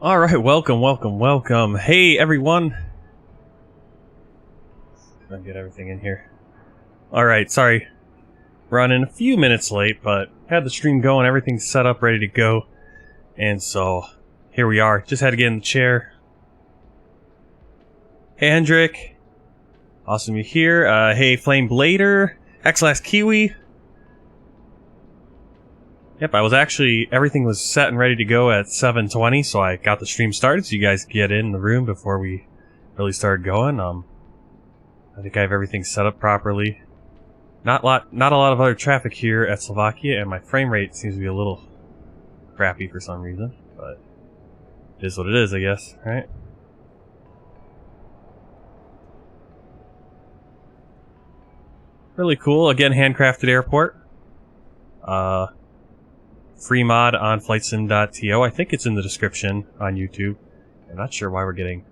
Alright, welcome. Hey, everyone. Try and get everything in here. Alright, sorry. Running a few minutes late, but had the stream going, everything's set up, ready to go. And so, here we are. Just had to get in the chair. Hey, Hendrik. Awesome you're here. Hey, Flame Blader. X-Last Kiwi. Yep, everything was set and ready to go at 7:20, so I got the stream started so you guys could get in the room before we really started going. I think I have everything set up properly. Not a lot of other traffic here at Slovakia, and my frame rate seems to be a little crappy for some reason, but it is what it is, I guess, right? Really cool. Again, handcrafted airport. Free mod on flightsim.to. I think it's in the description on YouTube. I'm not sure why we're getting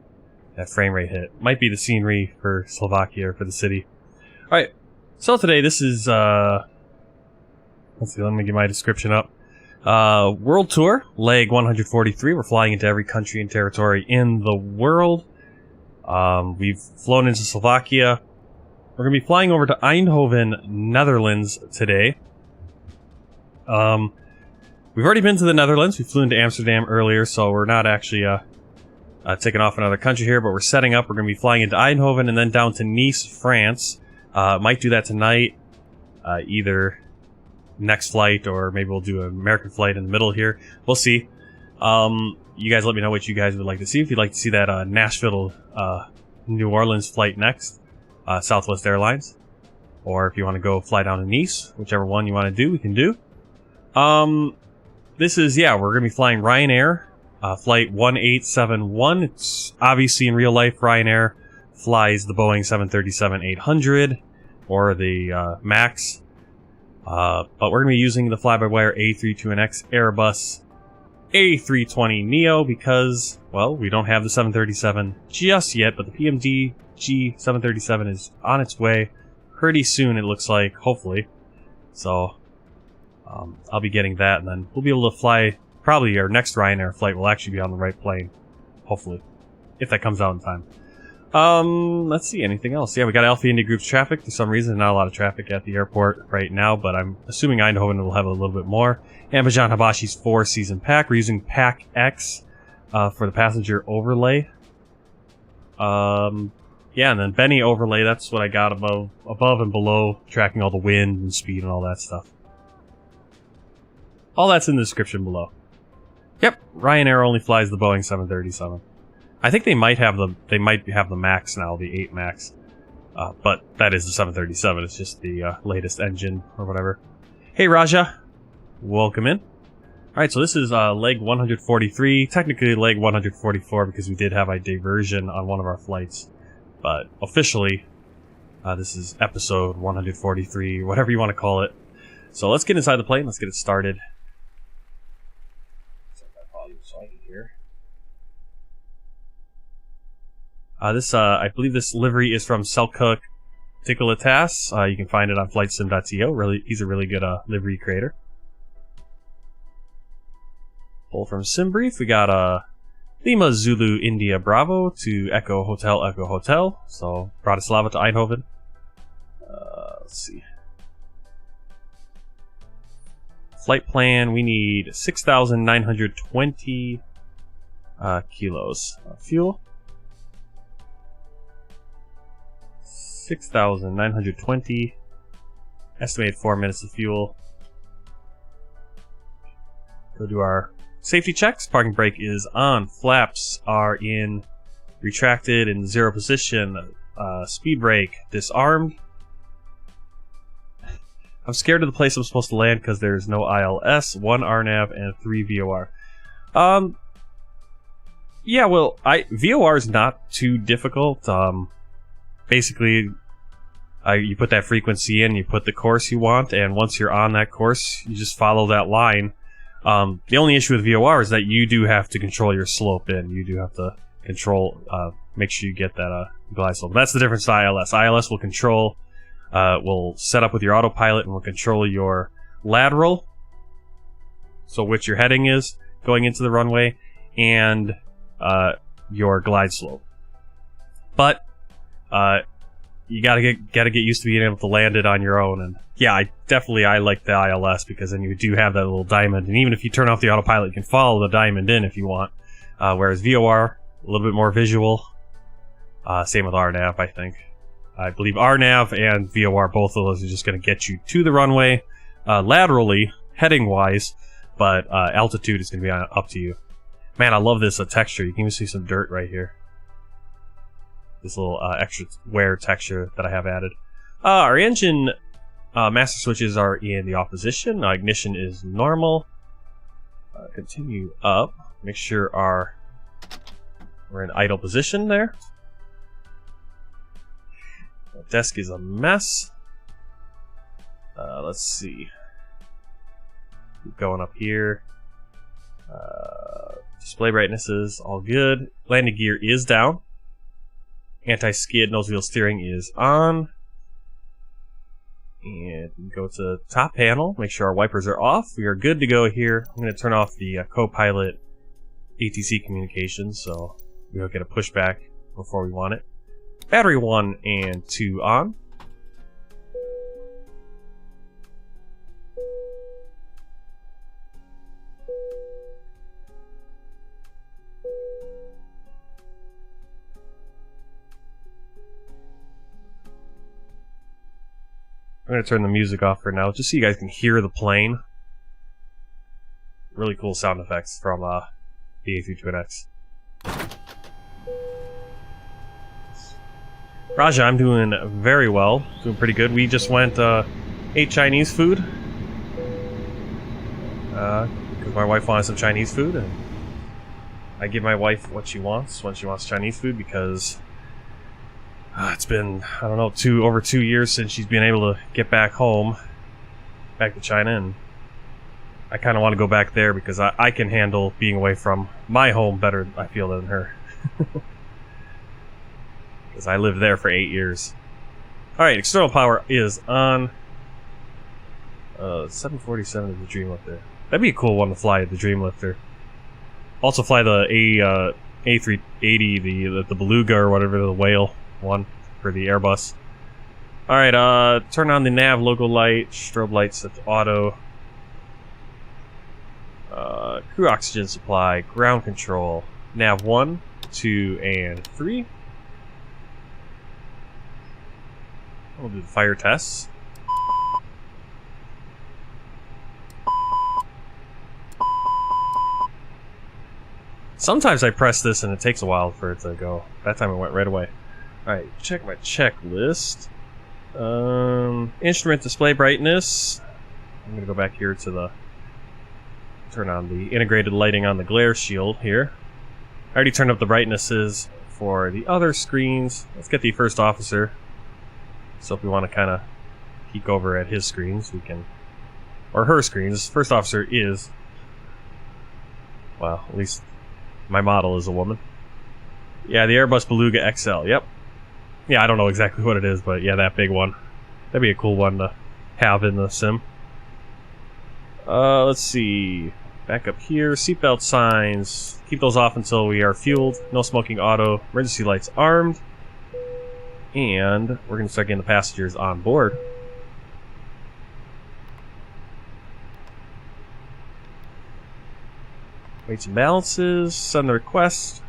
that frame rate hit. Might be the scenery for Slovakia or for the city. Alright, so today this is, let's see, let me get my description up. World Tour, leg 143. We're flying into every country and territory in the world. We've flown into Slovakia. We're going to be flying over to Eindhoven, Netherlands today. We've already been to the Netherlands. We flew into Amsterdam earlier, so we're not actually taking off another country here, but we're setting up. We're going to be flying into Eindhoven and then down to Nice, France. Might do that tonight, either next flight or maybe we'll do an American flight in the middle here. We'll see. You guys let me know what you guys would like to see. If you'd like to see that Nashville, New Orleans flight next, Southwest Airlines. Or if you want to go fly down to Nice, whichever one you want to do, we can do. This is, yeah, we're going to be flying Ryanair, flight 1871. It's obviously in real life, Ryanair flies the Boeing 737-800 or the MAX. But we're going to be using the Flybywire A32NX Airbus A320neo because, well, we don't have the 737 just yet, but the PMD G737 is on its way pretty soon, it looks like, hopefully. So I'll be getting that, and then we'll be able to fly. Probably our next Ryanair flight will actually be on the right plane, hopefully, if that comes out in time. Let's see, anything else? Yeah, we got Alpha India Group's traffic. For some reason, not a lot of traffic at the airport right now, but I'm assuming Eindhoven will have a little bit more. Ambajan Habashi's 4-season pack. We're using Pack X for the passenger overlay. Yeah, and then Benny overlay. That's what I got above and below, tracking all the wind and speed and all that stuff. All that's in the description below. Yep, Ryanair only flies the Boeing 737. I think they might have the Max now, the 8 Max. But that is the 737. It's just the latest engine or whatever. Hey Raja, welcome in. Alright, so this is leg 143, technically leg 144 because we did have a diversion on one of our flights. But officially, this is episode 143, whatever you want to call it. So let's get inside the plane, let's get it started. Set that volume so I can hear. I believe this livery is from Selçuk Tikalitas. You can find it on flightsim.to. He's a really good livery creator. Pull from SimBrief, we got Lima Zulu India Bravo to Echo Hotel. So Bratislava to Eindhoven. Let's see. Flight plan, we need 6,920 kilos of fuel. 6,920. Estimated 4 minutes of fuel. Go do our safety checks. Parking brake is on. Flaps are in retracted in 0 position. Speed brake disarmed. I'm scared of the place I'm supposed to land because there's no ILS, 1 RNAV, and 3 VOR. Yeah, well, VOR is not too difficult. Basically, you put that frequency in, you put the course you want, and once you're on that course, you just follow that line. The only issue with VOR is that you do have to control your slope in. You do have to control, make sure you get that glide slope. That's the difference to ILS. ILS will control, will set up with your autopilot and will control your lateral, so which your heading is going into the runway, and your glide slope. But you gotta get used to being able to land it on your own. And yeah, I like the ILS because then you do have that little diamond, and even if you turn off the autopilot, you can follow the diamond in if you want. Whereas VOR, a little bit more visual. Same with RNAV, I think. I believe RNAV and VOR, both of those are just going to get you to the runway laterally, heading-wise, but altitude is going to be up to you. Man, I love this texture. You can even see some dirt right here. This little extra wear texture that I have added. Our engine master switches are in the off position. Ignition is normal. Continue up. Make sure we're in idle position there. The desk is a mess. Let's see. Keep going up here. Display brightness is all good. Landing gear is down. Anti-skid nose wheel steering is on. And go to top panel. Make sure our wipers are off. We are good to go here. I'm going to turn off the co-pilot ATC communications, so we don't get a pushback before we want it. Battery 1 and 2 on. I'm going to turn the music off for now, just so you guys can hear the plane. Really cool sound effects from the A32NX. Raja, I'm doing very well. Doing pretty good. We just went ate Chinese food. Because my wife wanted some Chinese food, and I give my wife what she wants when she wants Chinese food, because it's been, I don't know, over 2 years since she's been able to get back home, back to China, and I kind of want to go back there because I can handle being away from my home better, I feel, than her. Because I lived there for 8 years. Alright, external power is on. 747 is the Dreamlifter. That'd be a cool one to fly, the Dreamlifter. Also fly the A380, the Beluga or whatever, the whale one for the Airbus. Alright, turn on the nav logo light, strobe lights set to auto. Crew oxygen supply, ground control, nav 1, 2, and 3. We'll do the fire tests. Sometimes I press this and it takes a while for it to go. That time it went right away. Alright, check my checklist. Instrument display brightness. I'm gonna go back here to the... turn on the integrated lighting on the glare shield here. I already turned up the brightnesses for the other screens. Let's get the first officer. So if we want to kind of peek over at his screens, we can... or her screens. First officer is... well, at least my model is a woman. Yeah, the Airbus Beluga XL, yep. Yeah, I don't know exactly what it is, but yeah, that big one. That'd be a cool one to have in the sim. Let's see. Back up here, seatbelt signs. Keep those off until we are fueled. No smoking auto. Emergency lights armed. And we're going to start getting the passengers on board. Weights and balances. Send the request.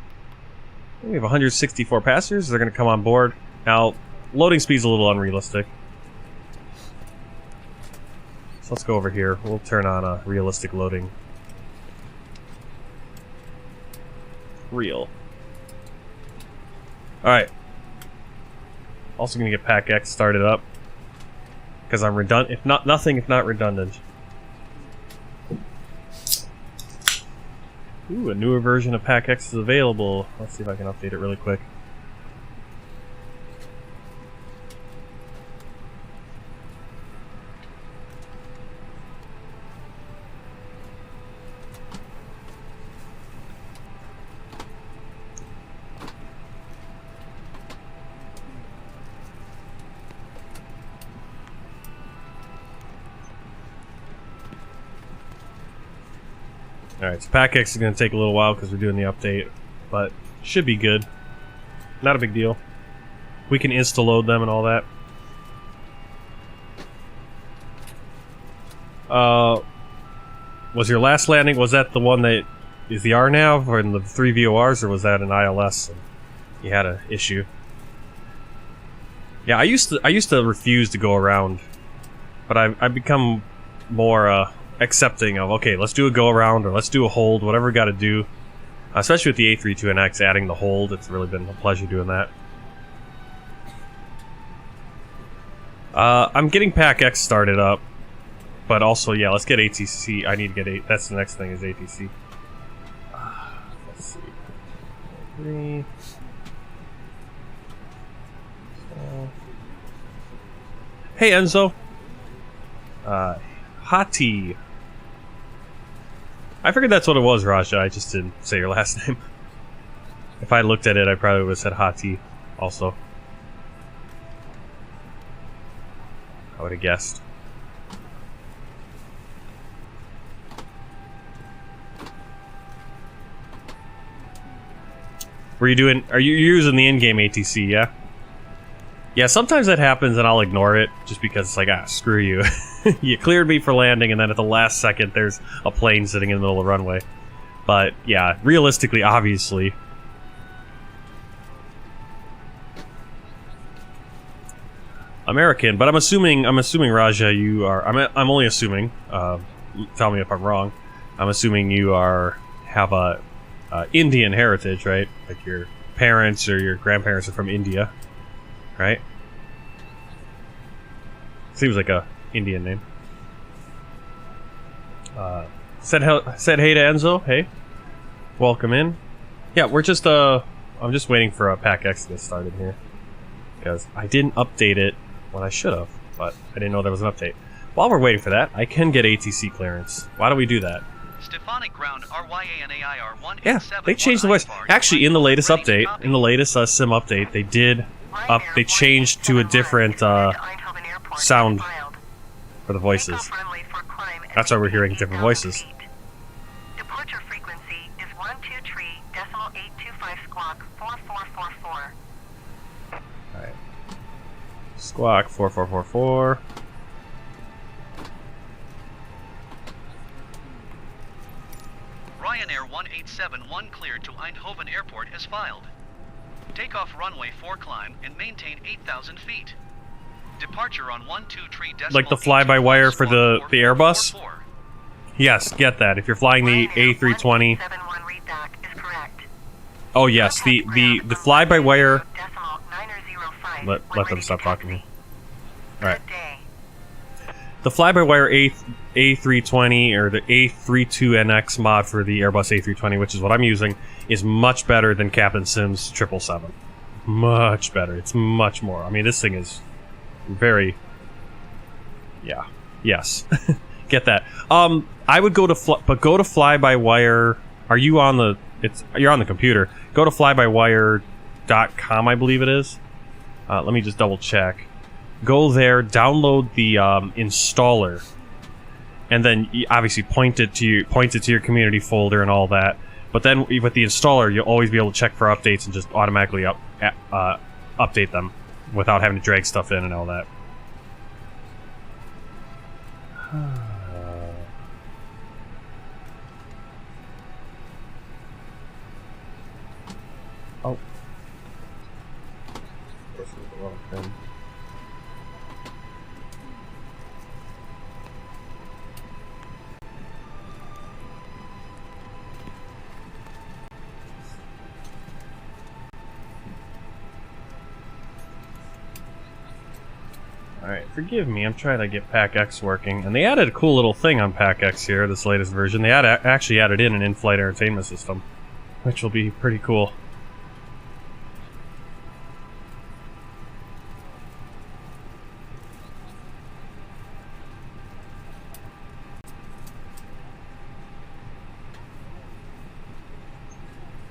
We have 164 passengers. They're going to come on board. Now, loading speed's a little unrealistic. So let's go over here. We'll turn on a realistic loading. Real. Alright. Also going to get Pack X started up. Because I'm redundant. If not, nothing if not redundant. Ooh, a newer version of Pack X is available. Let's see if I can update it really quick. Alright, so PackX is going to take a little while because we're doing the update, but should be good. Not a big deal. We can insta-load them and all that. Was your last landing, was that the one that is the RNAV or in the 3 VORs, or was that an ILS and you had an issue? Yeah, I used to refuse to go around, but I've become more accepting of, okay, let's do a go around or let's do a hold, whatever we got to do. Especially with the A32NX adding the hold, it's really been a pleasure doing that. I'm getting PackX started up, but also, yeah, let's get ATC. I need to get that's the next thing is ATC. Let's see. 3. Hey, Enzo. Hati. I figured that's what it was, Raja. I just didn't say your last name. If I looked at it, I probably would have said Hati also. I would have guessed. Were you doing... Are you using the in-game ATC, yeah? Yeah, sometimes that happens and I'll ignore it just because it's like, ah, screw you. You cleared me for landing and then at the last second there's a plane sitting in the middle of the runway. But, yeah, realistically, obviously... American, but I'm assuming, Raja, you are... I'm only assuming, tell me if I'm wrong. I'm assuming you have a Indian heritage, right? Like your parents or your grandparents are from India, right? Seems like a Indian name. Said hey to Enzo. Hey, welcome in. Yeah, we're just I'm just waiting for a PackX to get started here because I didn't update it when I should have, but I didn't know there was an update. While we're waiting for that, I can get ATC clearance. Why don't we do that? Štefánik ground RYANAIR 187. Yeah, they changed the voice. Actually, in the latest update, in the latest sim update, they did they changed to a different sound for the voices. That's why we're hearing different voices. Departure frequency is 123.825 squawk 4444. Alright. Squawk 4444. Ryanair 1871 cleared to Eindhoven Airport as filed. Takeoff runway 4 climb and maintain 8,000 feet. Departure on 123. Like the fly-by-wire for the Airbus? Yes, get that. If you're flying the A320. Oh yes, the fly-by-wire. Let them stop talking here. Alright. The fly-by-wire A320 or the A32NX mod for the Airbus A320, which is what I'm using, is much better than Captain Sim's 777. Much better. It's much more. I mean, this thing is very... Yeah. Yes. Get that. I would go to go to fly-by-wire. Are you on the... You're on the computer. Go to flybywire.com, I believe it is. Let me just double check. Go there, download the installer, and then you obviously point it to your community folder and all that. But then with the installer, you'll always be able to check for updates and just automatically update them without having to drag stuff in and all that. Oh. This is the wrong thing. Alright, forgive me, I'm trying to get PackX working. And they added a cool little thing on PackX here, this latest version. They actually added in an in-flight entertainment system, which will be pretty cool.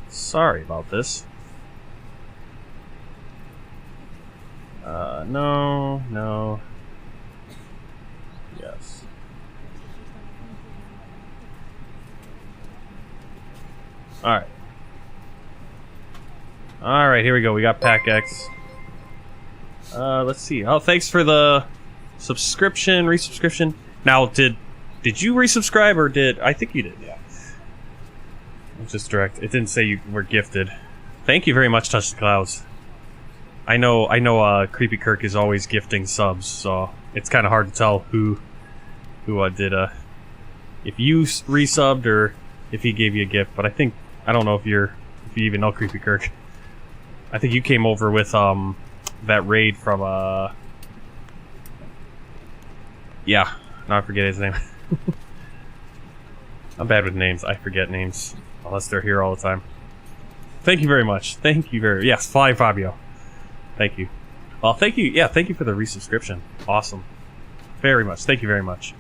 Sorry about this. No. Yes. Alright. Alright, here we go. We got Pack X. Let's see. Oh, thanks for the subscription, resubscription. Now, did you resubscribe or did... I think you did, yeah. It's just direct. It didn't say you were gifted. Thank you very much, Touch the Clouds. I know Creepy Kirk is always gifting subs, so it's kind of hard to tell who did if you resubbed or if he gave you a gift, but I don't know if you even know Creepy Kirk. I think you came over with that raid from yeah, now I forget his name. I'm bad with names. I forget names unless they're here all the time. Thank you very much. Thank you very... Yes, Fly Fabio. Thank you. Well, thank you. Yeah, thank you for the resubscription. Awesome. Very much. Thank you very much.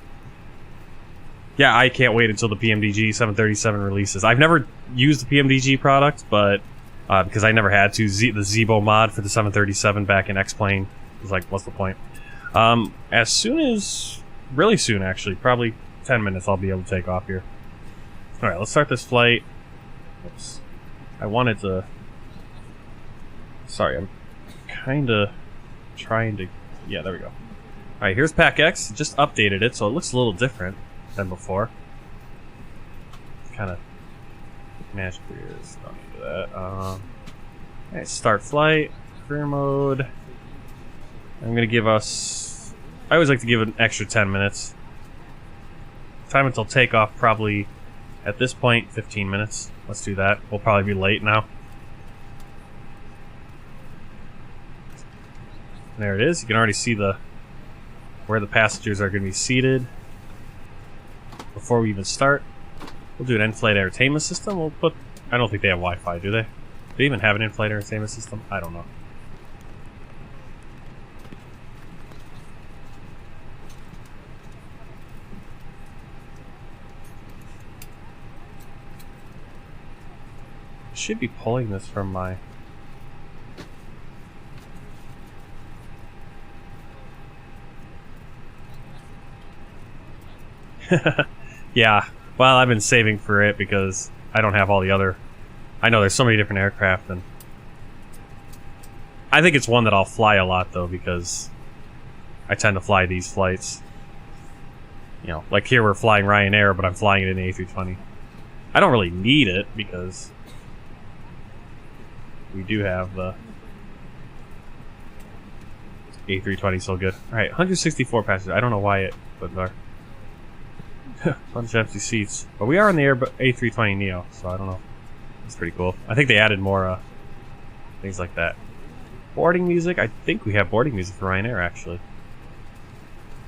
Yeah, I can't wait until the PMDG 737 releases. I've never used the PMDG product, but because I never had to. The Zibo mod for the 737 back in X-Plane was like, what's the point? As soon as... Really soon, actually. Probably 10 minutes I'll be able to take off here. Alright, let's start this flight. Oops. I wanted to... Sorry, I'm kind of trying to... Yeah, there we go. Alright, here's Pack X. Just updated it, so it looks a little different than before. Kind of... Manage careers. Don't need that. Alright, start flight. Career mode. I'm going to give us... I always like to give an extra 10 minutes. Time until takeoff, probably... At this point, 15 minutes. Let's do that. We'll probably be late now. There it is. You can already see where the passengers are going to be seated. Before we even start, we'll do an in-flight entertainment system. We'll put... I don't think they have Wi-Fi, do they? Do they even have an in-flight entertainment system? I don't know. Should be pulling this from my... Yeah, well, I've been saving for it because I don't have all the other... I know there's so many different aircraft, and... I think it's one that I'll fly a lot, though, because I tend to fly these flights. You know, like here we're flying Ryanair, but I'm flying it in the A320. I don't really need it, because... We do have the A320 so good. Alright, 164 passengers. I don't know why it put there. Bunch of empty seats. But we are in the A320neo, so I don't know. It's pretty cool. I think they added more things like that. Boarding music? I think we have boarding music for Ryanair, actually.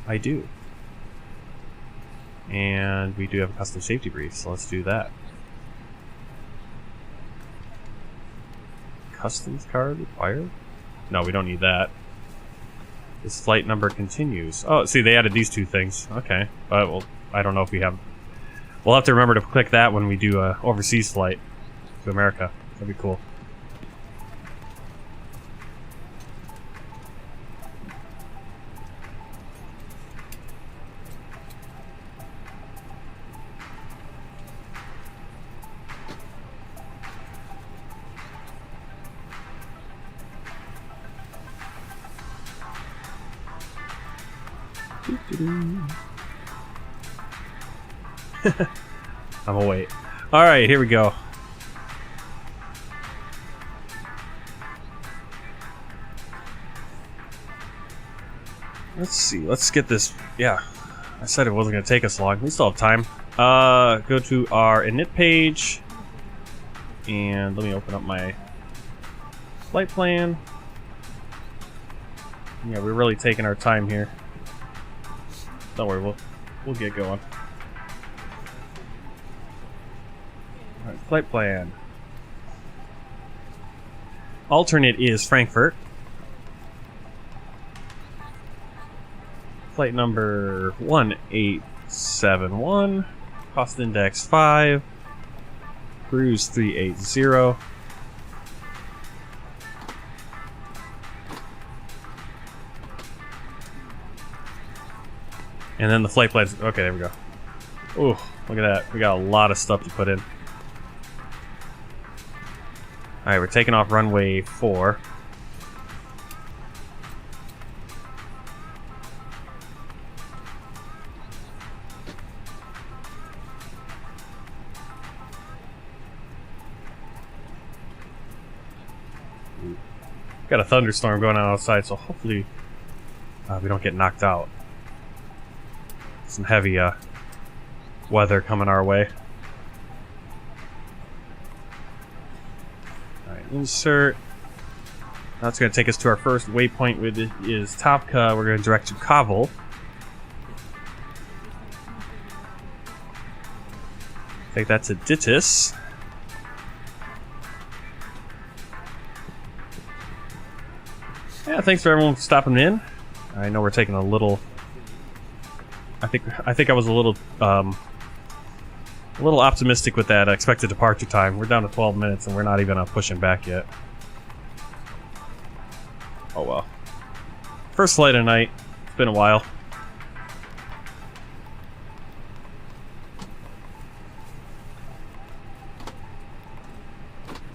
I do. And we do have a custom safety brief, so let's do that. Customs card required? No, we don't need that. This flight number continues. Oh, see, they added these two things. Okay. Well, I don't know if we have... We'll have to remember to click that when we do a overseas flight to America. That'd be cool. I'm gonna wait. Alright, here we go. Let's see. Let's get this. Yeah. I said it wasn't going to take us long. We still have time. Go to our init page. And let me open up my flight plan. Yeah, we're really taking our time here. Don't worry, we'll get going. Alright, flight plan. Alternate is Frankfurt. Flight number 1871. Cost index 5. Cruise 380. And then the flight plans. Okay, there we go. Oh, look at that. We got a lot of stuff to put in. Alright, we're taking off runway 4. Got a thunderstorm going on outside, so hopefully we don't get knocked out. Some heavy weather coming our way. Alright, insert. That's going to take us to our first waypoint, which is Topka. We're going to direct to Kaval. Take that to Dittis. Yeah, thanks for everyone for stopping in. I know we're taking a little. I think I was a little optimistic with that expected departure time. We're down to 12 minutes and we're not even pushing back yet. Oh well. First flight of the night. It's been a while.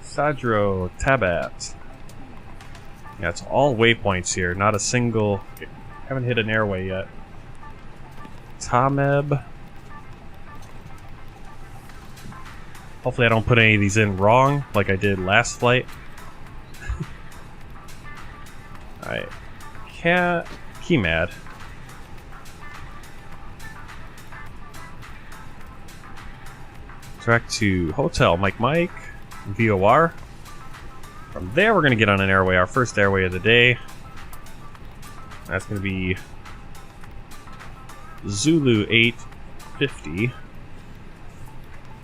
Sadro Tabat. Yeah, it's all waypoints here, not a single. Haven't hit an airway yet. Tameb. Hopefully I don't put any of these in wrong, like I did last flight. Alright. Keymad. Direct to Hotel Mike, VOR. From there, we're going to get on an airway, our first airway of the day. That's going to be Zulu 850.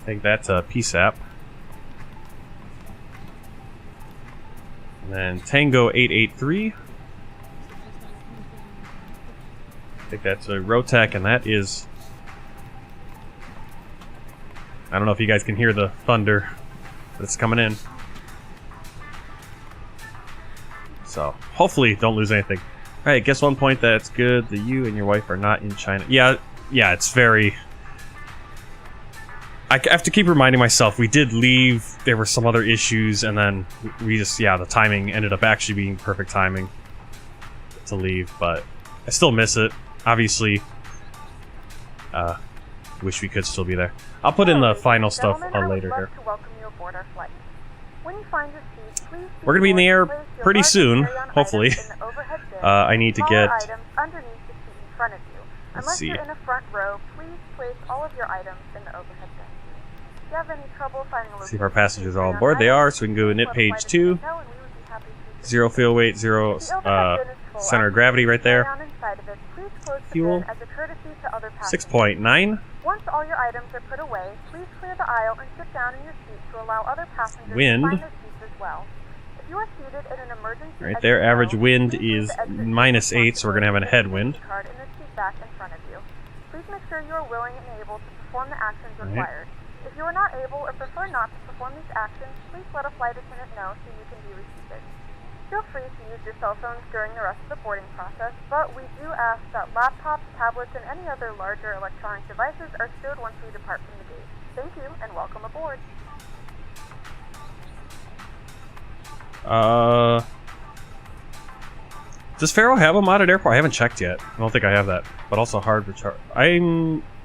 Take that to PSAP. And then Tango 883. Take that to Rotec, and that is... I don't know if you guys can hear the thunder, but it's coming in. So, hopefully, don't lose anything. Alright, guess one point that's good. That you and your wife are not in China. Yeah, it's very... I have to keep reminding myself, we did leave, there were some other issues, and then we just, the timing ended up actually being perfect timing to leave, but I still miss it. Obviously, wish we could still be there. I'll put in the final stuff later here. We're going to be in the air pretty soon, hopefully. I need to get... Let's see. See if our passengers are all on board. They are, so we can go to nit page 2. 0 fuel weight, 0 center of gravity right there. Fuel 6.9. Once all your items are put away, please clear the aisle and sit down in your seat to allow other passengers Wind. to find their seats as well. If you are seated in an emergency Right there, average wind is -8, so we're going to have a headwind. Card in the seat back in front of you. Please make sure you are willing and able to perform the actions required. If you are not able or prefer not to perform these actions, please let a flight attendant know so you can be reseated. Feel free to use your cell phones during the rest of the boarding process, but we do ask that laptops, tablets, and any other larger electronic devices are stowed once we depart from the gate. Thank you, and welcome aboard. Does Faro have a modded airport? I haven't checked yet. I don't think I have that. But also hard to charge.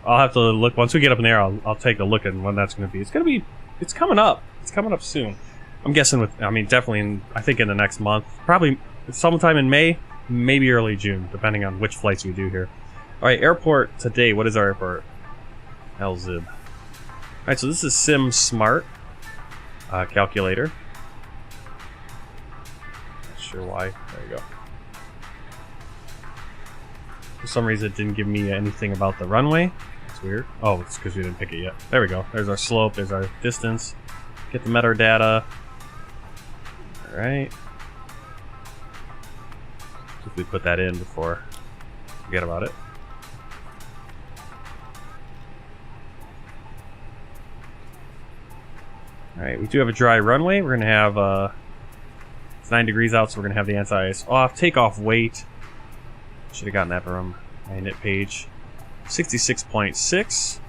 I'll have to look once we get up in there. I'll take a look at when that's going to be. It's coming up. It's coming up soon. I'm guessing definitely I think in the next month. Probably sometime in May, maybe early June, depending on which flights we do here. Alright, airport today. What is our airport? LZIB. Alright, so this is Sim Smart calculator. Not sure why. There you go. For some reason it didn't give me anything about the runway. That's weird. Oh, it's because we didn't pick it yet. There we go. There's our slope. There's our distance. Get the metadata. Alright. If we put that in before forget about it. Alright, we do have a dry runway. We're going to have, it's 9 degrees out, so we're going to have the anti-ice off. Takeoff weight. Should have gotten that from my init page. 66.6.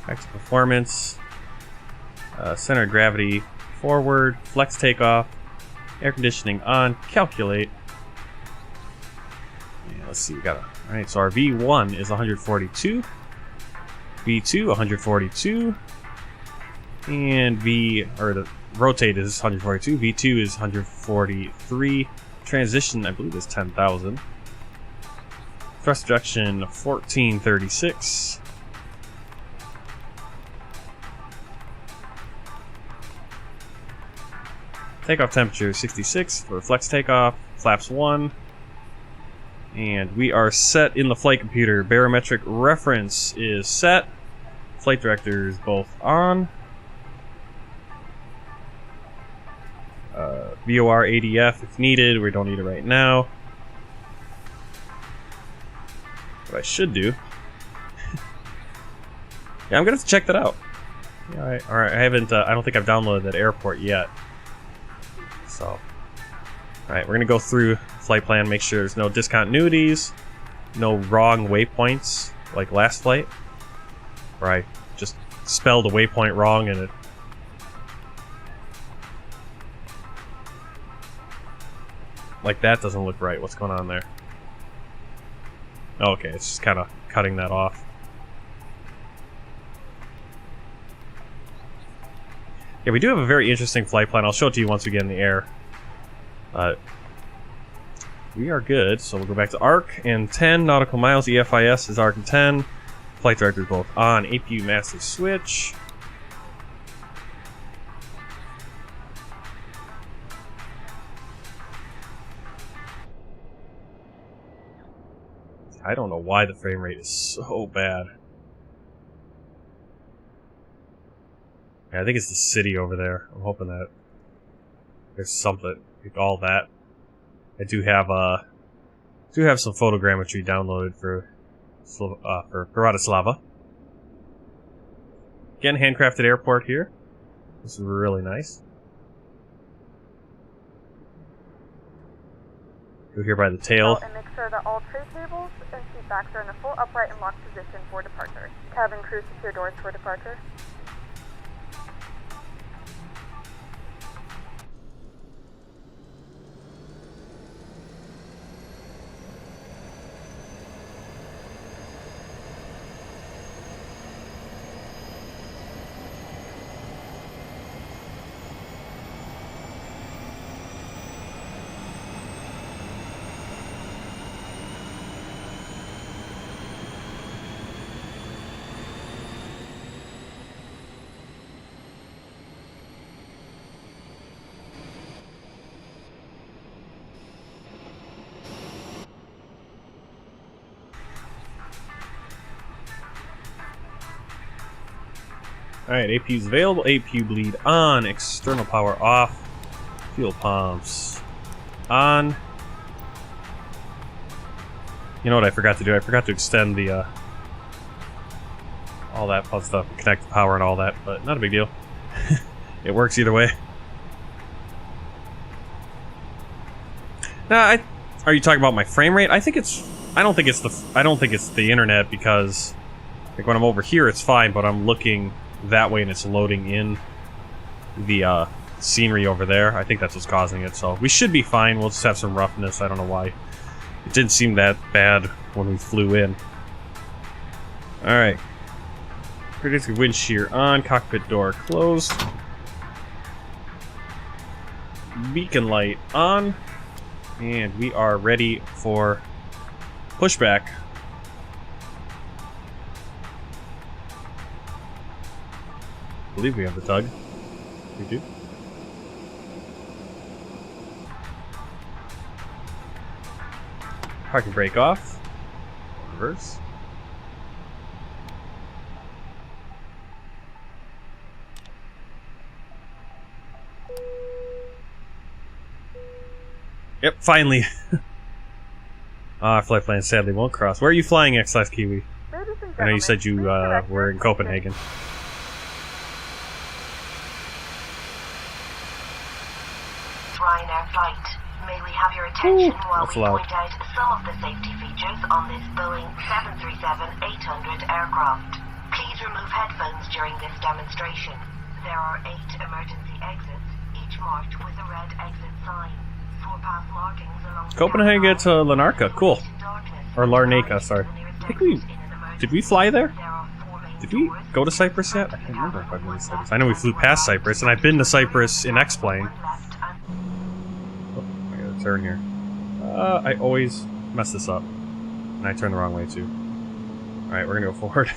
Back to performance. Center of gravity forward, flex takeoff, air conditioning on, calculate. Yeah, let's see, we got alright, so our V1 is 142, V2 142, and the rotate is 142, V2 is 143, transition I believe is 10,000, thrust reduction 1436. Takeoff temperature 66 for flex takeoff, flaps 1. And we are set in the flight computer. Barometric reference is set. Flight director is both on. VOR ADF if needed. We don't need it right now. What I should do. Yeah, I'm gonna have to check that out. Yeah, alright, I haven't. I don't think I've downloaded that airport yet. So, alright, we're gonna go through flight plan, make sure there's no discontinuities, no wrong waypoints like last flight, where I just spelled a waypoint wrong and it. Like that doesn't look right. What's going on there? Okay, it's just kind of cutting that off. Yeah, we do have a very interesting flight plan. I'll show it to you once we get in the air. We are good, so we'll go back to ARC and 10 nautical miles. EFIS is ARC and 10. Flight director is both on. APU master switch. I don't know why the frame rate is so bad. Yeah, I think it's the city over there. I'm hoping that there's something like all that. I do have some photogrammetry downloaded for Bratislava. Again, handcrafted airport here. This is really nice. Go here by the tail. And make sure that all tray tables and seat backs are in a full upright and locked position for departure. Cabin crew secure doors for departure. Alright, APU's available. APU bleed on. External power off. Fuel pumps on. You know what I forgot to do? I forgot to extend the all that fun stuff, connect the power and all that, but not a big deal. It works either way. Now, are you talking about my frame rate? I don't think it's the internet, because like when I'm over here it's fine, but I'm looking that way and it's loading in the scenery over there. I think that's what's causing it, so we should be fine. We'll just have some roughness. I don't know why. It didn't seem that bad when we flew in. Alright. Predicted wind shear on. Cockpit door closed. Beacon light on. And we are ready for pushback. I believe we have the tug. We do. Parking brake off. Reverse. Yep, finally. Flight plan sadly won't cross. Where are you flying, X/Kiwi? I know you said you were in Copenhagen. Ryanair flight. May we have your attention while we point out some of the safety features on this Boeing 737-800 aircraft. Please remove headphones during this demonstration. There are 8 emergency exits, each marked with a red exit sign. Four-path markings along Copenhagen to Larnaca, cool. Or Larnaca, sorry. I think did we fly there? Did we go to Cyprus yet? I can't remember if I've been to Cyprus. I know we flew past Cyprus, and I've been to Cyprus in X-Plane. Oh, I gotta turn here. I always mess this up. And I turn the wrong way, too. Alright, we're gonna go forward.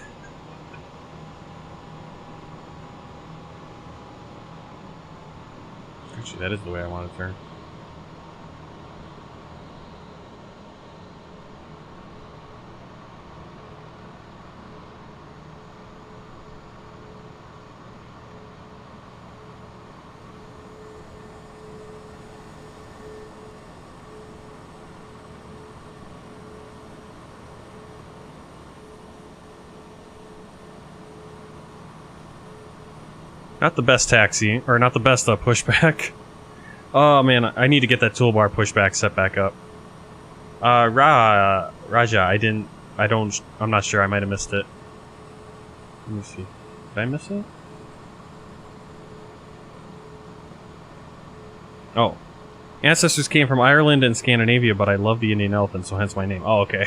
Actually, that is the way I want to turn. Not the best taxi, or not the best pushback. Oh man, I need to get that toolbar pushback set back up. Raja, I'm not sure, I might have missed it. Let me see. Did I miss it? Oh. Ancestors came from Ireland and Scandinavia, but I love the Indian elephant, so hence my name. Oh, okay.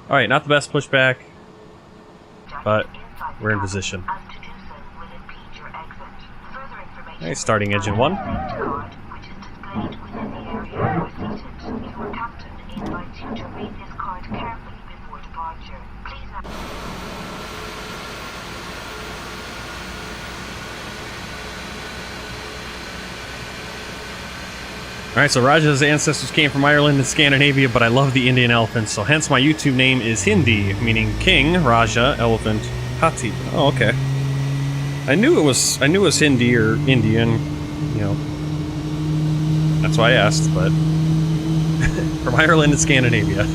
Alright, not the best pushback, but we're in position. Alright, starting engine 1. Alright, so Raja's ancestors came from Ireland and Scandinavia, but I love the Indian elephant, so hence my YouTube name is Hindi, meaning King, Raja, Elephant, Hati. Oh, okay. I knew it was Hindi or Indian, you know. That's why I asked, but from Ireland and Scandinavia.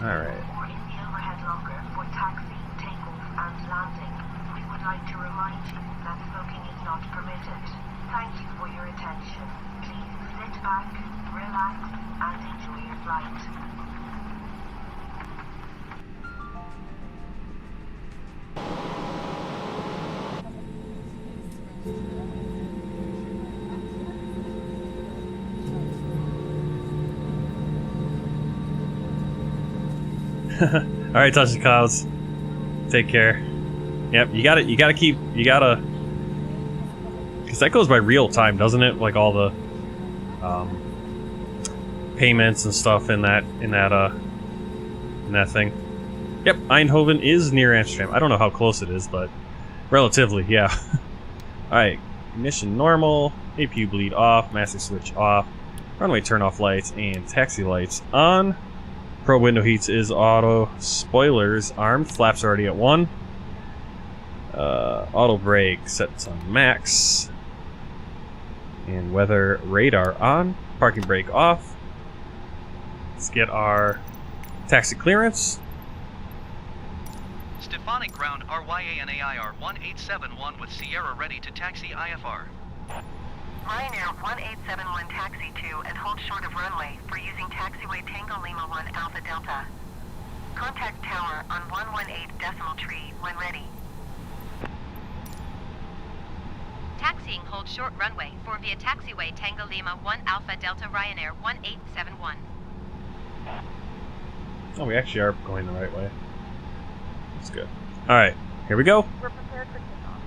Alright. Alright, touch the clouds. Take care. Yep, you gotta because that goes by real time, doesn't it? Like all the payments and stuff in that thing. Yep, Eindhoven is near Amsterdam. I don't know how close it is, but relatively, yeah. Alright, ignition normal, APU bleed off, master switch off, runway turn off lights, and taxi lights on. Probe window heats is auto, spoilers armed, flaps already at 1. Auto brake set to max. And weather radar on, parking brake off. Let's get our taxi clearance. Štefánik ground RYANAIR 1871 with Sierra ready to taxi IFR. Ryanair 1871 taxi to and hold short of runway for using taxiway Tango Lima 1 Alpha Delta. Contact tower on 118 decimal tree when ready. Taxiing hold short runway for via taxiway Tango Lima 1 Alpha Delta Ryanair 1871. Oh, we actually are going the right way. That's good. Alright, here we go. We're prepared for takeoff.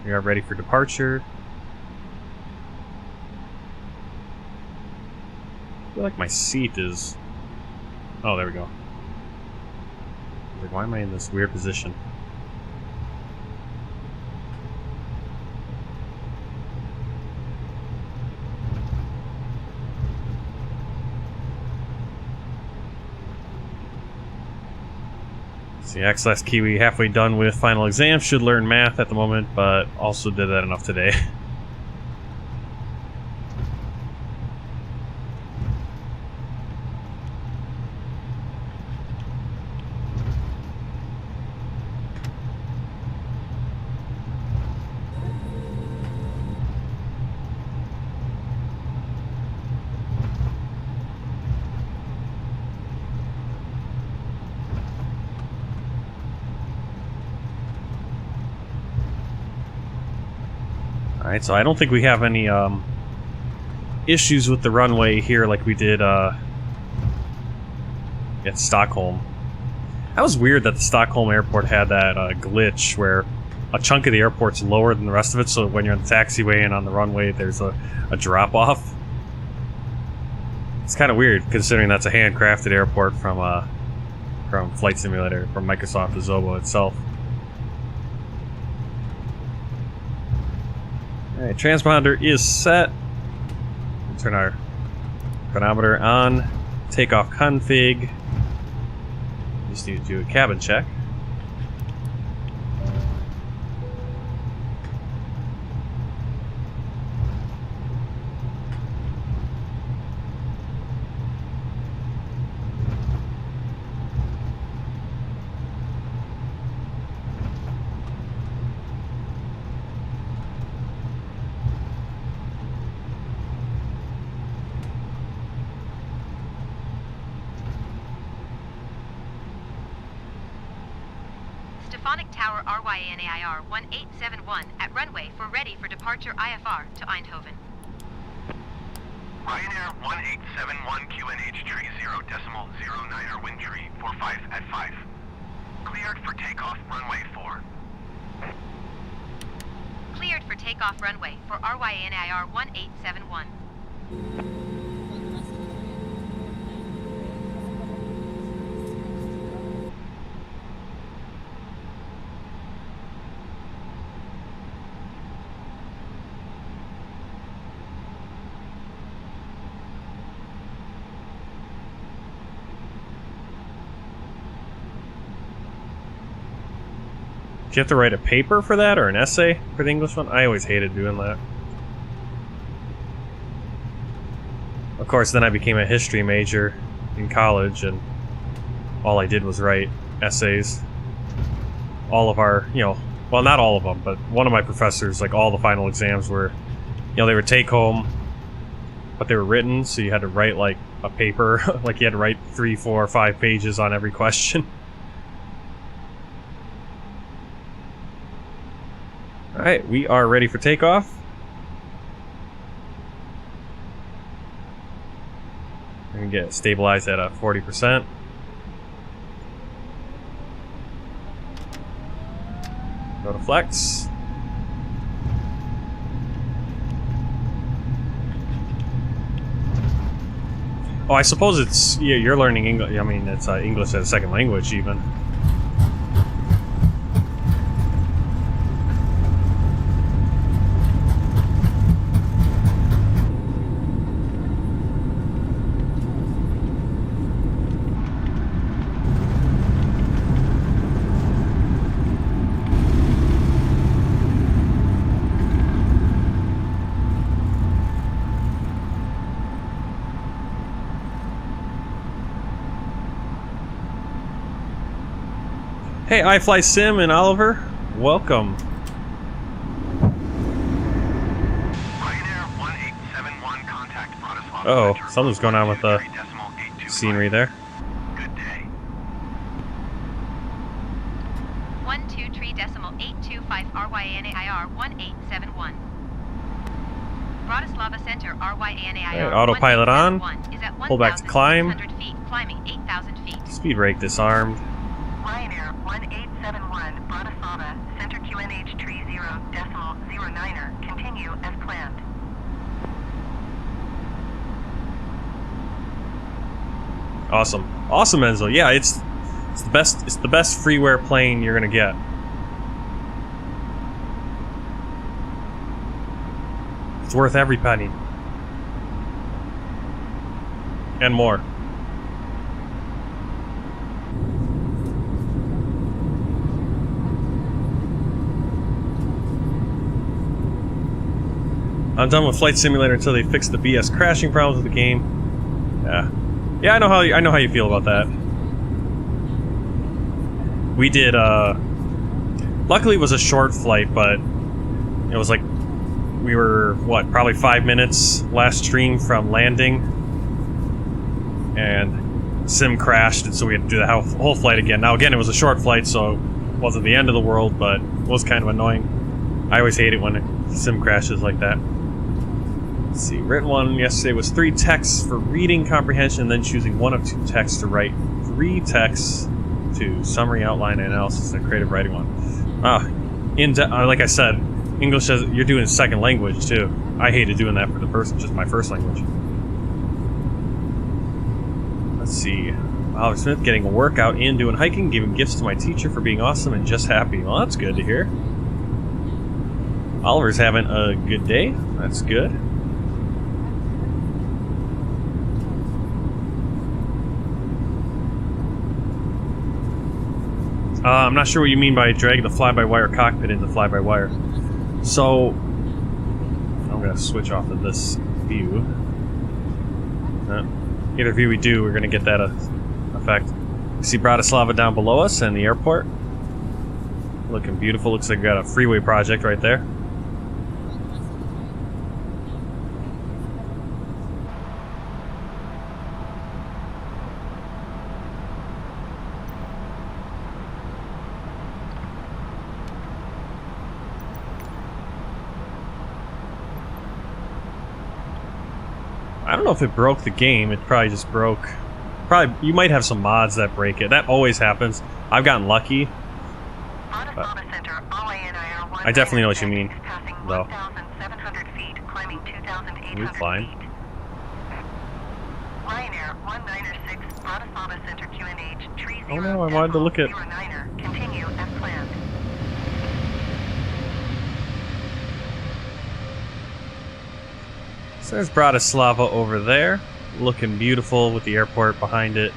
We are ready for departure. I feel like my seat is... Oh, there we go. Like, why am I in this weird position? See, X-Class Kiwi halfway done with final exam. Should learn math at the moment, but also did that enough today. Alright, so I don't think we have any issues with the runway here like we did at Stockholm. That was weird that the Stockholm airport had that glitch where a chunk of the airport's lower than the rest of it, so when you're on the taxiway and on the runway there's a drop-off. It's kind of weird considering that's a handcrafted airport from Flight Simulator, from Microsoft Azobo itself. Alright, transponder is set. We'll turn our chronometer on. Takeoff config. Just need to do a cabin check. Štefánik Tower RYANAIR 1871 at runway for ready for departure IFR to Eindhoven. Ryanair 1871 QNH tree 0.09er wind tree 45 at 5. Cleared for takeoff runway 4. Cleared for takeoff runway for RYANAIR 1871. Do you have to write a paper for that, or an essay for the English one? I always hated doing that. Of course, then I became a history major in college, and all I did was write essays. All of our, well, not all of them, but one of my professors, like all the final exams were, they were take home, but they were written, so you had to write like a paper, like you had to write 3, 4, 5 pages on every question. Alright, we are ready for takeoff. We're going to get stabilized at 40%. Go to flex. Oh, I suppose it's, you're learning English. I mean, it's English as a second language, even. Hey, iFlySim and Oliver, welcome. Ryanair 1871 contact Bratislava. Oh, something's going on with the scenery there. Good day. 123.825 RYANAIR 1871. Bratislava Center RYANAIR. Right, autopilot on. Is at Pull back to climb. feet, climbing 8,000 feet. Speed brake disarmed. Ryanair 1871 Bratislava Center QNH tree 0.09er. Continue as planned. Awesome, awesome, Enzo. Yeah, it's the best. It's the best freeware plane you're gonna get. It's worth every penny and more. I'm done with Flight Simulator until they fix the BS crashing problems with the game. Yeah, I know how you feel about that. We did. Luckily, it was a short flight, but it was like we were probably 5 minutes last stream from landing, and sim crashed, and so we had to do the whole flight again. Now, again, it was a short flight, so it wasn't the end of the world, but it was kind of annoying. I always hate it when sim crashes like that. Let's see, written one yesterday was 3 texts for reading comprehension, then choosing 1 of 2 texts to write 3 texts to summary, outline, analysis, and creative writing one. Like I said, English says you're doing second language too. I hated doing that for the first, just my first language. Let's see. Oliver Smith getting a workout in, doing hiking, giving gifts to my teacher for being awesome, and just happy. Well, that's good to hear. Oliver's having a good day. That's good. I'm not sure what you mean by dragging the fly-by-wire cockpit into fly-by-wire. So, I'm going to switch off of this view. Either view we do, we're going to get that effect. You see Bratislava down below us and the airport. Looking beautiful. Looks like we got a freeway project right there. I don't know if it broke the game. It probably just broke. Probably you might have some mods that break it. That always happens. I've gotten lucky. I definitely know what you mean, though. New climb. Ryanair 196 Bratislava Center QNH 30. Oh no, I wanted to look at. Continue as planned. So there's Bratislava over there, looking beautiful with the airport behind it.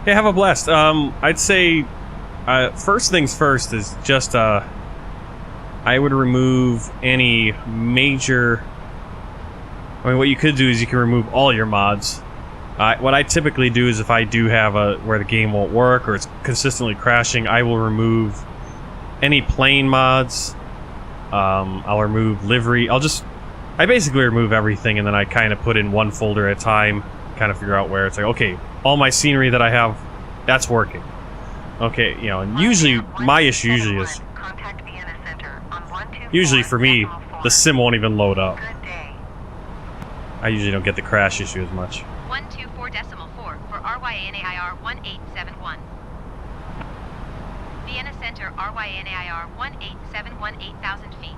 Yeah, have a blast. I'd say first things first is just I would remove any major. I mean, what you could do is you can remove all your mods. What I typically do is if I do have where the game won't work or it's consistently crashing, I will remove any plane mods. I'll remove livery. I basically remove everything and then I kind of put in one folder at a time. Kind of figure out where it's like, okay, all my scenery that I have, that's working. Okay, you know, and usually my issue is for me, the sim won't even load up. I usually don't get the crash issue as much. 124.4 for RYNAIR 1871. Vienna Center RYNAIR 1871 8,000 feet.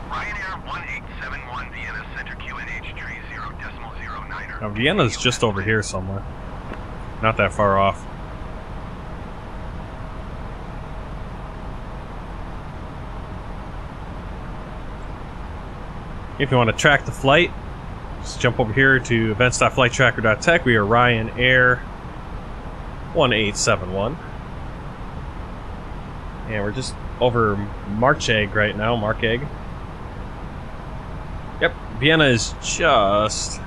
Ryanair 1871 Vienna Center QNH 30.09. Now Vienna's just over here somewhere. Not that far off. If you want to track the flight, just jump over here to events.flighttracker.tech. We are Ryanair 1871. And we're just over Marchegg right now, Marchegg. Yep, Vienna is just...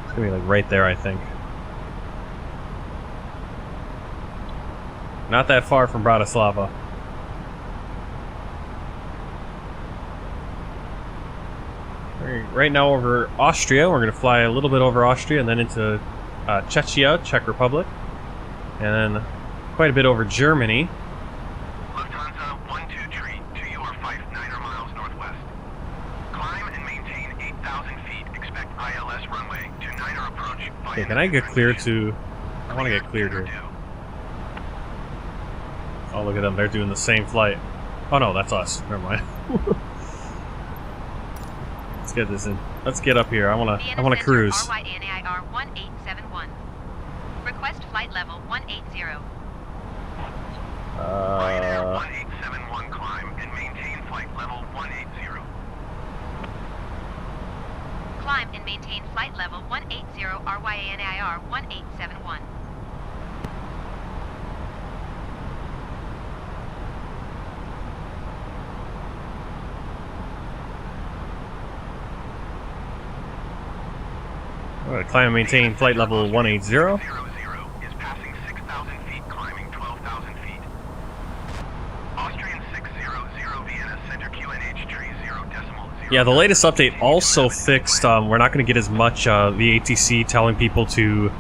It's gonna be like right there, I think. Not that far from Bratislava. Right now over Austria. We're gonna fly a little bit over Austria and then into Czechia, Czech Republic. And then quite a bit over Germany. Lufthansa 123 to your 59er miles northwest. Climb and maintain 8,000 feet. Expect ILS runway to 9er approach. Okay, can I get clear to... I want to get cleared here. Oh, look at them. They're doing the same flight. Oh no, that's us. Never mind. Let's get this in. Let's get up here. I wanna cruise. RYNAIR 1871. Request flight level 180. Ryanair 1871 climb and maintain flight level 180. Climb and maintain flight level 180 RYNAIR 1871. Climb and maintain flight level 180. 0 is passing 6,000 feet, climbing 12,000 feet. Austrian 600 Vienna Center QNH tree 0 decimal 0. Yeah, the latest update also fixed, we're not going to get as much the ATC telling people to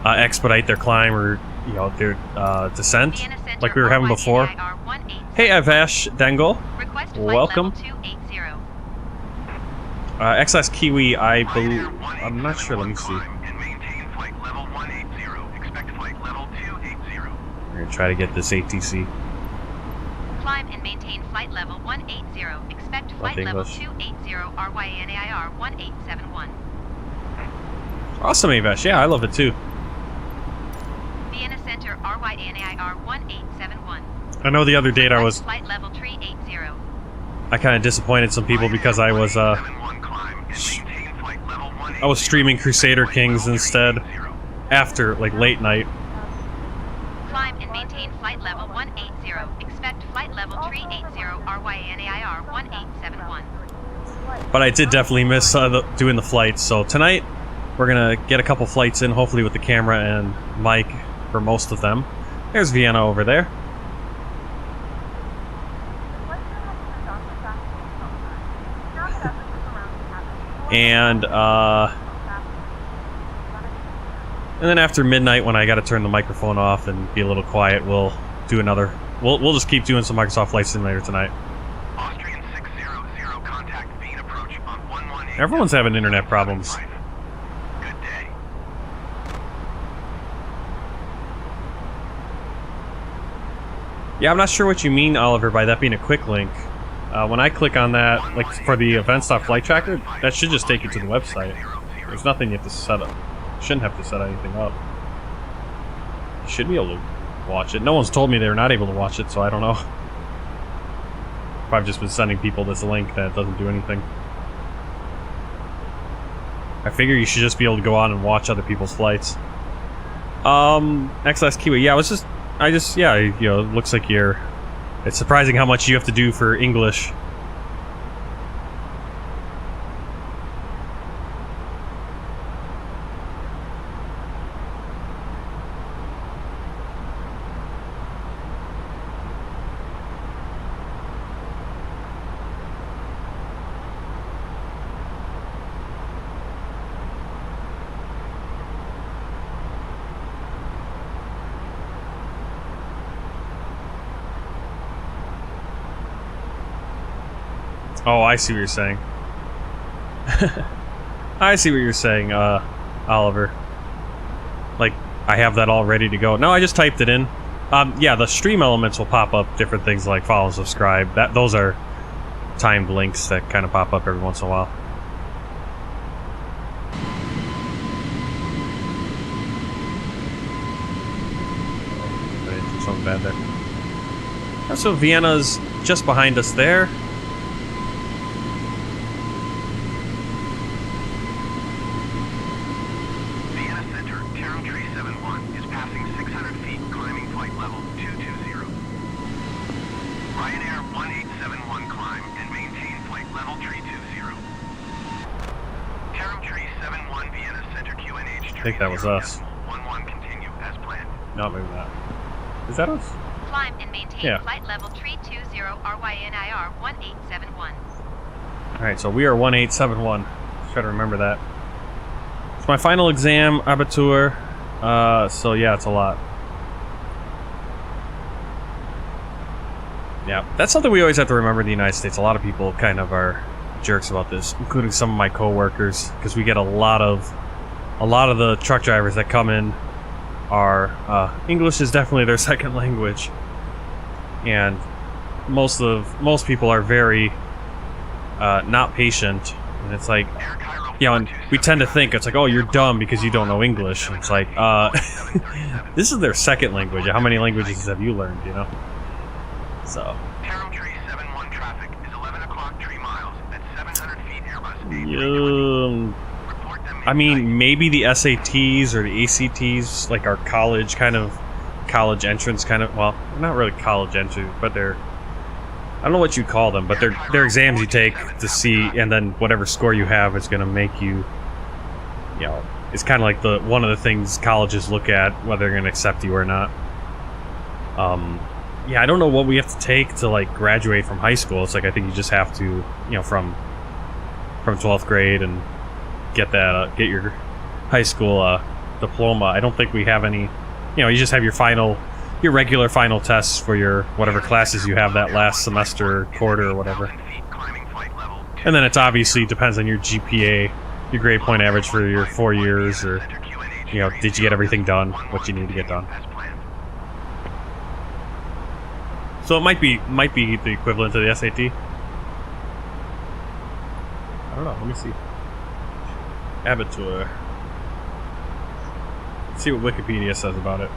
expedite their climb or, you know, their descent, like we were having before. Hey, Avesh Dengel, welcome. XS Kiwi, I believe, I'm not sure, let me see. And maintain flight level 180. Expect flight level 280. We're going to try to get this ATC. Climb and maintain flight level 180. Expect flight level 280 RYNAIR 1871. Awesome, Avesh. Yeah, I love it too. Vienna Center RYNAIR 1871. I know the other date I was... Flight level 380. I kind of disappointed some people because I was streaming Crusader Kings instead after like late night. Climb and maintain flight level 180. Expect flight level 380 RYNAIR 1871. But I did definitely miss doing the flights. So tonight we're gonna get a couple flights in, hopefully with the camera and mic for most of them. There's Vienna over there. And then after midnight, when I got to turn the microphone off and be a little quiet, we'll do another. We'll just keep doing some Microsoft Flight Simulator tonight. Austrian 600 contact Bean approach on 118. Everyone's having internet problems. Good day. Yeah, I'm not sure what you mean, Oliver, by that being a quick link. When I click on that, like for the events.flight tracker, that should just take you to the website. There's nothing you have to set up. You shouldn't have to set anything up. You should be able to watch it. No one's told me they're not able to watch it, so I don't know. I've just been sending people this link that doesn't do anything. I figure you should just be able to go on and watch other people's flights. XS Kiwi, yeah, yeah, you know, it looks like you're... It's surprising how much you have to do for English. Oh, I see what you're saying. I see what you're saying, Oliver. Like, I have that all ready to go. No, I just typed it in. Yeah, the stream elements will pop up different things like follow and subscribe. Those are timed links that kind of pop up every once in a while. I did something bad there. So Vienna's just behind us there. I think that was us. 11 continue as planned. Not maybe that. Is that us? Climb and maintain flight level 320 RYNIR 1871. Alright, so we are 1871. Try to remember that. It's my final exam, Abitur. So yeah, it's a lot. Yeah, that's something we always have to remember in the United States. A lot of people kind of are jerks about this, including some of my coworkers, because we get a lot of the truck drivers that come in are English is definitely their second language, and most people are very not patient, and it's like, you know, and we tend to think it's like, oh, you're dumb because you don't know English. And it's like, this is their second language. How many languages have you learned, you know? So. Traffic is 11 o'clock 3 miles at 700 feet Airbus. I mean, maybe the SATs or the ACTs, like our college entrance kind of, well, not really college entry, but they're, I don't know what you call them, but they're exams you take to see, and then whatever score you have is going to make you, you know, is kind of like one of the things colleges look at whether they're going to accept you or not. Yeah, I don't know what we have to take to like graduate from high school. It's like I think you just have to, you know, from 12th grade and get get your high school diploma. I don't think we have any. You know, you just have your regular final tests for your whatever classes you have that last semester, quarter, or whatever. And then it's obviously depends on your GPA, your grade point average for your 4 years, or you know, did you get everything done, what you need to get done. So it might be the equivalent to the SAT. I don't know. Let me see. Abitur. Let's see what Wikipedia says about it.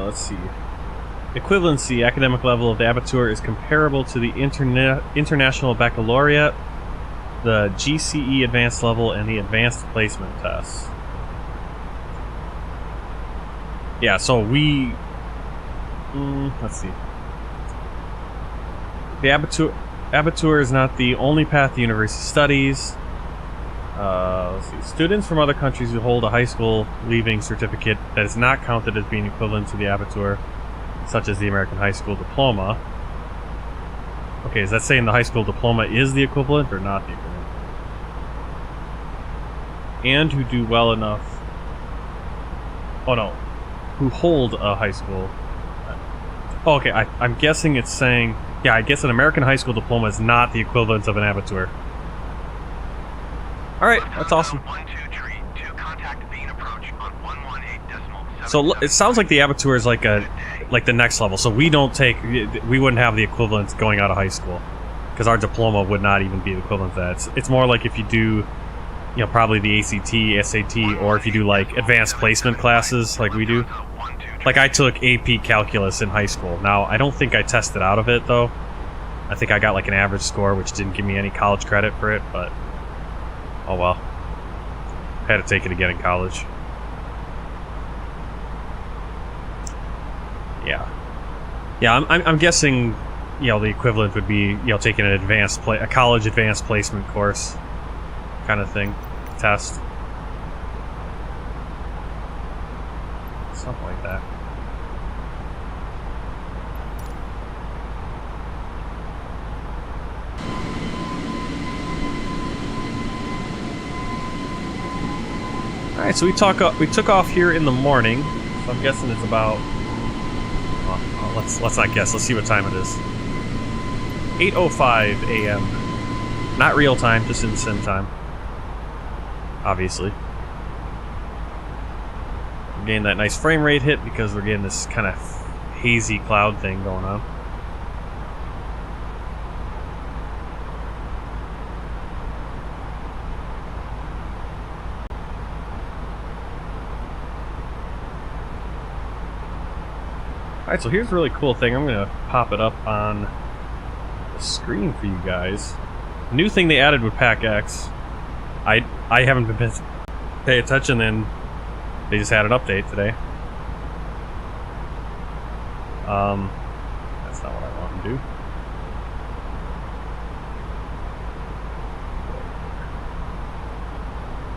Let's see. Equivalency academic level of the Abitur is comparable to the International Baccalaureate, the GCE Advanced Level, and the Advanced Placement Tests. Yeah, so we... let's see. The Abitur is not the only path to university studies. Let's see. Students from other countries who hold a high school leaving certificate that is not counted as being equivalent to the Abitur, such as the American High School Diploma. Okay, is that saying the high school diploma is the equivalent or not the equivalent? And who do well enough... Oh no. Who hold a high school... Oh, okay, I'm guessing it's saying... Yeah, I guess an American high school diploma is not the equivalent of an Abitur. Alright, that's awesome. So it sounds like the Abitur is like the next level. So we wouldn't have the equivalent going out of high school, because our diploma would not even be the equivalent to that. It's more like if you do, you know, probably the ACT, SAT, or if you do like advanced placement classes like we do. Like I took AP Calculus in high school. Now I don't think I tested out of it though. I think I got like an average score, which didn't give me any college credit for it, but oh well. I had to take it again in college. Yeah, I'm guessing, you know, the equivalent would be, you know, taking a college advanced placement course kind of thing, test, something like that. All right, so we took off here in the morning. So I'm guessing it's about. Let's not guess. Let's see what time it is. 8:05 a.m. Not real time, just in sim time. Obviously. We're getting that nice frame rate hit because we're getting this kind of hazy cloud thing going on. Alright, so here's a really cool thing. I'm going to pop it up on the screen for you guys. New thing they added with Pack X. I haven't been paying attention, and they just had an update today. That's not what I want to do.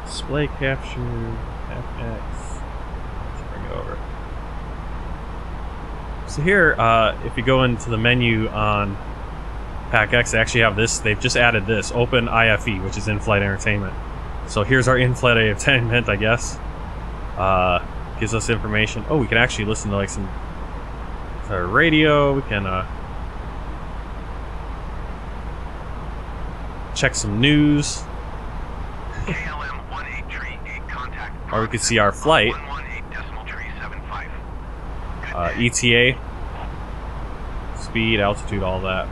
Display capture, Pack X. Let's bring it over. So here, if you go into the menu on Pack X, they actually have this. They've just added this, Open IFE, which is in-flight entertainment. So here's our in-flight entertainment, I guess. Gives us information. Oh, we can actually listen to like some radio. We can check some news. Or we can see our flight. ETA, speed, altitude, all that.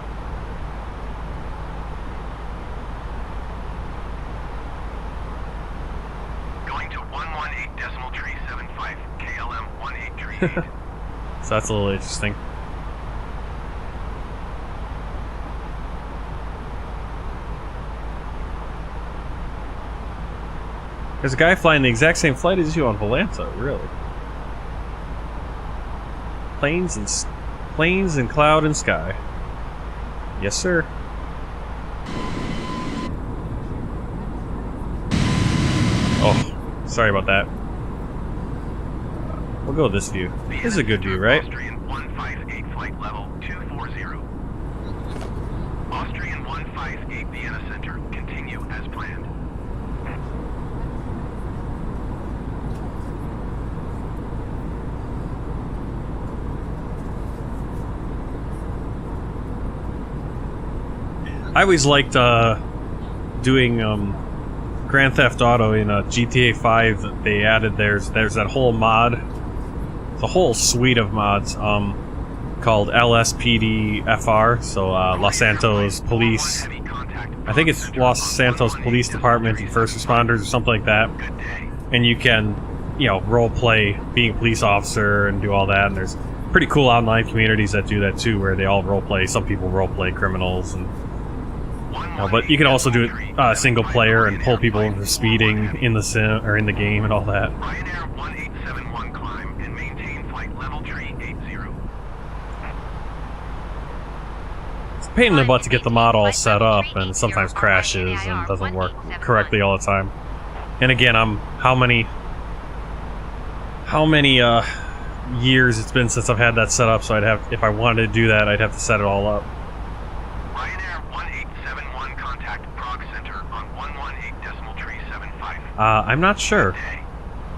Going to 118.375 KLM 1838. So that's a little interesting. There's a guy flying the exact same flight as you on Volanta, really? Planes and cloud and sky. Yes, sir. Oh, sorry about that. We'll go with this view. This is a good view, right? Austrian 158 flight level 240. Austrian 158 Vienna Center. Continue as planned. I always liked doing Grand Theft Auto in GTA 5. That they added there's that whole mod, the whole suite of mods called LSPDFR. So Los Santos Police. I think it's Los Santos Police Department and First Responders or something like that. And you can, you know, role play being a police officer and do all that. And there's pretty cool online communities that do that too, where they all role play. Some people role play criminals and. But you can also do it single player and pull people for speeding in the sim or in the game and all that. Ryanair 1871 climb and maintain flight level 380. It's a pain in the butt to get the mod all set up, and it sometimes crashes and doesn't work correctly all the time. And again, how many years it's been since I've had that set up, so I'd have, if I wanted to do that, I'd have to set it all up. Ryanair 1871 contact Prague Center on 118.375. I'm not sure.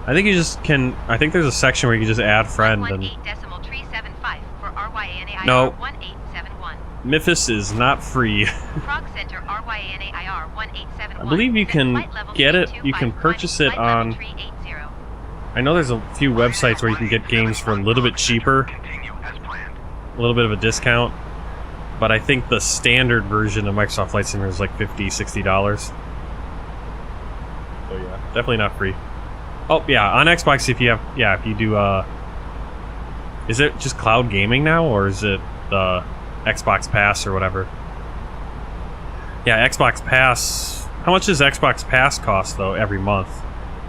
I think you just can. I think there's a section where you can just add friend and. 118.375 for RYANAIR No. 1871. Mythos is not free. Prague Center RYANAIR 1871. I believe you can Flight level get it. 325, You can purchase it flight level on. 380. I know there's a few websites where you can get games for a little bit cheaper, Continue as planned. a little bit of a discount. But I think the standard version of Microsoft Flight Simulator is like $50, $60. So yeah, definitely not free. Oh yeah, on Xbox if you do is it just cloud gaming now, or is it the Xbox Pass or whatever? Yeah, Xbox Pass. How much does Xbox Pass cost though every month?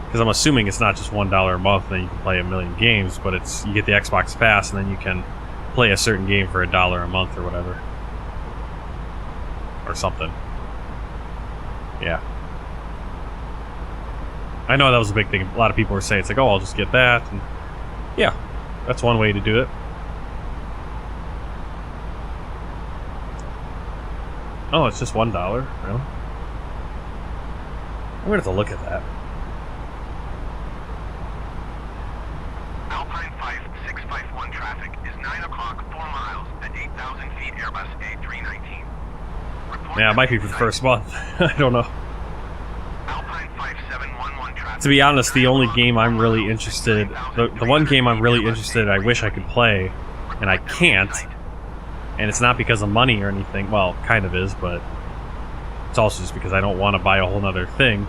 Because I'm assuming it's not just $1 a month and then you can play a million games, but it's you get the Xbox Pass and then you can play a certain game for $1 a month or whatever. Or something. Yeah. I know that was a big thing. A lot of people were saying it's like, oh, I'll just get that. And yeah, that's one way to do it. Oh, it's just $1? Really? I'm gonna have to look at that. Alpine 5651 traffic is 9 o'clock, 4 miles at 8,000 feet Airbus A319. Report Yeah, it might be for the first month. I don't know. Alpine 5711 traffic. To be honest, the only game I'm really interested... The one game I'm really interested in, I wish I could play, and I can't, and it's not because of money or anything, well, kind of is, but it's also just because I don't want to buy a whole nother thing,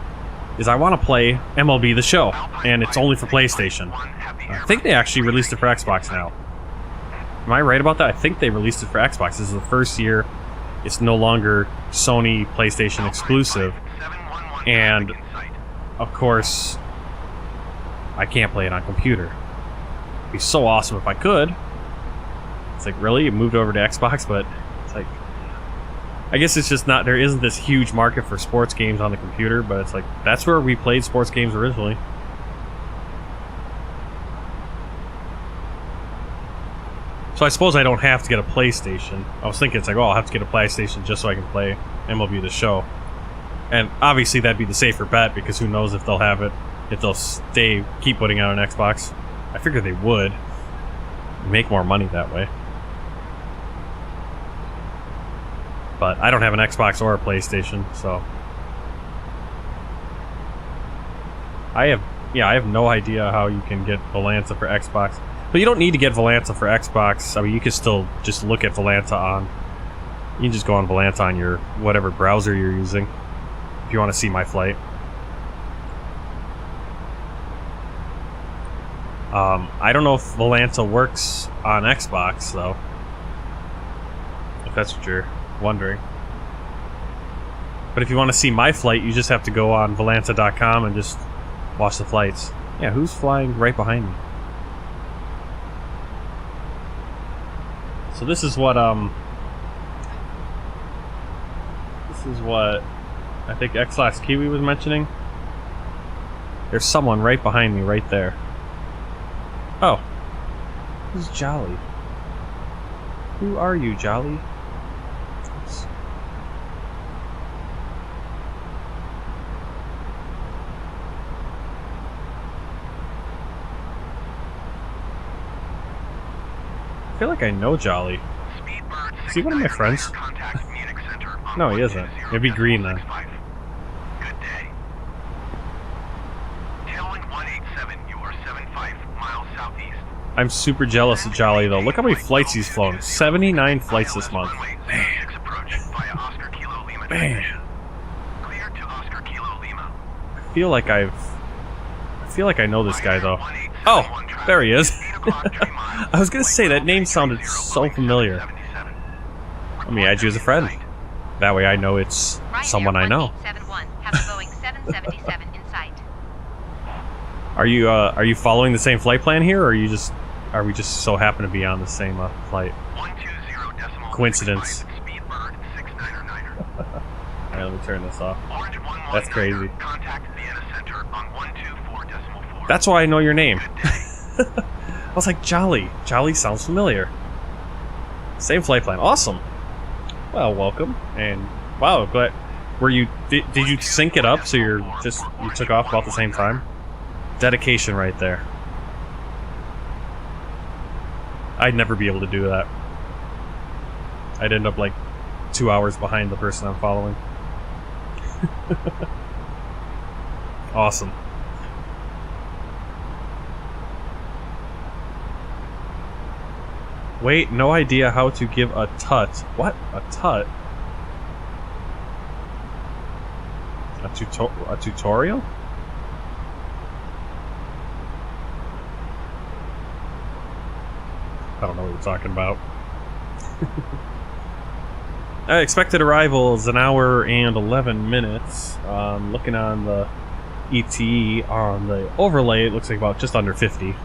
is I want to play MLB The Show, and it's only for PlayStation. I think they actually released it for Xbox now. Am I right about that? I think they released it for Xbox. This is the first year it's no longer Sony PlayStation exclusive, and of course I can't play it on computer. It'd be so awesome if I could. It's like, really? It moved over to Xbox, but it's like, I guess it's just not, there isn't this huge market for sports games on the computer, but it's like, that's where we played sports games originally. So I suppose I don't have to get a PlayStation. I was thinking, it's like, oh, I'll have to get a PlayStation just so I can play MLB The Show. And obviously that'd be the safer bet, because who knows if they'll have it, if they'll keep putting out an Xbox. I figure they would. Make more money that way. But I don't have an Xbox or a PlayStation, so I have no idea how you can get Volanza for Xbox. But you don't need to get Volanza for Xbox. I mean, you can still just look at Volanza on... You can just go on Volanza on your whatever browser you're using, if you want to see my flight. I don't know if Volanza works on Xbox, though. If that's what you're wondering. But if you want to see my flight, you just have to go on Volanza.com and just watch the flights. Yeah, who's flying right behind me? So this is what I think X-Last Kiwi was mentioning. There's someone right behind me, right there. Oh, who's Jolly? Who are you, Jolly? Oops. I feel like I know Jolly. Is he one of my friends? No, he isn't. It'd be green then. Good day. Tailwind 187, you are 75 miles southeast. I'm super jealous of Jolly though. Look how many flights he's flown. 79 flights this month. Man. Via Oscar Kilo Lima. Man. Clear to Oscar Kilo Lima. I feel like I know this guy though. Oh, there he is. I was gonna say that name sounded so familiar. Let me add you as a friend. That way I know it's someone I know. Ryanair 1871 have a Boeing 777 in sight. Are you following the same flight plan here, or are we just so happen to be on the same flight? 120.65 Coincidence. Speedbird 69er. Alright, let me turn this off. Orange 119er, That's crazy. Contact Vienna Center on 124.4. That's why I know your name. Good day. I was like, Jolly. Jolly sounds familiar. Same flight plan. Awesome. Well, welcome. And wow, glad. Were you? Did you sync it up so you took off about the same time? Dedication right there. I'd never be able to do that. I'd end up like 2 hours behind the person I'm following. Awesome. Wait, no idea how to give a tut. What? A tut? A tutorial? I don't know what you're talking about. Expected arrival is 1 hour and 11 minutes. Looking on the ETE on the overlay, it looks like about just under 50.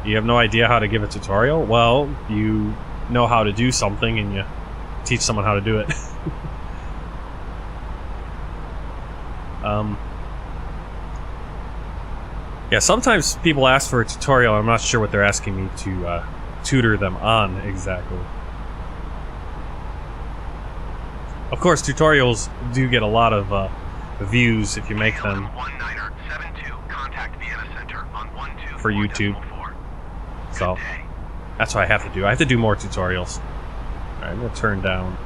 You have no idea how to give a tutorial? Well, you know how to do something and you teach someone how to do it. Yeah, sometimes people ask for a tutorial. I'm not sure what they're asking me to tutor them on exactly. Of course, tutorials do get a lot of views if you make them for YouTube. So that's what I have to do. I have to do more tutorials. Alright, I'm gonna turn down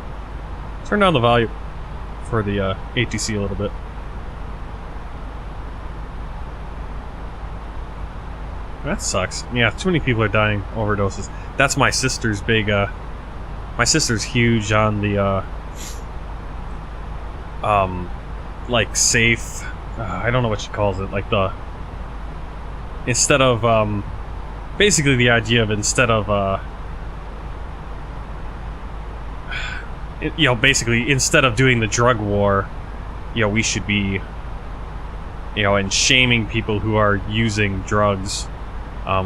the volume for the ATC a little bit. That sucks. Yeah, too many people are dying overdoses. That's my sister's big my sister's huge on the like safe I don't know what she calls it, like the instead of basically the idea of instead of you know, basically instead of doing the drug war, you know, we should be, you know, and shaming people who are using drugs.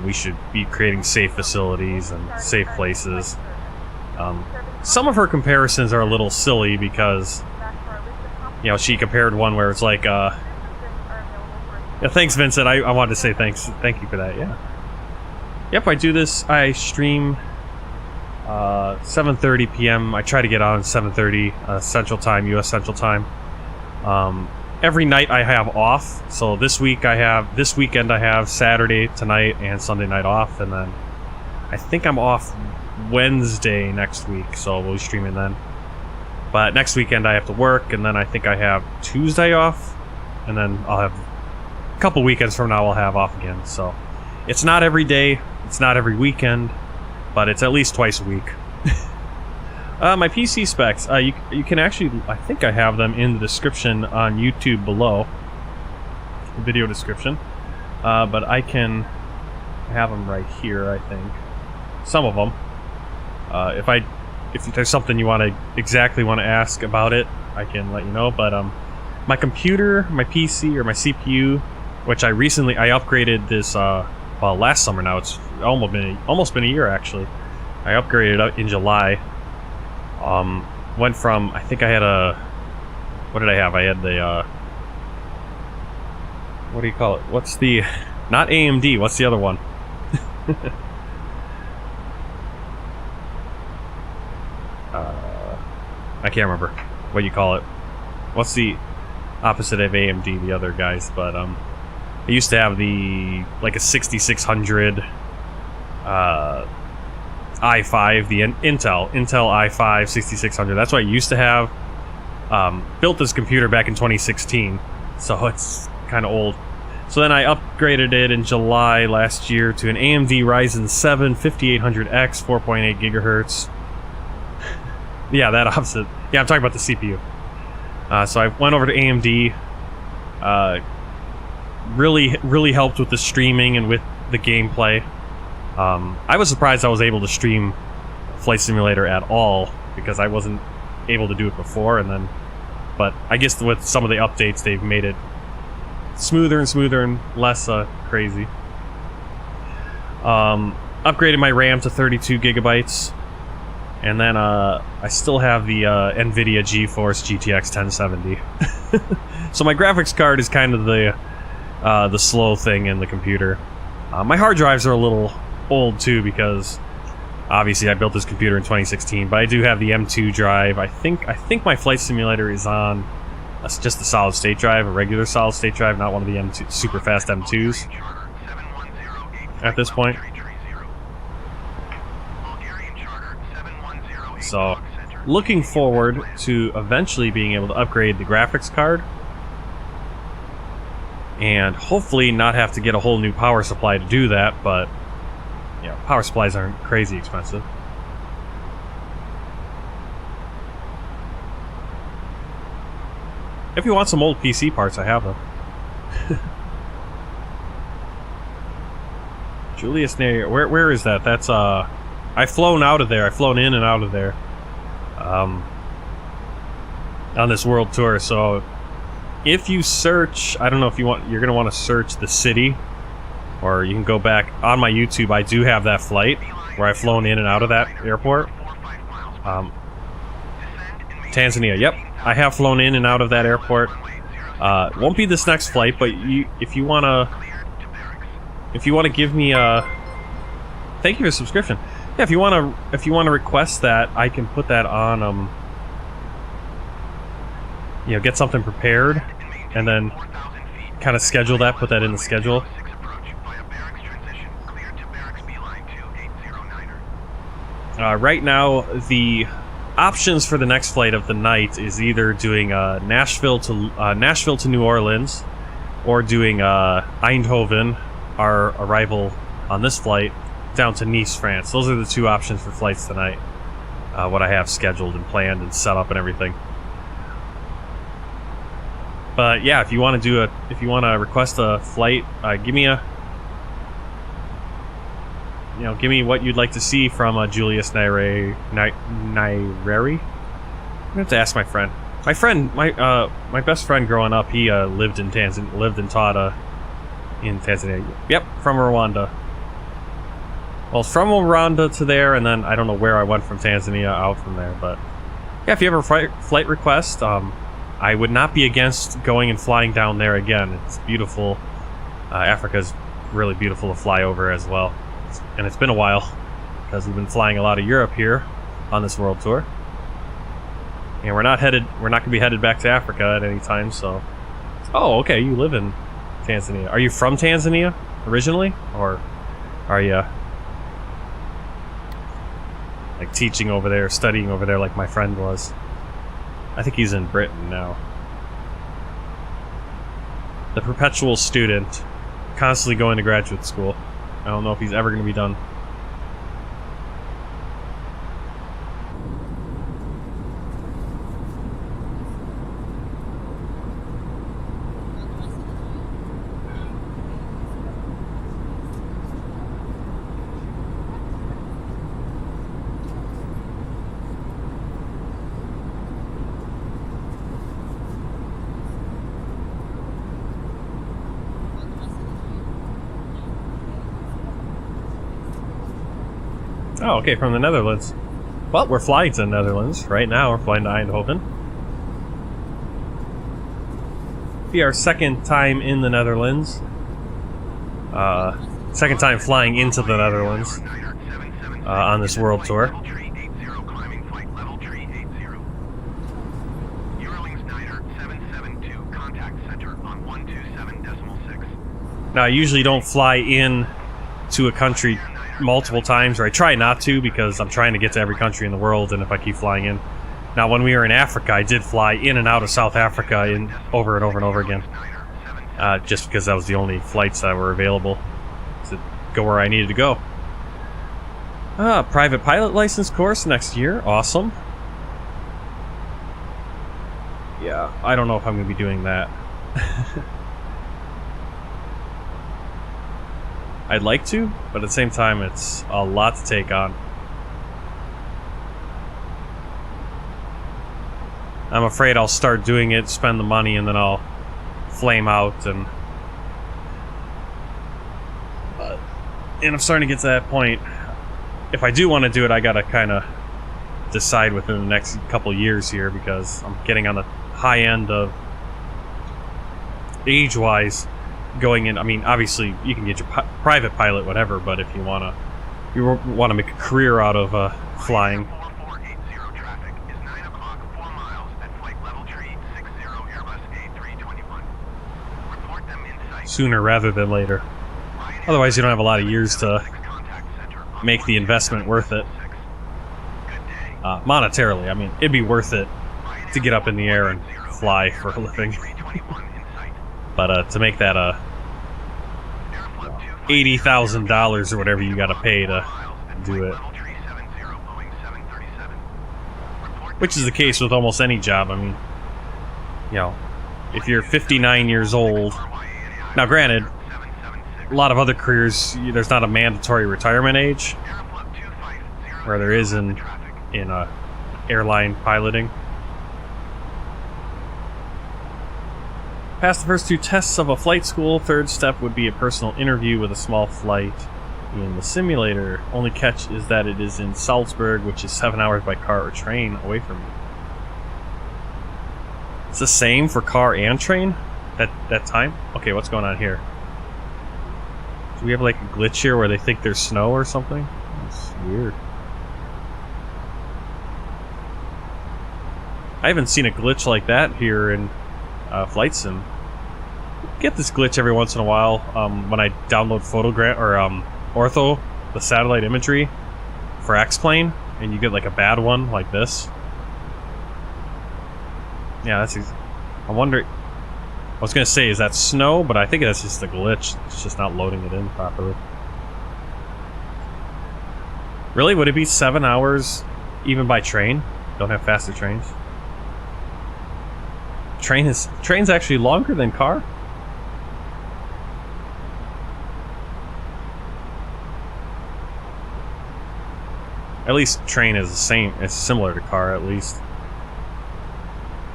We should be creating safe facilities and safe places. Some of her comparisons are a little silly because, you know, she compared one where it's like, yeah, thanks, Vincent. I wanted to say thanks. Thank you for that, yeah. Yep, I do this. I stream 7:30 p.m. I try to get on 7:30 Central Time, U.S. Central Time. Every night I have off, so this weekend I have Saturday tonight and Sunday night off, and then I think I'm off Wednesday next week, so we'll be streaming then. But next weekend I have to work, and then I think I have Tuesday off, and then I'll have a couple weekends from now I'll have off again. So it's not every day, it's not every weekend, but it's at least twice a week. My PC specs, you can actually, I think I have them in the description on YouTube below, the video description, but I can have them right here, I think, some of them. If there's something you exactly want to ask about it, I can let you know, but my computer, my PC, or my CPU, which I upgraded this well, last summer now. It's almost been a year actually. I upgraded up in July. Went from, I think I had a, what did I have? I had the what do you call it? What's the, not AMD? What's the other one? I can't remember what you call it. What's the opposite of AMD? The other guys, but I used to have the like a 6600 i5, the Intel i5 6600. That's what I used to have. Built this computer back in 2016, so it's kind of old. So then I upgraded it in July last year to an AMD Ryzen 7 5800X 4.8 gigahertz. Yeah, that opposite. Yeah, I'm talking about the CPU. So I went over to AMD. Really helped with the streaming and with the gameplay. I was surprised I was able to stream Flight Simulator at all, because I wasn't able to do it before, and then, but I guess with some of the updates they've made it smoother and less crazy. Upgraded my RAM to 32 gigabytes, and then I still have the NVIDIA GeForce GTX 1070. So my graphics card is kind of the slow thing in the computer. My hard drives are a little old too, because obviously I built this computer in 2016, but I do have the M2 drive. I think my Flight Simulator is on just a solid state drive, a regular solid state drive, not one of the M2 super fast M2s at this point. So looking forward to eventually being able to upgrade the graphics card and hopefully not have to get a whole new power supply to do that, but yeah, power supplies aren't crazy expensive. If you want some old PC parts, I have them. Julius Neyer, where is that? That's I've flown out of there. I've flown in and out of there on this world tour. So if you search, I don't know if you're going to want to search the city, or you can go back on my YouTube. I do have that flight where I've flown in and out of that airport. Tanzania, yep. I have flown in and out of that airport. Won't be this next flight, but if you wanna give me a thank you for the subscription. Yeah, if you wanna request that, I can put that on. Get something prepared, and then kind of schedule that. Put that in the schedule. Right now, the options for the next flight of the night is either doing Nashville to New Orleans, or doing Eindhoven, our arrival on this flight, down to Nice, France. Those are the two options for flights tonight. What I have scheduled and planned and set up and everything. But yeah, if you want to request a flight, give me what you'd like to see from Julius Nyerere. I'm gonna have to ask my friend. My best friend growing up, he lived and taught in Tanzania. Yep, from Rwanda. Well, from Rwanda to there, and then I don't know where I went from Tanzania out from there. But yeah, if you have a flight request, I would not be against going and flying down there again. It's beautiful. Africa's really beautiful to fly over as well. And it's been a while, because we've been flying a lot of Europe here on this world tour, and we're not going to be headed back to Africa at any time. So, oh, okay, you live in Tanzania. Are you from Tanzania originally, or are you like teaching over there, studying over there, like my friend was? I think he's in Britain now. The perpetual student, constantly going to graduate school. I don't know if he's ever going to be done. Oh, okay, from the Netherlands. Well, we're flying to the Netherlands. Right now, we're flying to Eindhoven. Be our second time in the Netherlands. Second time flying into the Netherlands on this world tour. Now, I usually don't fly in to a country multiple times, or I try not to because I'm trying to get to every country in the world, and if I keep flying in. Now, when we were in Africa, I did fly in and out of South Africa over and over and over again. Just because that was the only flights that were available to go where I needed to go. Private pilot license course next year. Awesome. Yeah, I don't know if I'm going to be doing that. I'd like to, but at the same time, it's a lot to take on. I'm afraid I'll start doing it, spend the money, and then I'll flame out, and I'm starting to get to that point. If I do want to do it, I gotta kind of decide within the next couple years here, because I'm getting on the high end of age-wise. Going in, I mean, obviously you can get your private pilot, whatever, but if you want to make a career out of flying, sooner rather than later. Otherwise, you don't have a lot of years to make the investment worth it. Monetarily, I mean, it'd be worth it to get up in the air and fly for a living. But to make that $80,000 or whatever you gotta pay to do it, which is the case with almost any job. I mean, you know, if you're 59 years old, now granted, a lot of other careers, there's not a mandatory retirement age, where there is in airline piloting. Pass the first 2 tests of a flight school. Third step would be a personal interview with a small flight in the simulator. Only catch is that it is in Salzburg, which is 7 hours by car or train away from me. It's the same for car and train? That time? Okay, what's going on here? Do we have like a glitch here where they think there's snow or something? That's weird. I haven't seen a glitch like that here in Flight Sim. Get this glitch every once in a while when I download Photogram or Ortho, the satellite imagery for X-Plane, and you get like a bad one like this. Yeah, that's. I wonder. I was gonna say, is that snow? But I think that's just a glitch. It's just not loading it in properly. Really? Would it be 7 hours even by train? Don't have faster trains. Train's actually longer than car? At least train is the same. It's similar to car, at least.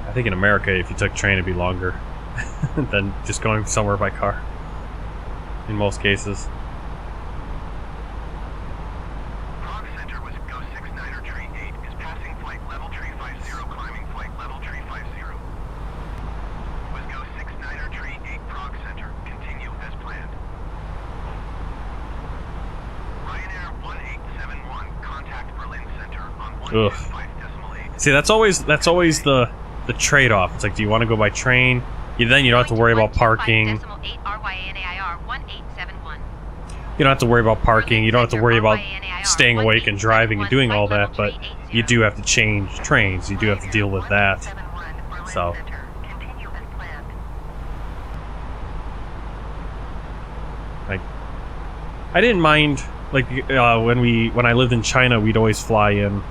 I think in America, if you took train, it'd be longer than just going somewhere by car. In most cases. Ugh. See, that's always the trade-off. It's like, do you want to go by train? Then you don't have to worry about parking. You don't have to worry about parking. You don't have to worry about staying awake and driving and doing all that. But you do have to change trains. You do have to deal with that. So. Like, I didn't mind. Like when I lived in China, we'd always fly in.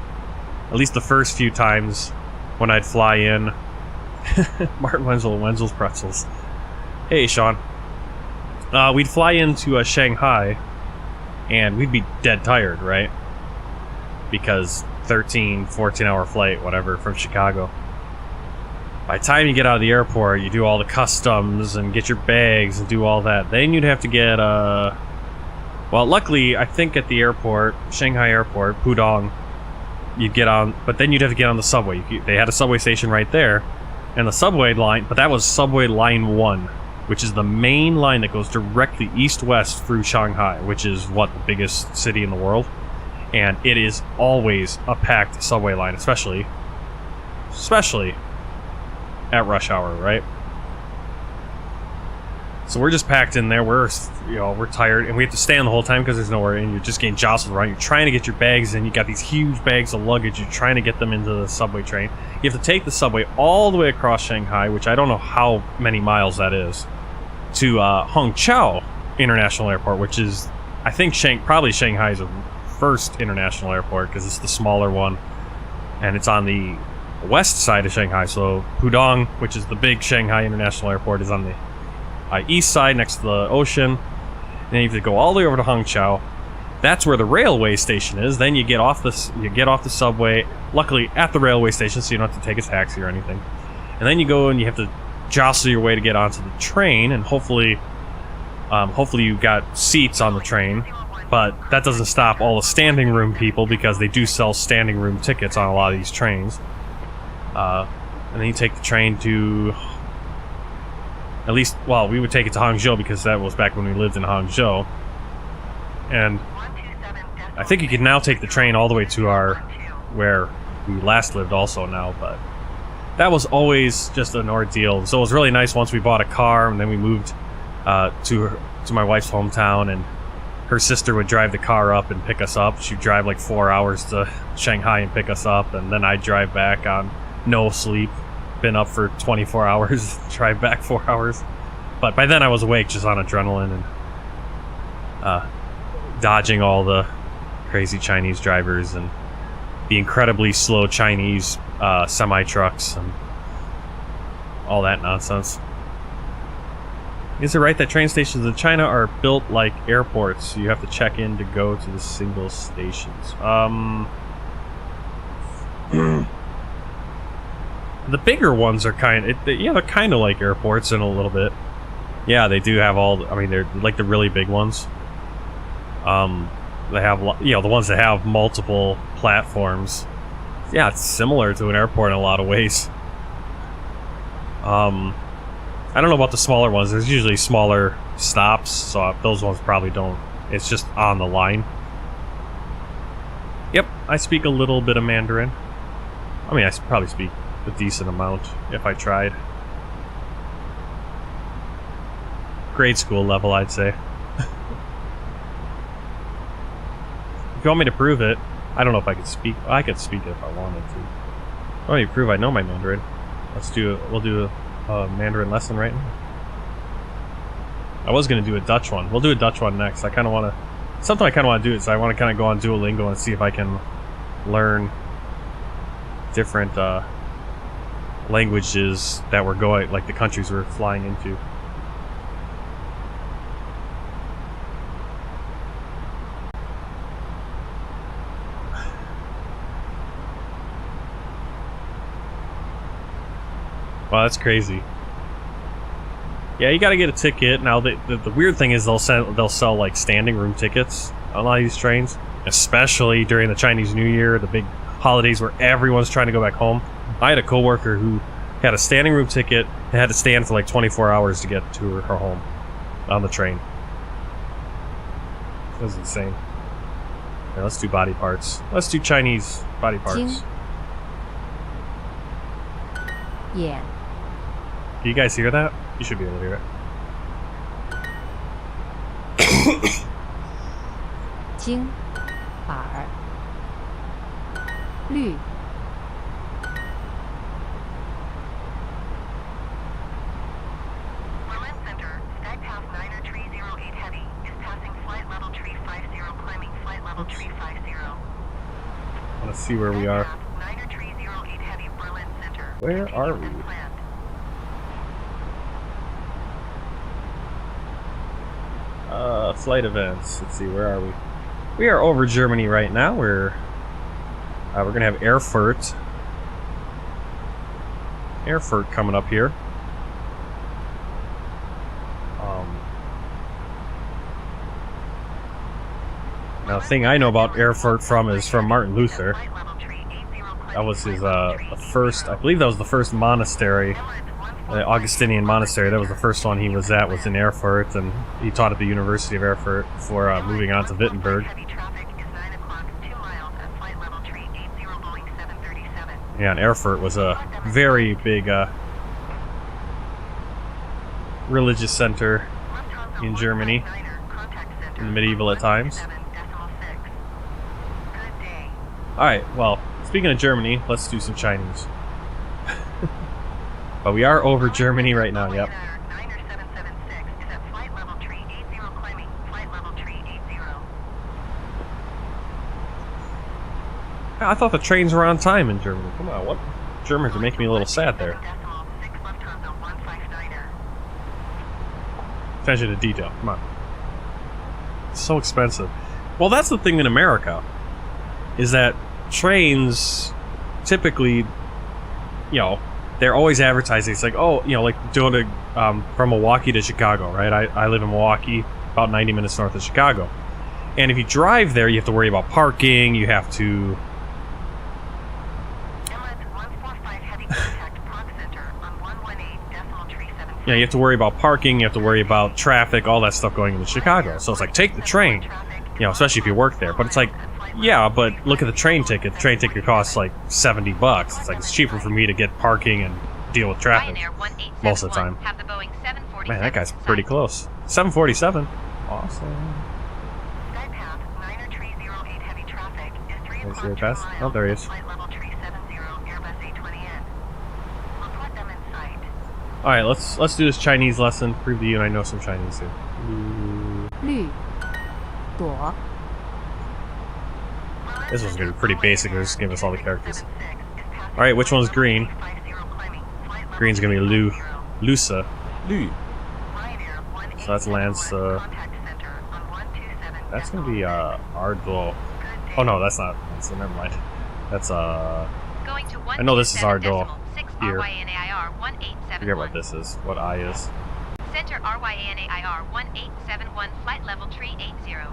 At least the first few times when I'd fly in. Martin Wenzel's Pretzels. Hey, Sean. We'd fly into Shanghai, and we'd be dead tired, right? Because 13, 14-hour flight, whatever, from Chicago. By the time you get out of the airport, you do all the customs and get your bags and do all that. Then you'd have to get Well, luckily, I think at the airport, Shanghai Airport, Pudong, you'd get on, but then you'd have to get on the subway. They had a subway station right there, and the subway line, but that was subway line 1, which is the main line that goes directly east-west through Shanghai, which is, what, the biggest city in the world? And it is always a packed subway line, especially at rush hour, right? So we're just packed in there. We're tired, and we have to stand the whole time because there's nowhere in. You're just getting jostled around. You're trying to get your bags in. You got these huge bags of luggage. You're trying to get them into the subway train. You have to take the subway all the way across Shanghai, which I don't know how many miles that is, to Hongqiao International Airport, which is, I think, probably Shanghai's first international airport because it's the smaller one, and it's on the west side of Shanghai. So Pudong, which is the big Shanghai International Airport, is on the east side next to the ocean. And then you have to go all the way over to Hongqiao. That's where the railway station is. Then you get off the subway, luckily at the railway station, so you don't have to take a taxi or anything. And then you go and you have to jostle your way to get onto the train, and hopefully you got seats on the train. But that doesn't stop all the standing room people, because they do sell standing room tickets on a lot of these trains. And then you take the train to, at least, well, we would take it to Hangzhou because that was back when we lived in Hangzhou. And I think you can now take the train all the way to where we last lived also now, but that was always just an ordeal. So it was really nice once we bought a car, and then we moved to my wife's hometown, and her sister would drive the car up and pick us up. She'd drive like 4 hours to Shanghai and pick us up, and then I'd drive back on no sleep. Been up for 24 hours, drive back 4 hours. But by then I was awake, just on adrenaline, and dodging all the crazy Chinese drivers and the incredibly slow Chinese semi-trucks and all that nonsense. Is it right that train stations in China are built like airports, so you have to check in to go to the single stations? The bigger ones are they're kind of like airports in a little bit. Yeah, they do have they're like the really big ones. They have, the ones that have multiple platforms. Yeah, it's similar to an airport in a lot of ways. I don't know about the smaller ones. There's usually smaller stops, so those ones probably don't. It's just on the line. Yep, I speak a little bit of Mandarin. I mean, I probably speak a decent amount if I tried. Grade school level, I'd say. If you want me to prove it, I don't know if I could speak. I could speak it if I wanted to. I want me to prove I know my Mandarin. We'll do a Mandarin lesson right now. I was going to do a Dutch one. We'll do a Dutch one next. I kind of want to... Something I kind of want to do it, so I want to kind of go on Duolingo and see if I can learn different languages that we're going, like the countries we're flying into. Wow, that's crazy. Yeah, you gotta get a ticket. Now, the weird thing is they'll sell like standing room tickets on a lot of these trains, especially during the Chinese New Year, the big holidays where everyone's trying to go back home. I had a coworker who had a standing room ticket and had to stand for like 24 hours to get to her home on the train. It was insane. Yeah, let's do body parts. Let's do Chinese body parts. Yeah. Can you guys hear that? You should be able to hear it. 金耳绿 Berlin Center, Stag Path 90308 Heavy is passing flight level tree 50, climbing flight level tree 50. I want to see where we are. 90308 Heavy, Berlin Center. Where are we? Flight events. Let's see, where are we? We are over Germany right now. We're gonna have Erfurt coming up here. Now, the thing I know about Erfurt is from Martin Luther. That was his the first, I believe that was the first monastery, the Augustinian monastery. That was the first one he was at, was in Erfurt, and he taught at the University of Erfurt before moving on to Wittenberg. Yeah, and Erfurt was a very big religious center in Germany in the medieval times. Alright, well, speaking of Germany, let's do some Chinese. But we are over Germany right now, yep. I thought the trains were on time in Germany. Come on, what? Germans are making me a little sad there. Attention to detail, come on. It's so expensive. Well, that's the thing in America, is that trains typically, you know, they're always advertising. It's like, oh, you know, like doing a, from Milwaukee to Chicago, right? I live in Milwaukee, about 90 minutes north of Chicago. And if you drive there, you have to worry about parking, you have to... Yeah, you have to worry about parking, you have to worry about traffic, all that stuff going into Chicago. So it's like, take the train, you know, especially if you work there. But it's like, yeah, but look at the train ticket. The train ticket costs like $70. It's like, it's cheaper for me to get parking and deal with traffic most of the time. Man, that guy's pretty close. 747. Awesome. Is he pass? Oh, there he is. Alright, let's do this Chinese lesson. Prove to you I know some Chinese here. 绿朵 This one's gonna be pretty basic. They're just giving us all the characters. Alright, which one's green? Green's gonna be Lusa. Lu. So that's Lance. That's gonna be Ardol. Oh no, that's not. So never mind. That's I know this is Ardol here. Forget what this is. What I is. Center RYANAIR 1871, flight level 380.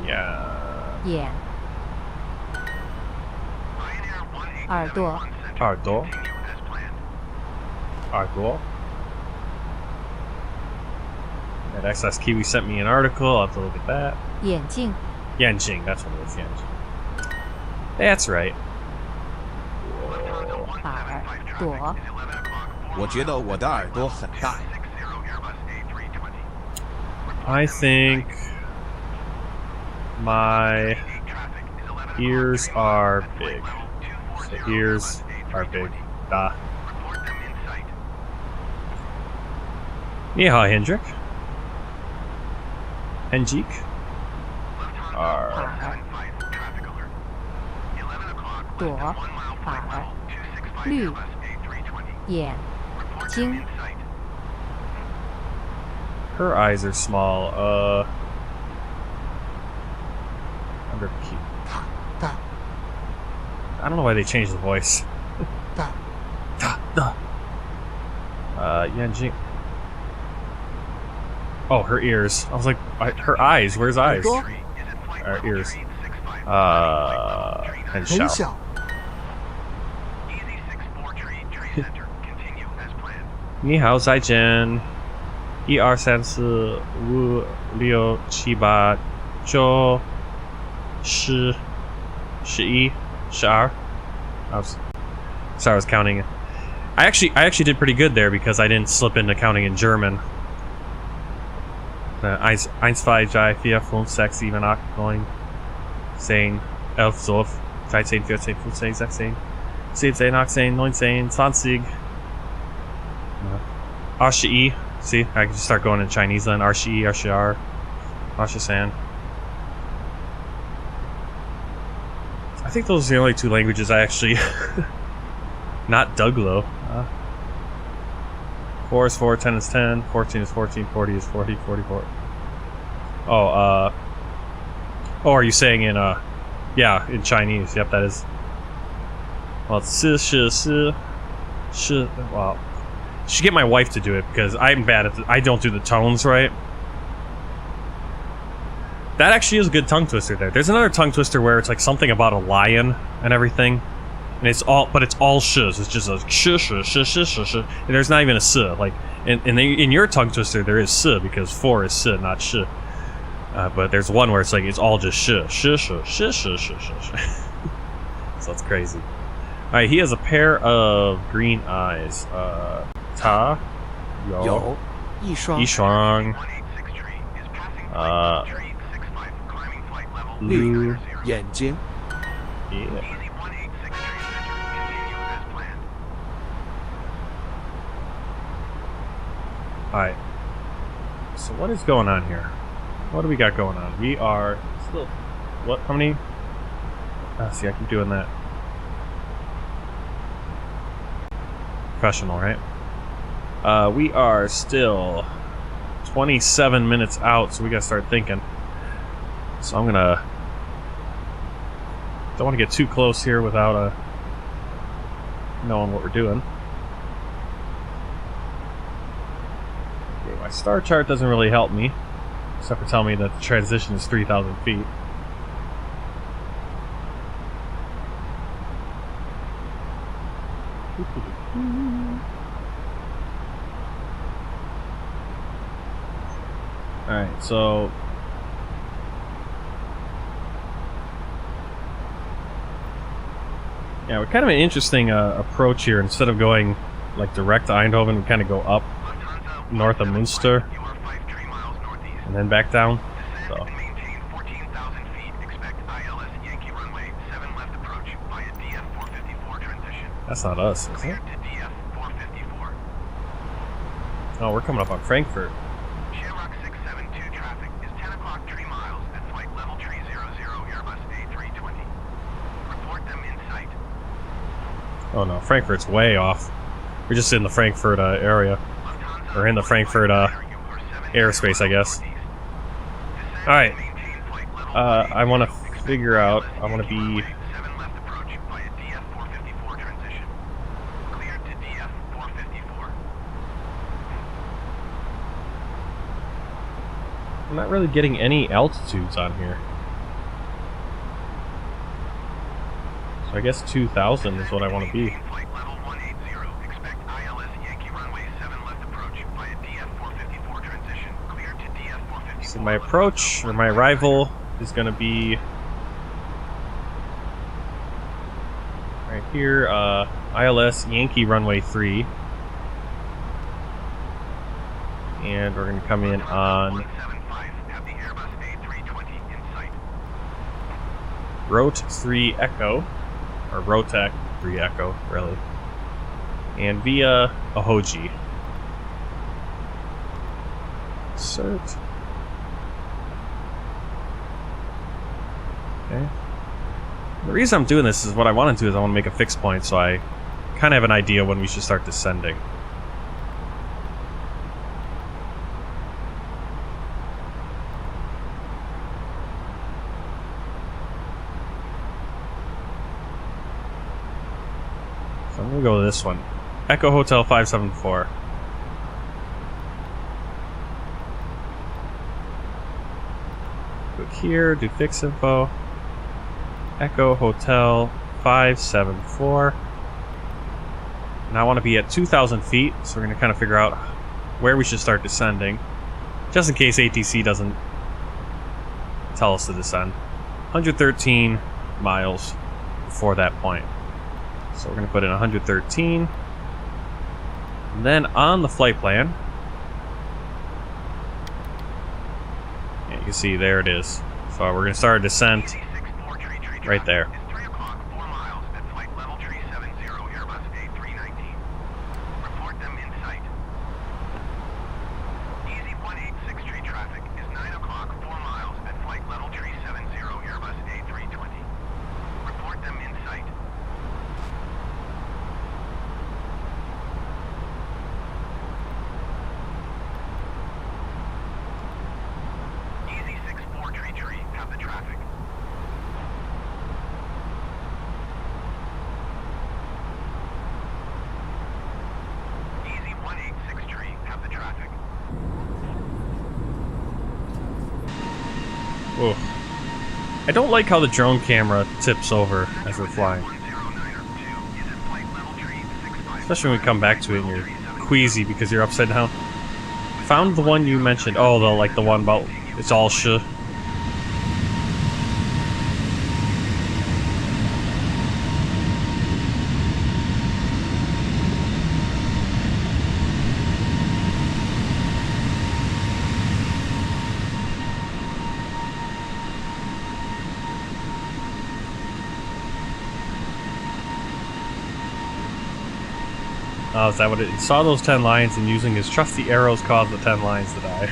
Yeah. 眼 耳朵 Ardol. Ardol. That XS Kiwi sent me an article. I'll have to look at that. 眼镜 Yanjing, that's what it is. Yanjing. That's right. 耳朵 我觉得我的耳朵很大。 I think my ears are big. So ears are big. Da. 你好, Hendrik. Henjik. 耳朵耳绿眼睛 Her eyes are small. Under key. 大 I don't know why they changed the voice. 大 Da. Yanjing. Oh, her ears. I was like, her eyes. Where's eyes? Or ears. And 很 shout. 小。 你好，再见。1、2、3、4、5、6、7、8、9、10、11、12. Sorry, I was counting. I actually did pretty good there because I didn't slip into counting in German. 1, 2, 3, 4, 5, 6, 7, 8, 9, 10, 11, 12, 13, 14, 15, 16, 17, 18, 19, 20. Arshi. See, I can just start going in Chinese then. Arshi, Arshar, Arshasan. I think those are the only two languages I actually... Not Douglo. 4 is 4, 10 is 10, 14 is 14, 40 is 40, 44. Oh, oh, are you saying in, yeah, in Chinese. Yep, that is. Well, it's well, should get my wife to do it because I'm bad at I don't do the tones right. That actually is a good tongue twister there. There's another tongue twister where it's like something about a lion and everything. And it's all sh's. It's just a sh. And there's not even a s. Like, in your tongue twister, there is s because 4 is s, not sh. But there's one where it's like, it's all just sh. So it's crazy. Alright, he has a pair of green eyes. Ta. Yo. 有一双 Yishuang. 绿眼睛 Yeah. Alright. So what is going on here? What do we got going on? We are still... What? How many? Ah, see, I keep doing that. Professional, right? We are still 27 minutes out, so we gotta start thinking. So I'm gonna... Don't want to get too close here without knowing what we're doing. Okay, my star chart doesn't really help me, except for telling me that the transition is 3,000 feet. Alright, so... Yeah, we're kind of an interesting approach here. Instead of going like direct to Eindhoven, we kind of go up north of Münster and then back down. So. That's not us, is it? Oh, we're coming up on Frankfurt. Shamrock 672 traffic is 10 o'clock 3 miles at flight level 300 Airbus A320. Report them in sight. Oh no, Frankfurt's way off. We're just in the Frankfurt area. Or in the Frankfurt airspace, I guess. Alright. I want to figure out... I want to be... I'm not really getting any altitudes on here. So I guess 2,000 is what I want to be. So my approach, or my arrival, is going to be right here, ILS Yankee runway 3. And we're going to come in on Rot 3 Echo, or Rotac 3 Echo, really, and via Ahoji. Cert. Okay. The reason I'm doing this is what I want to do is I want to make a fixed point, so I kind of have an idea when we should start descending. So I'm going to go with this one. Echo Hotel 574. Click here, do fix info. Echo Hotel 574. Now I want to be at 2,000 feet, so we're going to kind of figure out where we should start descending, just in case ATC doesn't tell us to descend. 113 miles before that point. So we're going to put in 113. And then on the flight plan, yeah, you can see there it is. So we're going to start a descent right there. Whoa. I don't like how the drone camera tips over as we're flying. Especially when we come back to it and you're queasy because you're upside down. Found the one you mentioned. Oh, the one about it's all sh. Oh, is that what it is? Saw those 10 lines and using his trusty arrows caused the 10 lines to die.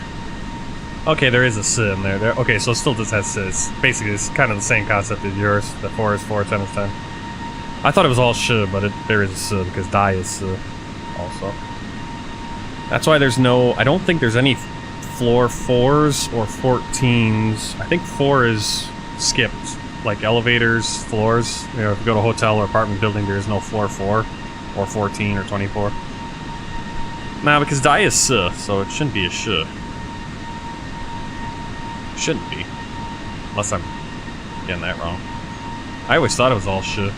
Okay, there is a S in there. Okay, so it still just has S. Basically, it's kind of the same concept as yours. The 4 is 4, 10 is 10. I thought it was all sh, but there is a S because die is also. That's why there's no... I don't think there's any floor 4s or 14s. I think 4 is skipped. Like elevators, floors. You know, if you go to a hotel or apartment building, there is no floor 4. Or 14 or 24. Nah, because die is S, so it shouldn't be a sh. Shouldn't be. Unless I'm getting that wrong. I always thought it was all sh.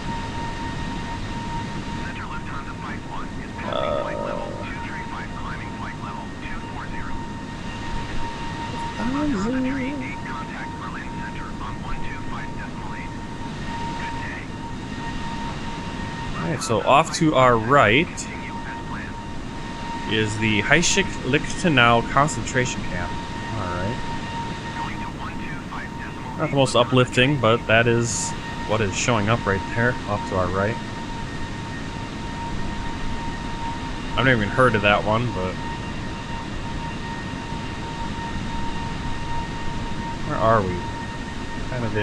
Alright, so off to our right is the Lichtenau concentration camp. Alright. Not the most uplifting, but that is what is showing up right there, off to our right. I've never even heard of that one, but... Where are we? Kind of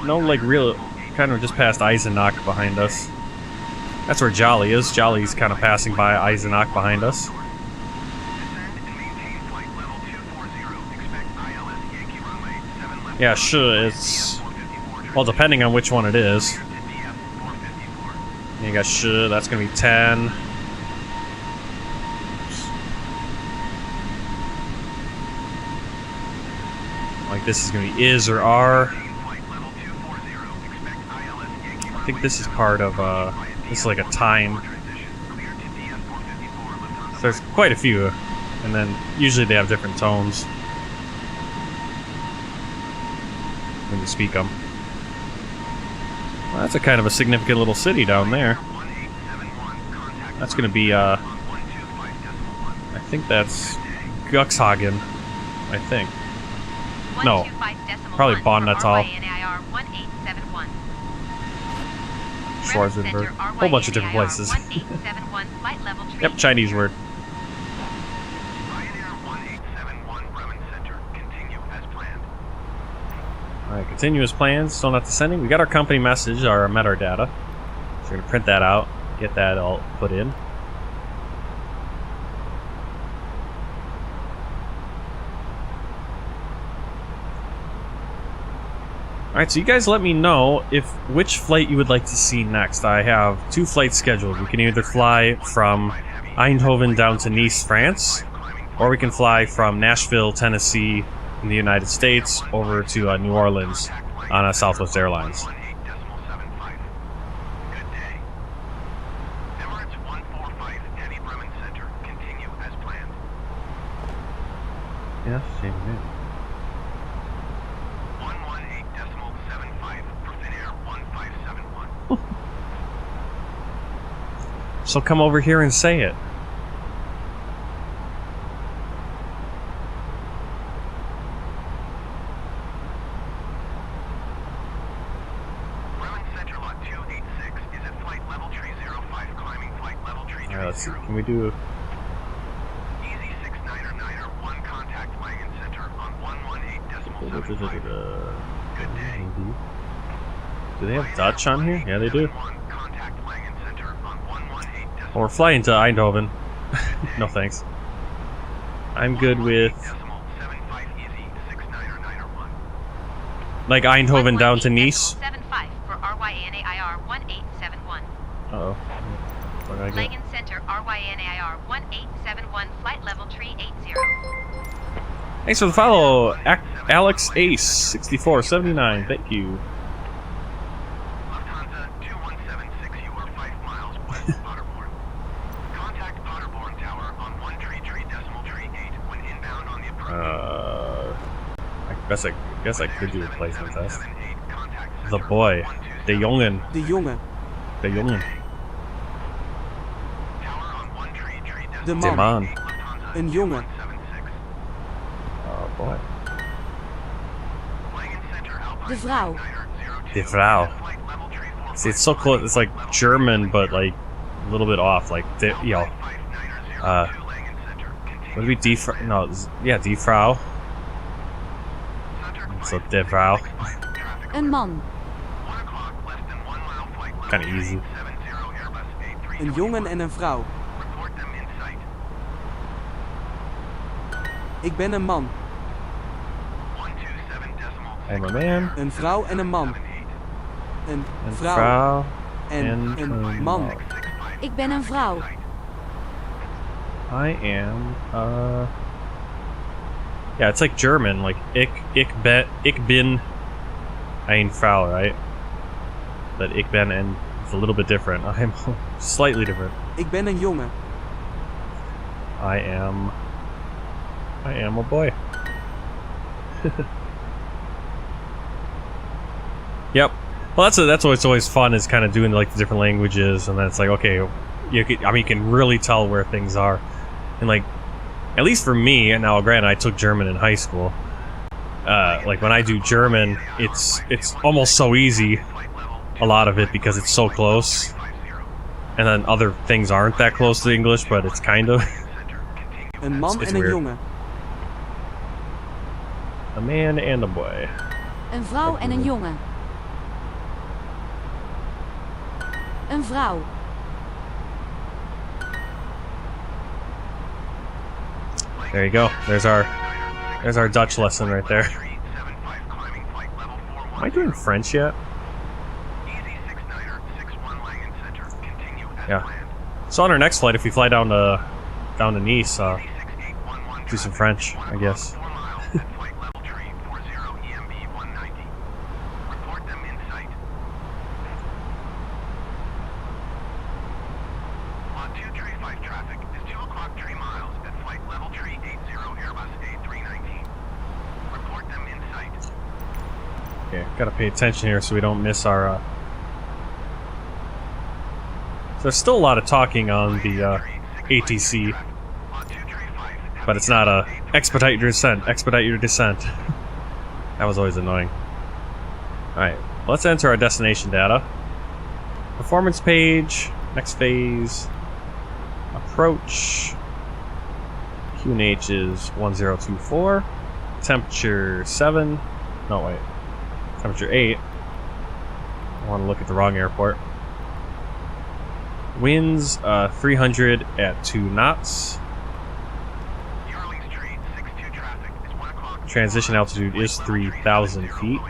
in... no, like, real... Kind of just past Eisenach behind us. That's where Jolly is. Jolly's kind of passing by Eisenach behind us. Yeah, sure, it's... Well, depending on which one it is. You got sure, that's gonna be 10. Like this is gonna be is or are. I think this is part of, this is like a time. So there's quite a few, and then usually they have different tones when you speak them. Well, that's a kind of a significant little city down there. That's gonna be, I think that's Guxhagen, I think. No, probably Bonnatal. Schwarzenberg. A whole bunch of different places. Yep, Chinese word. Alright, continue as planned, still not descending. We got our company message, our metadata. So we're going to print that out, get that all put in. Alright, so you guys let me know which flight you would like to see next. I have 2 flights scheduled. We can either fly from Eindhoven down to Nice, France, or we can fly from Nashville, Tennessee, in the United States, over to New Orleans on a Southwest Airlines. Yeah, same here. So come over here and say it. Alright, let's see. Can we do... Do they have Dutch on here? Yeah, they do. Or flying to Eindhoven. No thanks. I'm good with... like Eindhoven down to Nice. Uh-oh. What did I get? Langen Center, RYNAIR 1871, flight level tree 80. Thanks for the follow, Alex Ace 6479. Thank you. Lufthansa 2176, you are 5 miles west of Paderborn. Contact Paderborn Tower on 133.8 when inbound on the approach. I guess I could do a placement test. The boy. De Jongen. De jongen. De Jongen. De De man. man. Een jongen. Oh boy. De vrouw. De vrouw. See, it's so close. It's like German, but like a little bit off. Like, would it be die Frau? No, yeah, die Frau. So, de Frau. Een man. Kind of easy. Een jongen en een vrouw. Ik ben een man. I'm a man. Een vrouw en een man. Een Een vrouw vrouw. en een man. Ik ben een vrouw. I am, yeah, it's like German, like ich bin ein Frau, right? But ich bin, and it's a little bit different. I'm slightly different. Ik ben een jongen. I am a boy. Yep. Well, that's what's always fun, is kind of doing like the different languages, and then it's like, okay, you can really tell where things are, and like, at least for me, and now granted, I took German in high school. Like when I do German, it's almost so easy, a lot of it, because it's so close, and then other things aren't that close to English, but it's kind of. Een man It's en een weird. jongen. A man and a boy. Een vrouw en een jongen. Een vrouw. There you go. There's our Dutch lesson right there. Am I doing French yet? Yeah. So on our next flight, if we fly down to Nice, do some French, I guess. Okay, gotta pay attention here so we don't miss our. So there's still a lot of talking on the ATC, but it's not a expedite your descent. Expedite your descent. That was always annoying. All right, let's enter our destination data. Performance page. Next phase. Approach. QNH is 1024. Temperature 7. No, wait. Temperature 8. I want to look at the wrong airport. Winds 300 at 2 knots. Transition altitude is 3,000 feet.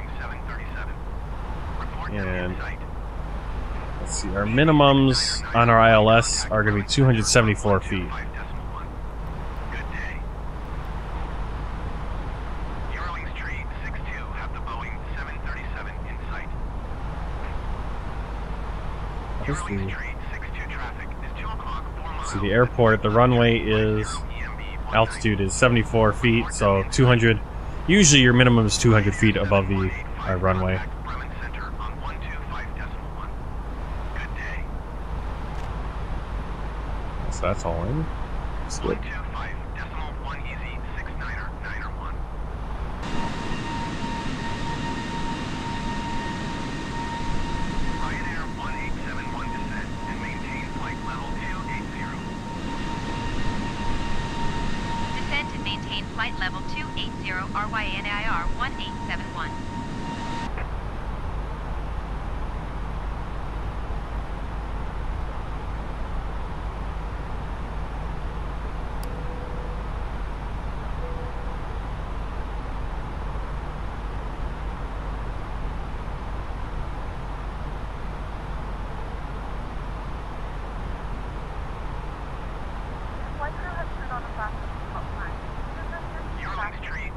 And let's see, our minimums on our ILS are going to be 274 feet. See, the airport, the runway is, altitude is 74 feet, so 200, usually your minimum is 200 feet above the runway. So that's all in. That's good. Ryanair 1871 descent and maintain flight level 280. Descend and maintain flight level 280 Ryanair 1871. Flight crew has turned on the fastest pump line. Eurolink tree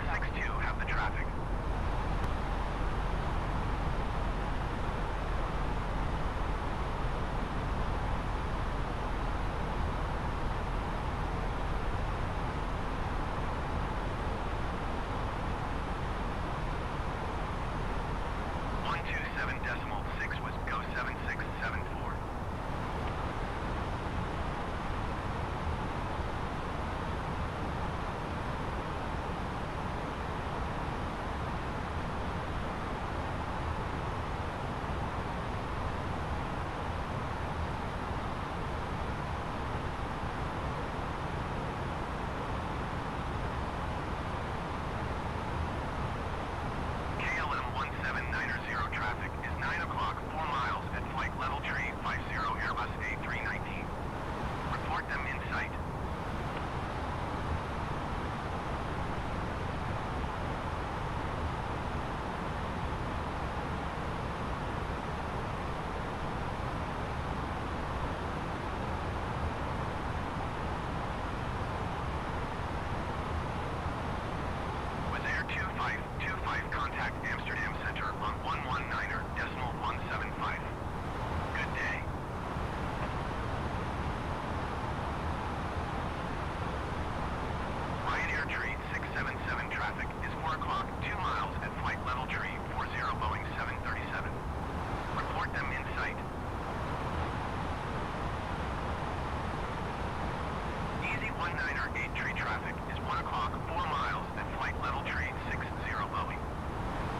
19er 8 tree traffic is 1 o'clock 4 miles at flight level tree 60 Boeing.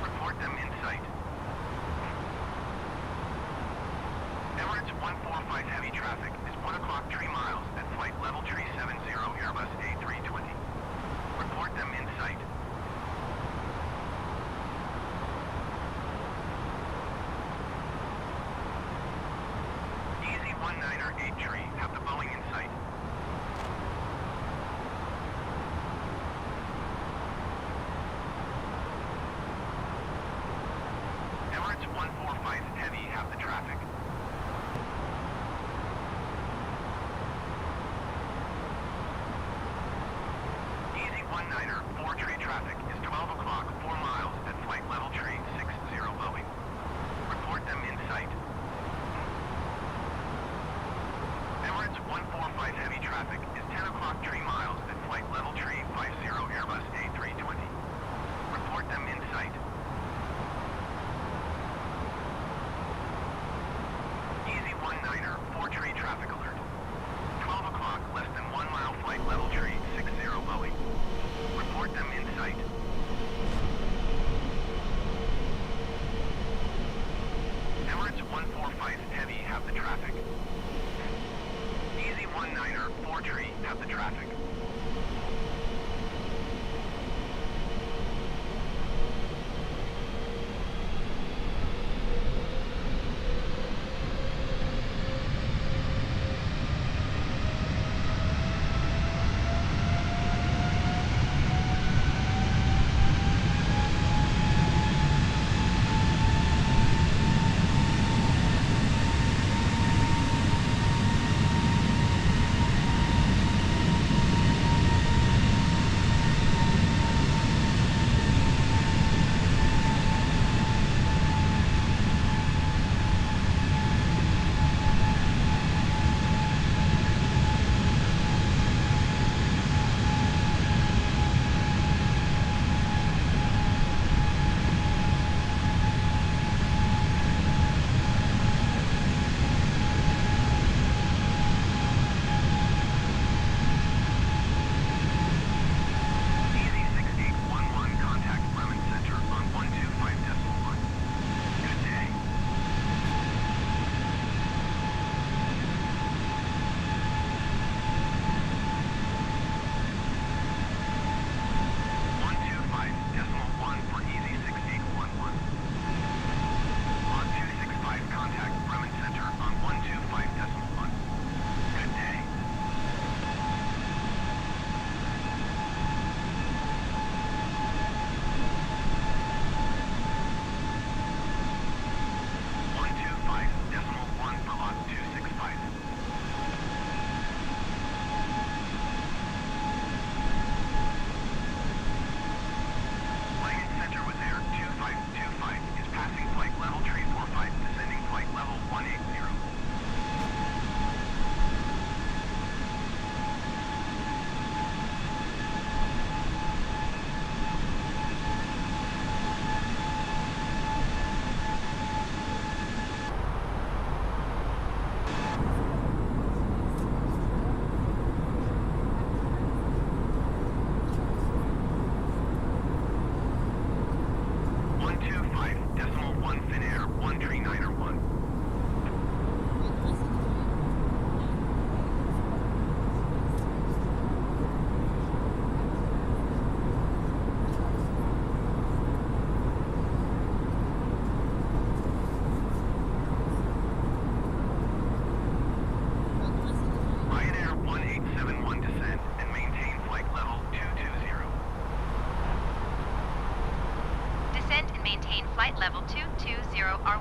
Report them in sight. Emirates 145 heavy traffic is 1 o'clock 3 miles at flight level tree 70 Airbus A320. Report them in sight. Easy 19er 8 tree, have the Boeing in sight. Emirates 145 heavy, have the traffic. Easy 19er 4 tree traffic is 12 o'clock 4 miles at flight level tree 60 Boeing. Report them in sight. Emirates 145 heavy traffic is 10 o'clock 3 miles at flight level tree 50 Airbus A320. Report them in sight. Easy 19er 4 tree traffic alert. 12 o'clock less than 1 mile flight level tree 60 Boeing. Report them in sight. Emirates 145 heavy have the traffic. Easy 19er 4 tree have the traffic.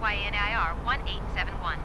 Ryanair 1871.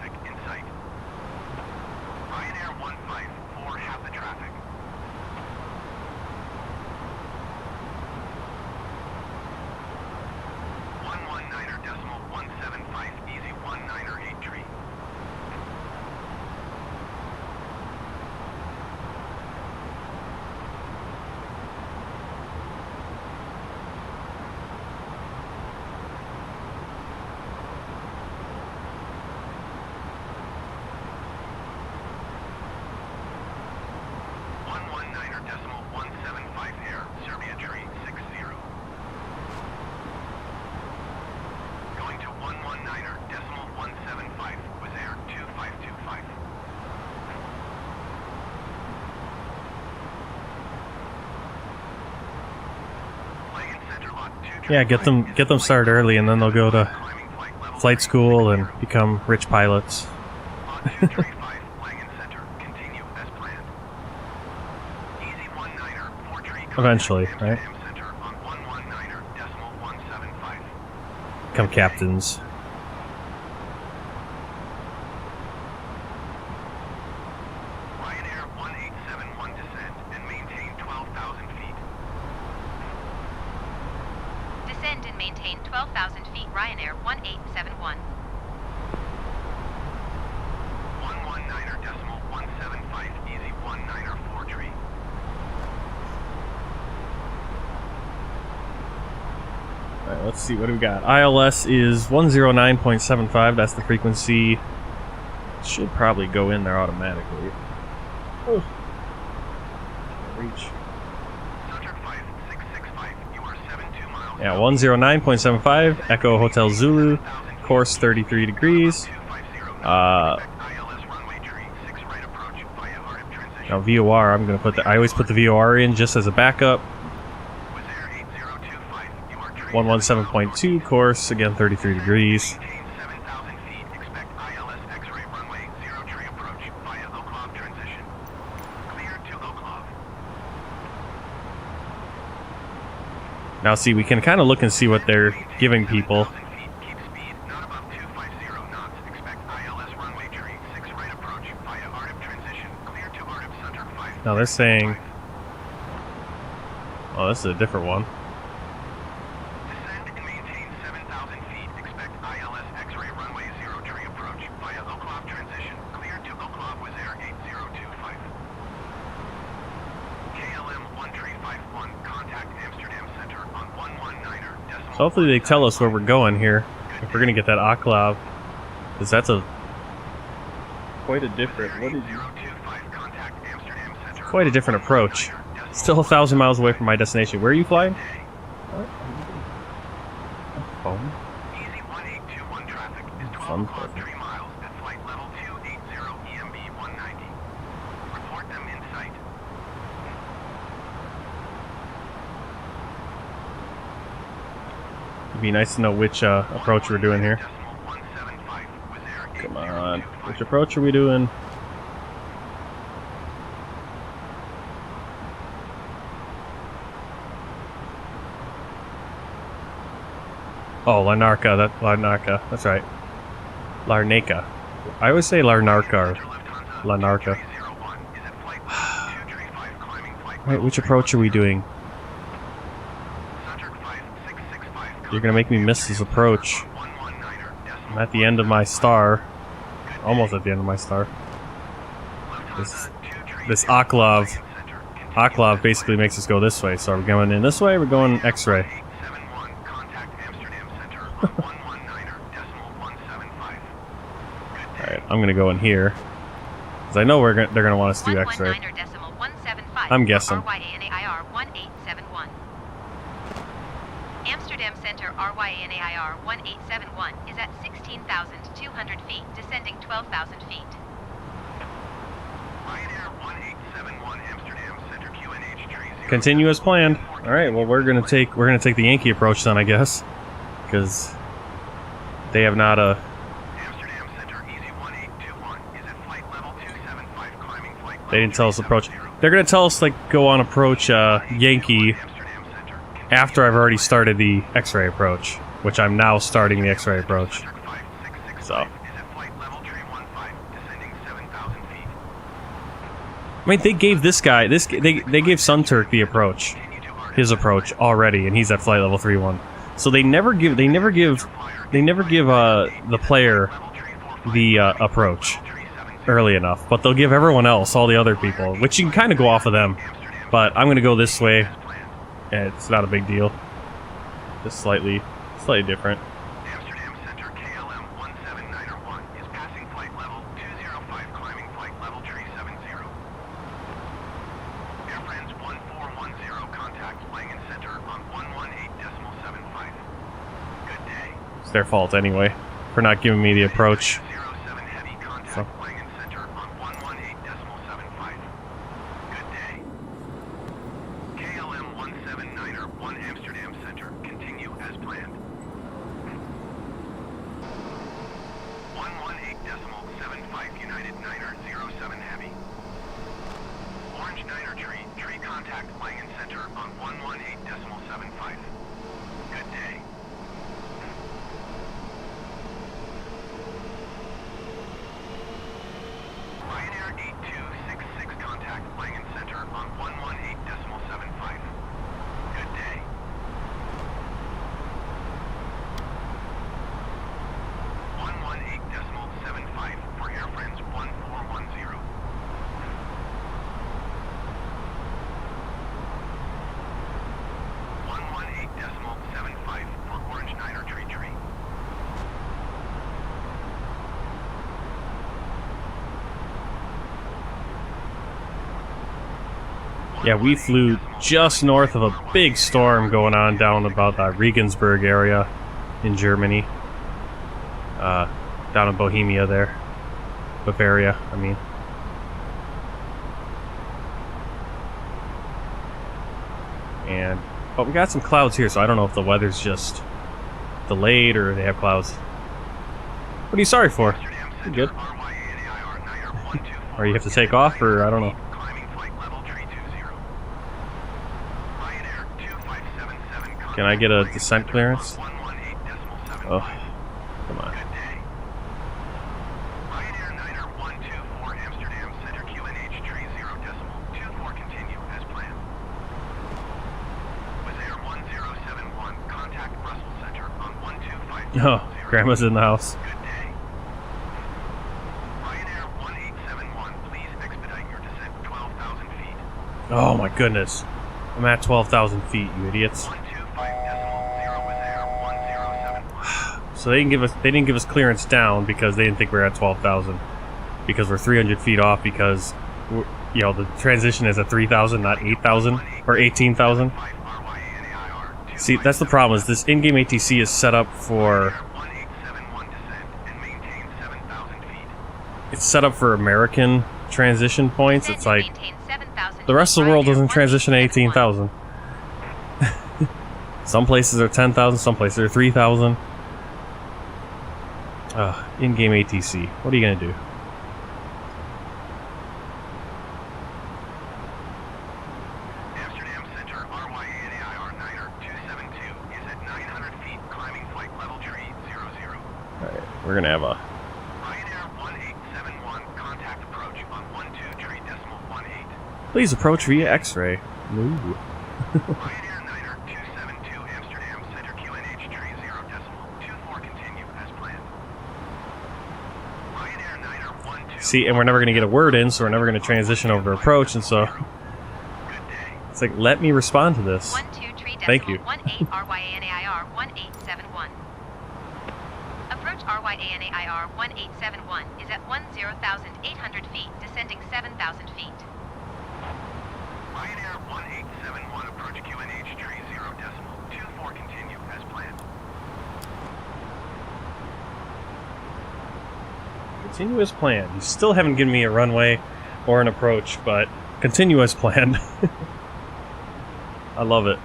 traffic in sight. Ryanair 154, half the traffic. 119.175, easy 198 tree. Yeah, get them started early, and then they'll go to flight school and become rich pilots. Eventually, right? Become captains. Ryanair 1871 descend and maintain 12,000 feet. Descend and maintain 12,000 feet. Ryanair 1871. 119.175, easy 194 tree. Alright, let's see, what do we got? ILS is 109.75, that's the frequency. Should probably go in there automatically. Oh. Reach. Center 5665, you are 72 miles. Yeah, 109.75, Echo Hotel Zulu, course 33 degrees. Now VOR, I'm gonna put I always put the VOR in just as a backup. 117.2, course, again 33 degrees. Now see, we can kind of look and see what they're giving people. Now they're saying... Oh, this is a different one. Descend and maintain 7,000 feet. Expect ILS X-ray runway 0 tree approach via Oklahoma transition. Clear to Oklahoma with Air 8025. KLM 1351. Contact Amsterdam Center on 119er. So hopefully they tell us where we're going here. If we're gonna get that Oklahoma, because that's a quite a different. What is quite a different approach. Still 1,000 miles away from my destination. Where are you flying? Home. Easy 1821 traffic is 12 Fun. o'clock 3 miles at flight level 280 EMB 190. Report them in sight. It'd be nice to know which approach we're doing here. 175 with Air Come on. 8025. Which approach are we doing? Oh, Larnaca, that's right. Larnaca. I always say Larnaca or Larnaca. Wait, which approach are we doing? You're gonna make me miss this approach. I'm at the end of my star. Almost at the end of my star. This Oklahoma basically makes us go this way. So are we going in this way or are we going X-ray? Alright, I'm gonna go in here. Because I know they're gonna want us to do X-ray. I'm guessing. RYANAIR 1871. Amsterdam Center RYANAIR 1871 is at 16,200 feet, descending 12,000 feet. Ryanair 1871 Amsterdam Center QNH 30. Continue as planned. Alright, well we're gonna take the Yankee approach then, I guess. Because they have not Amsterdam Center Easy 1821 is at flight level 275 climbing flight level. they didn't tell us approach. They're gonna tell us like go on approach Yankee Amsterdam Center. after I've already started the X-ray approach, which I'm now starting the X-ray approach. So I mean, they gave this guy they gave Sunturk the approach, his approach already, and he's at flight level 3-1. So they never give the player the approach early enough, but they'll give everyone else, all the other people, which you can kind of go off of them. But I'm gonna go this way. It's not a big deal. Just slightly different. Amsterdam Center KLM 17901 is passing flight level 205, climbing flight level 370. Air France 1410, contact Langen Center on 118.75. Good day. It's their fault anyway for not giving me the approach. 07 heavy, contact So. Langen Center on 118.75. Good day. KLM 17901 Amsterdam Center, continue as planned. 118.75 United Niner 07 heavy. Orange Niner tree contact Langen Center on 118.75. Good day. Ryanair 8266 contact Langen Center on 118.75. Good day. .75 for Air France 1410. 118.75 for Orange Niner tree. Yeah, we flew just north of a big storm going on down about the Regensburg area in Germany. Down in Bohemia there. Bavaria, I mean. And, but we got some clouds here, so I don't know if the weather's just delayed or they have clouds. What are you sorry for? You're good. Or you have to take off, or I don't know. Can I get a descent clearance? Oh, come on. Ryanair 9124 Amsterdam Center QNH 30.24 continue as planned. With Air 1071 contact Brussels Center on 125. Oh, Grandma's in the house. Good day. Ryanair 1871, please expedite your descent 12,000 feet. Oh my goodness. I'm at 12,000 feet, you idiots. 125.0 with Air 1071. So they didn't give us clearance down because they didn't think we were at 12,000, because we're 300 feet off, because you know the transition is at 3,000, not 8,000 or 18,000. See, that's the problem. Is this in-game ATC is set up for 1871 descent and maintain 7,000 feet. it's set up for American transition points. It's like Maintain 7,000 the rest of the world feet. doesn't transition to 171. 18,000. Some places are 10,000, some places are 3,000. In-game ATC. What are you gonna do? Amsterdam Center RYANAIR Niner 272 is at 900 feet, climbing flight level 300. Alright, we're gonna have a Ryanair 1871 contact approach on 12.3.18. please approach via X-ray. No. Ryanair Niner 272 Amsterdam Center QNH 30.24 continue as planned. Ryanair Niner 12. See, and we're never gonna get a word in, so we're never gonna transition over to approach, and so Good day. it's like, let me respond to this. 123.18 Thank you. RYANAIR 1871. Approach RYANAIR 1871 is at 10,800 feet, descending 7,000 feet. Ryanair 1871 approach QNH 30.24 continue as planned. Continue as planned. You still haven't given me a runway or an approach, but continue as planned. I love it.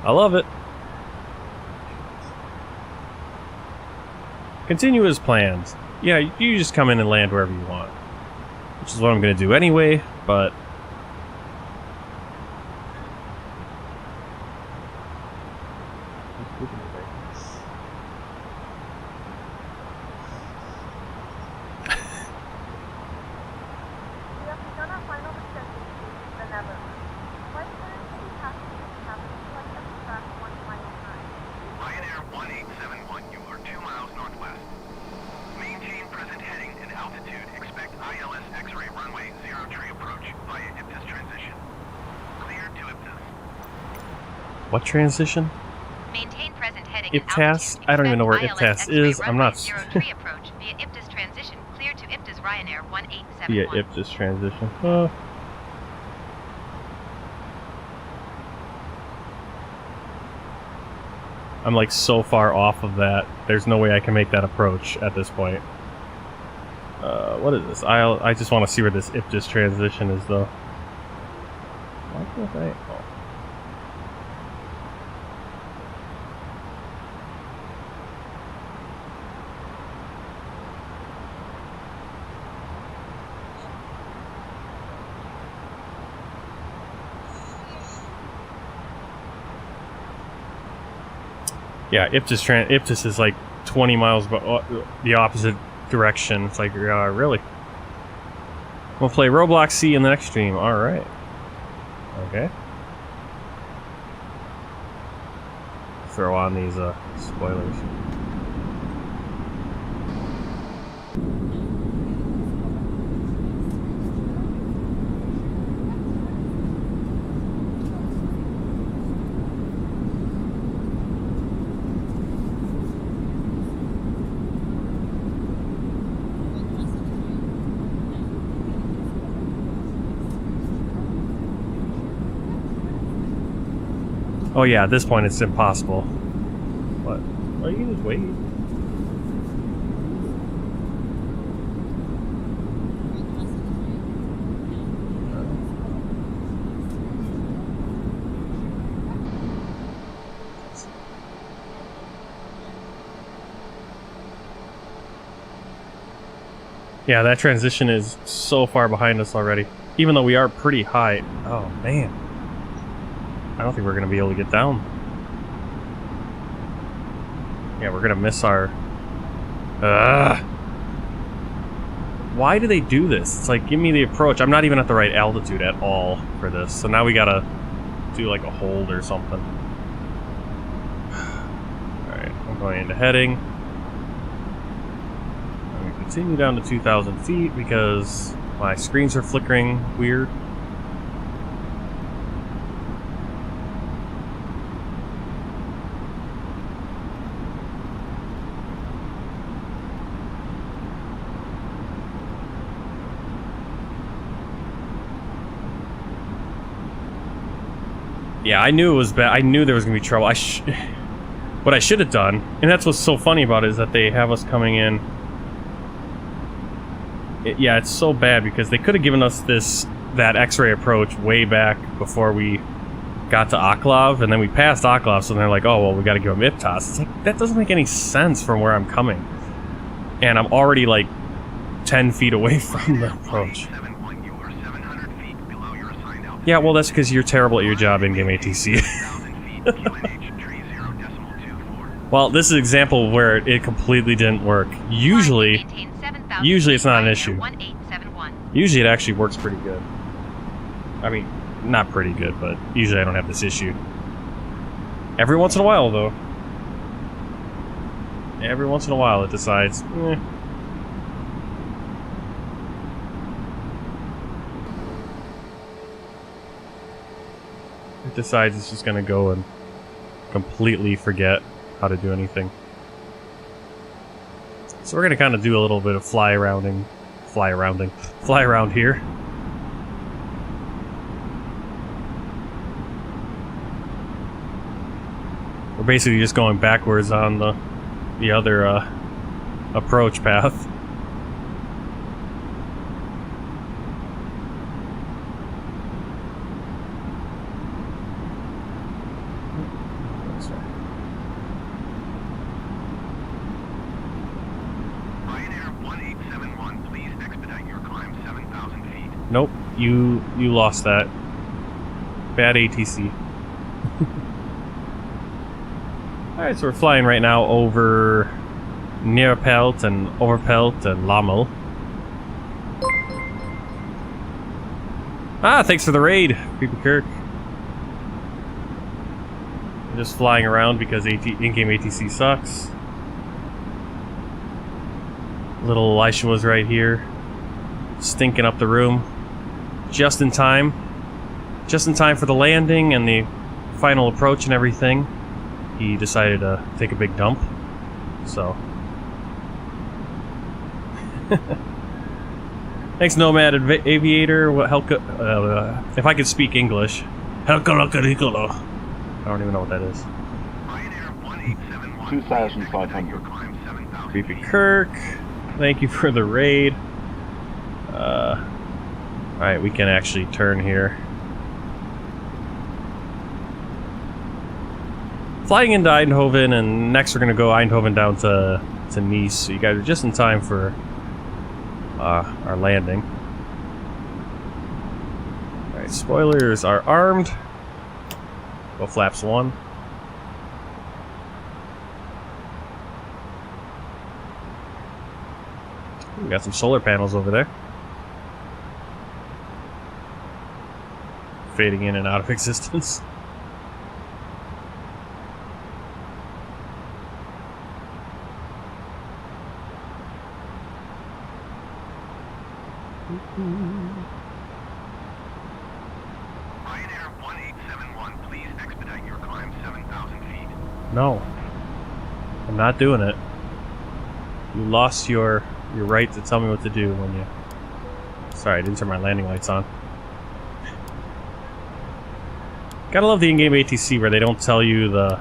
I love it. Continue as planned. Yeah, you just come in and land wherever you want. Which is what I'm going to do anyway, but... What transition? Maintain present heading IPTAS? and altitude. I don't even know where Expect IPTAS ILS is. I'm not... X-ray runway 03 approach via IPTAS transition. Clear to IPTAS Ryanair 1871. Yeah, IPTAS transition. I'm like so far off of that. There's no way I can make that approach at this point. What is this? I just want to see where this IPTAS transition is, though. Why can't I? Oh. Yeah, IPTAS is like 20 miles the opposite direction. It's like, really? We'll play Roblox C in the next stream. Alright. Okay. Throw on these spoilers. Oh yeah, at this point it's impossible. What? Well, you can just wait. Yeah, that transition is so far behind us already. Even though we are pretty high. Oh man. I don't think we're going to be able to get down. Yeah, we're going to miss our... Why do they do this? It's like, give me the approach. I'm not even at the right altitude at all for this. So now we got to do like a hold or something. Alright, I'm going into heading. I'm going to continue down to 2,000 feet because my screens are flickering weird. Yeah, I knew it was bad. I knew there was going to be trouble. What I should have done, and that's what's so funny about it, is that they have us coming in. Yeah, it's so bad because they could have given us that X-ray approach way back before we got to Oklav, and then we passed Oklav, so they're like, oh, well, we got to give them IPTAS. It's like, that doesn't make any sense from where I'm coming. And I'm already, like, 10 feet away from the approach. Yeah, well, that's because you're terrible at your job in-game ATC. Well, this is an example where it completely didn't work. Usually it's not an issue. Usually it actually works pretty good. I mean, not pretty good, but usually I don't have this issue. Every once in a while, though. Every once in a while it decides, It decides it's just gonna go and completely forget how to do anything. So we're gonna kind of do a little bit of fly around here. We're basically just going backwards on the other approach path. Nope, you lost that. Bad ATC. Alright, so we're flying right now over Neerpelt and Overpelt and Lammel. Ah, thanks for the raid, Creepy Kirk. I'm just flying around because in-game ATC sucks. Little Elisha was right here, stinking up the room. Just in time for the landing and the final approach and everything, he decided to take a big dump. So, thanks, Nomad Aviator. What if I could speak English? I don't even know what that is. 2,500. Creepy Kirk, thank you for the raid. Alright, we can actually turn here. Flying into Eindhoven, and next we're going to go Eindhoven down to Nice. So you guys are just in time for our landing. Alright, spoilers are armed. Go flaps 1. We got some solar panels over there. Fading in and out of existence. Ryanair 1871, please expedite your climb 7,000 feet. No. I'm not doing it. You lost your right to tell me what to do when you... Sorry, I didn't turn my landing lights on. Gotta love the in-game ATC where they don't tell you the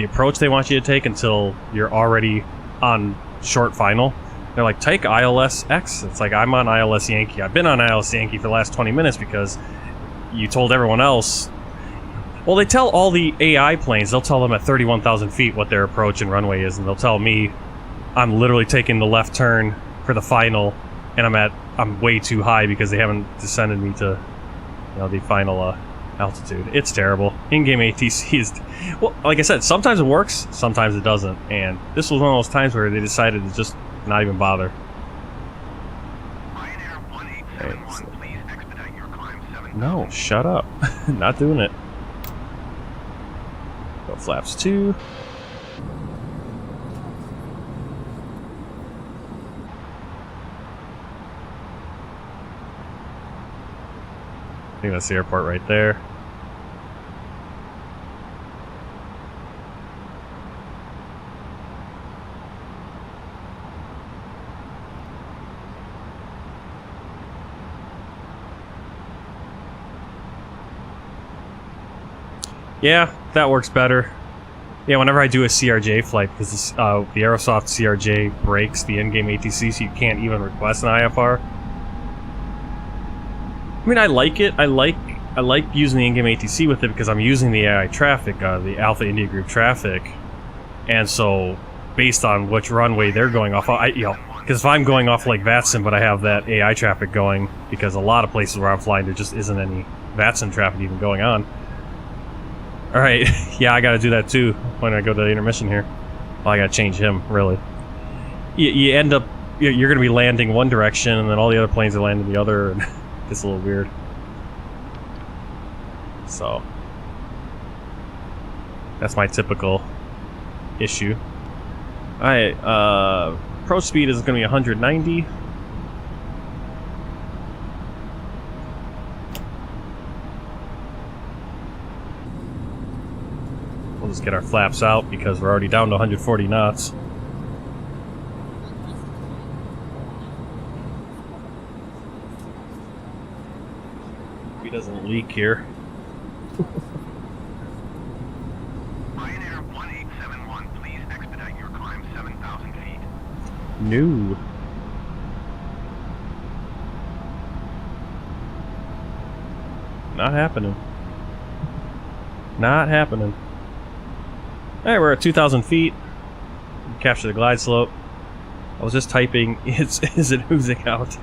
approach they want you to take until you're already on short final. They're like, take ILS X. It's like, I'm on ILS Yankee. I've been on ILS Yankee for the last 20 minutes because you told everyone else. Well, they tell all the AI planes, they'll tell them at 31,000 feet what their approach and runway is, and they'll tell me I'm literally taking the left turn for the final, and I'm way too high because they haven't descended me to, the final altitude. It's terrible. In-game ATC is, well, like I said, sometimes it works, sometimes it doesn't, and this was one of those times where they decided to just not even bother. Ryanair 1871, please expedite your climb 7,000. No, shut up. Not doing it. Go flaps 2. I think that's the airport right there. Yeah, that works better. Yeah, whenever I do a CRJ flight, because the Aerosoft CRJ breaks the in-game ATC, so you can't even request an IFR. I mean, I like it. I like using the in-game ATC with it because I'm using the AI traffic, the Alpha India Group traffic, and so based on which runway they're going off, because if I'm going off like VATSIM, but I have that AI traffic going, because a lot of places where I'm flying there just isn't any VATSIM traffic even going on. All right, yeah, I got to do that too when I go to the intermission here. Well, I got to change him really. You end up you're going to be landing one direction, and then all the other planes are landing the other, and it's a little weird. So that's my typical issue. Alright, approach speed is going to be 190. We'll just get our flaps out because we're already down to 140 knots. He doesn't leak here. Ryanair 1871, please expedite your climb 7,000 feet. No. Not happening. Not happening. Alright, we're at 2,000 feet. Capture the glide slope. I was just typing, is it oozing out?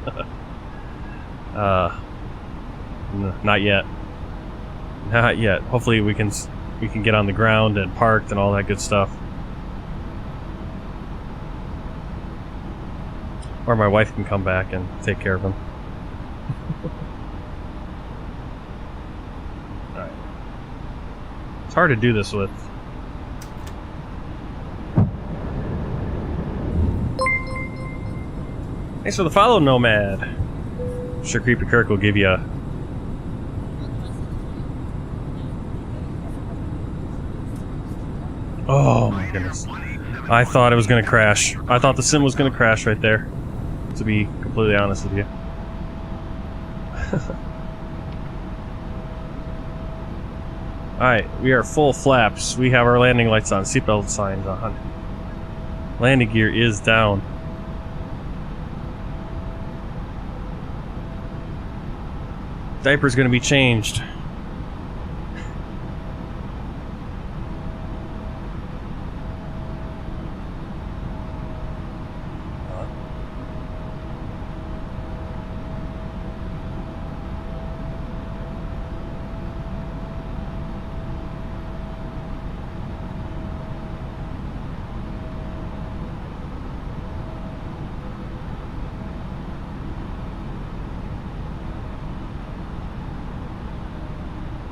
No, not yet. Not yet. Hopefully we can get on the ground and parked and all that good stuff. Or my wife can come back and take care of him. Alright. It's hard to do this with. Thanks for the follow, Nomad. I'm sure Creepy Kirk will give you Oh my goodness. I thought it was going to crash. I thought the sim was going to crash right there, to be completely honest with you. Alright, we are full flaps. We have our landing lights on, seatbelt signs on. Landing gear is down. Diaper's going to be changed.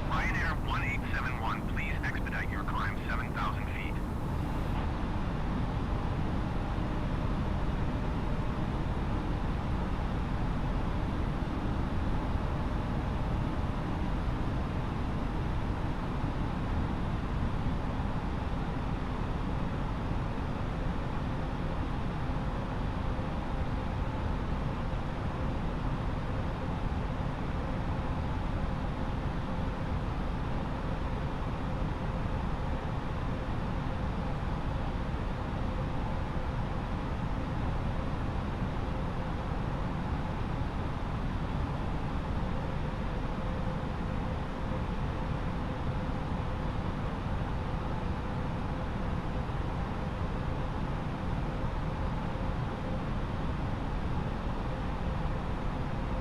Ryanair 1871, please expedite your climb 7,000 feet.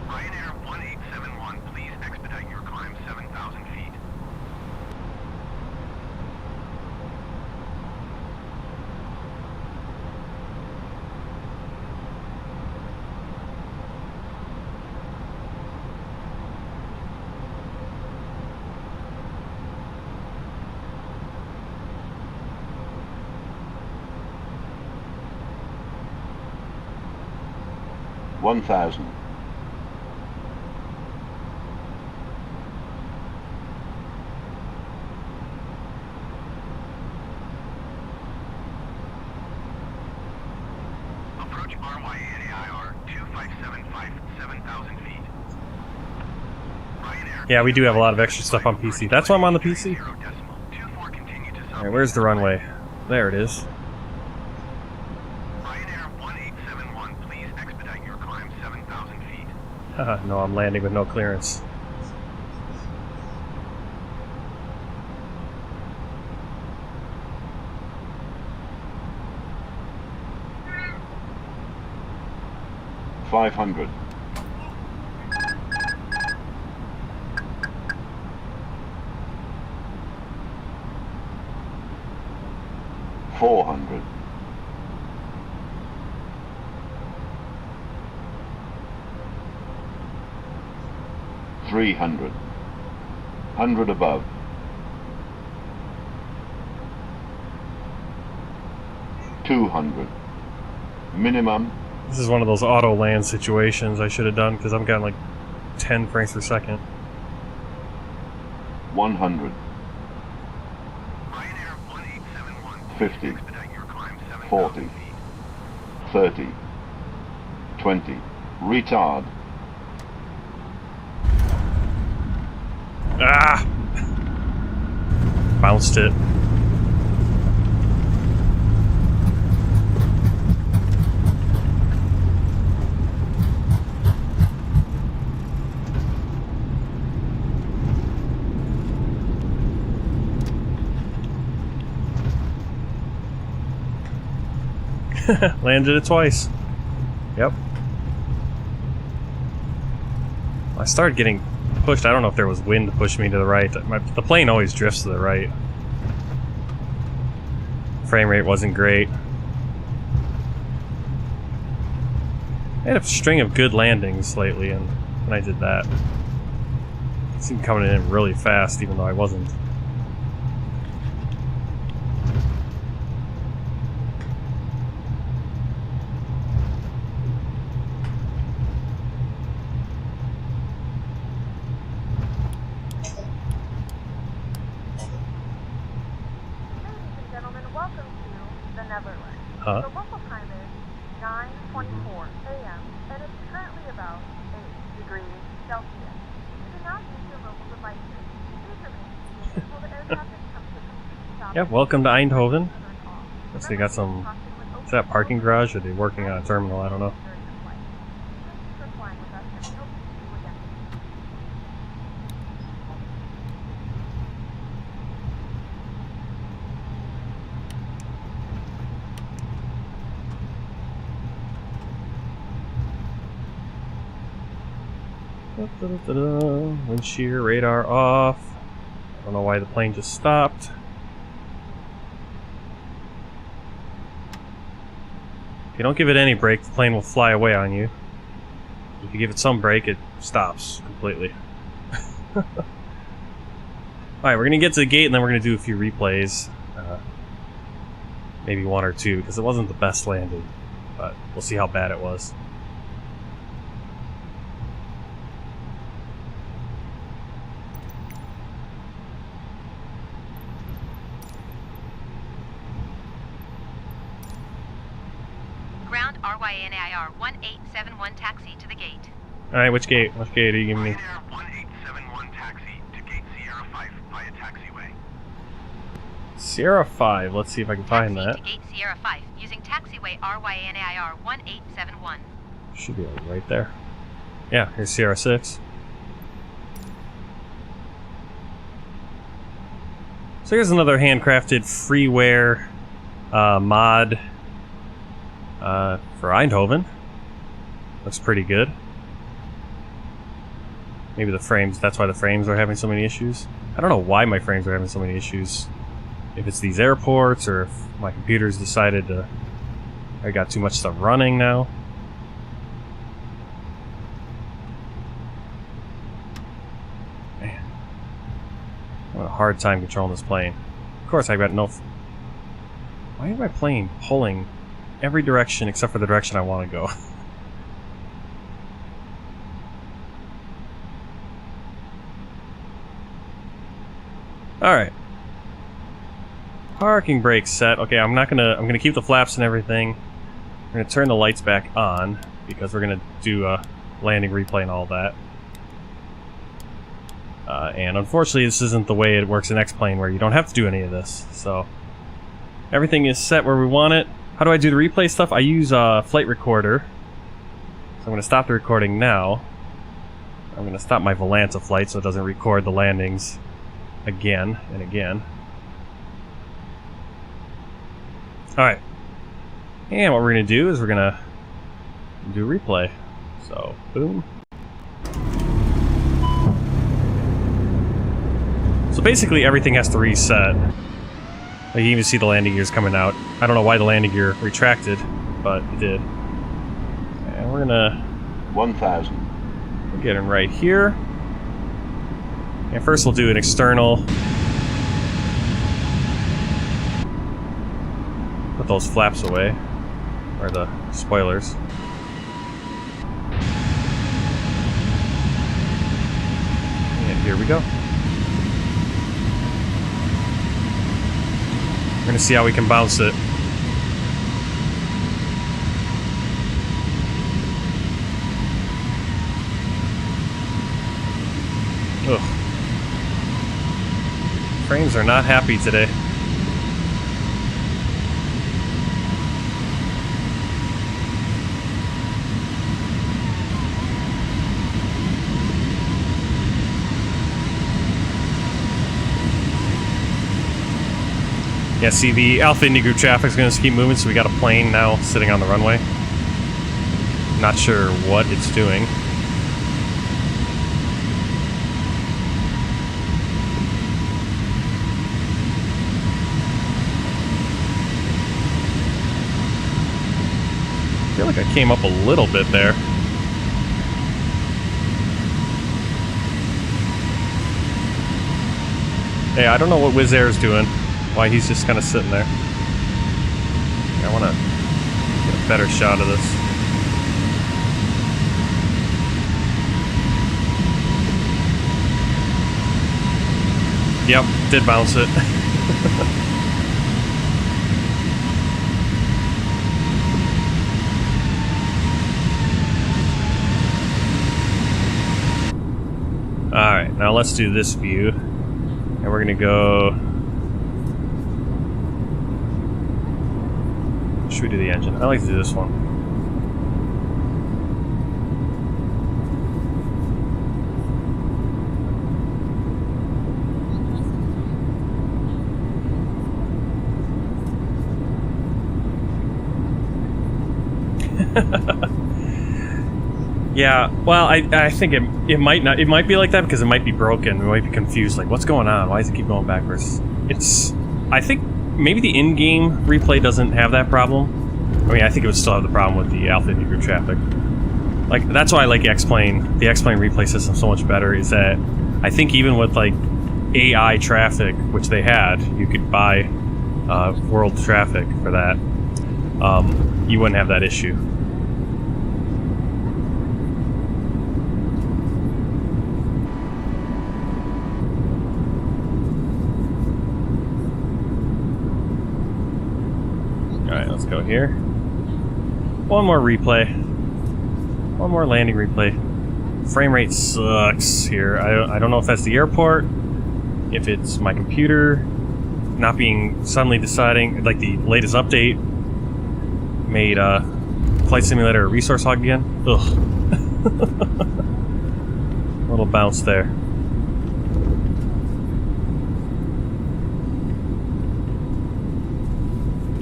Ryanair 1871, please expedite your climb 7,000 feet. $1,000. Approach RYANAIR 2575, 7,000 feet. Ryanair Yeah, we do have a lot of extra stuff on PC. That's why I'm on the PC. 0.24, continue to Alright, where's the runway? There it is. Ryanair 1871, please expedite your climb 7,000 feet. Haha, no, I'm landing with no clearance. $500. $400. $300. 100 above. $200. Minimum. This is one of those auto land situations I should have done because I'm getting like 10 frames per second. 100. Ryanair 1871, 50. expedite your climb 7,000 40. feet. 30. 20. Retard. Ah! Bounced it. Landed it twice. Yep. I started getting pushed. I don't know if there was wind to push me to the right. The plane always drifts to the right. Frame rate wasn't great. I had a string of good landings lately, and when I did that, it seemed coming in really fast, even though I wasn't. Huh? The local time is 9:24 a.m. and it's currently about 8 degrees Celsius. You can now use your mobile devices. Please remain seated until the air traffic comes to complete stop. Yeah, welcome to Eindhoven. Let's see, got some... Is that a parking garage, or are they working on a terminal? I don't know. Thank you for flying with us and we hope to see you again. Wind shear, radar off. I don't know why the plane just stopped. If you don't give it any brake, the plane will fly away on you. If you give it some brake, it stops completely. Alright, we're going to get to the gate and then we're going to do a few replays. Maybe one or two, because it wasn't the best landing. But we'll see how bad it was. Ground RYANAIR 1871 taxi to the gate. Alright, which gate? Which gate are you giving me? Ryanair 1871 taxi to gate Sierra 5 via taxiway. Sierra 5. Let's see if I can find Taxi that. to gate Sierra 5 using taxiway RYANAIR 1871. Should be right there. Yeah, here's Sierra 6. So here's another handcrafted freeware mod for Eindhoven. Looks pretty good. Maybe the frames, that's why the frames are having so many issues. I don't know why my frames are having so many issues. If it's these airports or if my computer's decided to... I got too much stuff running now. Man. I'm having a hard time controlling this plane. Of course, I've got no... Why is my plane pulling every direction except for the direction I want to go? Alright. Parking brake set. Okay, I'm gonna keep the flaps and everything. I'm gonna turn the lights back on because we're gonna do a landing replay and all that. And unfortunately this isn't the way it works in X-Plane where you don't have to do any of this. So everything is set where we want it. How do I do the replay stuff? I use a flight recorder. So I'm gonna stop the recording now. I'm gonna stop my Volanta flight so it doesn't record the landings again and again. Alright. And what we're going to do is we're going to do a replay. So, boom. So basically everything has to reset. Like you can even see the landing gears coming out. I don't know why the landing gear retracted, but it did. And we're going to... 1,000. We'll get him right here. And first we'll do an external. Put those flaps away. Or the spoilers. And here we go. We're gonna see how we can bounce it. Ugh. Frames are not happy today. Yeah, see, the Alpha Indy group traffic is going to keep moving, so we got a plane now sitting on the runway. Not sure what it's doing. I feel like I came up a little bit there. Hey, I don't know what Wizz Air is doing. Why he's just kind of sitting there. I want to get a better shot of this. Yep, did bounce it. Alright, now let's do this view. And we're gonna go... Should we do the engine? I like to do this one. Yeah, well, I think it might not. It might be like that because it might be broken. We might be confused. Like, what's going on? Why does it keep going backwards? I think maybe the in-game replay doesn't have that problem. I mean, I think it would still have the problem with the Alpha traffic. Like, that's why I like X-Plane. The X-Plane replay system so much better. Is that I think even with like AI traffic, which they had, you could buy world traffic for that. You wouldn't have that issue. Alright, let's go here. One more replay. One more landing replay. Frame rate sucks here. I don't know if that's the airport, if it's my computer not being suddenly deciding, like the latest update made Flight Simulator a resource hog again. Ugh. Little bounce there.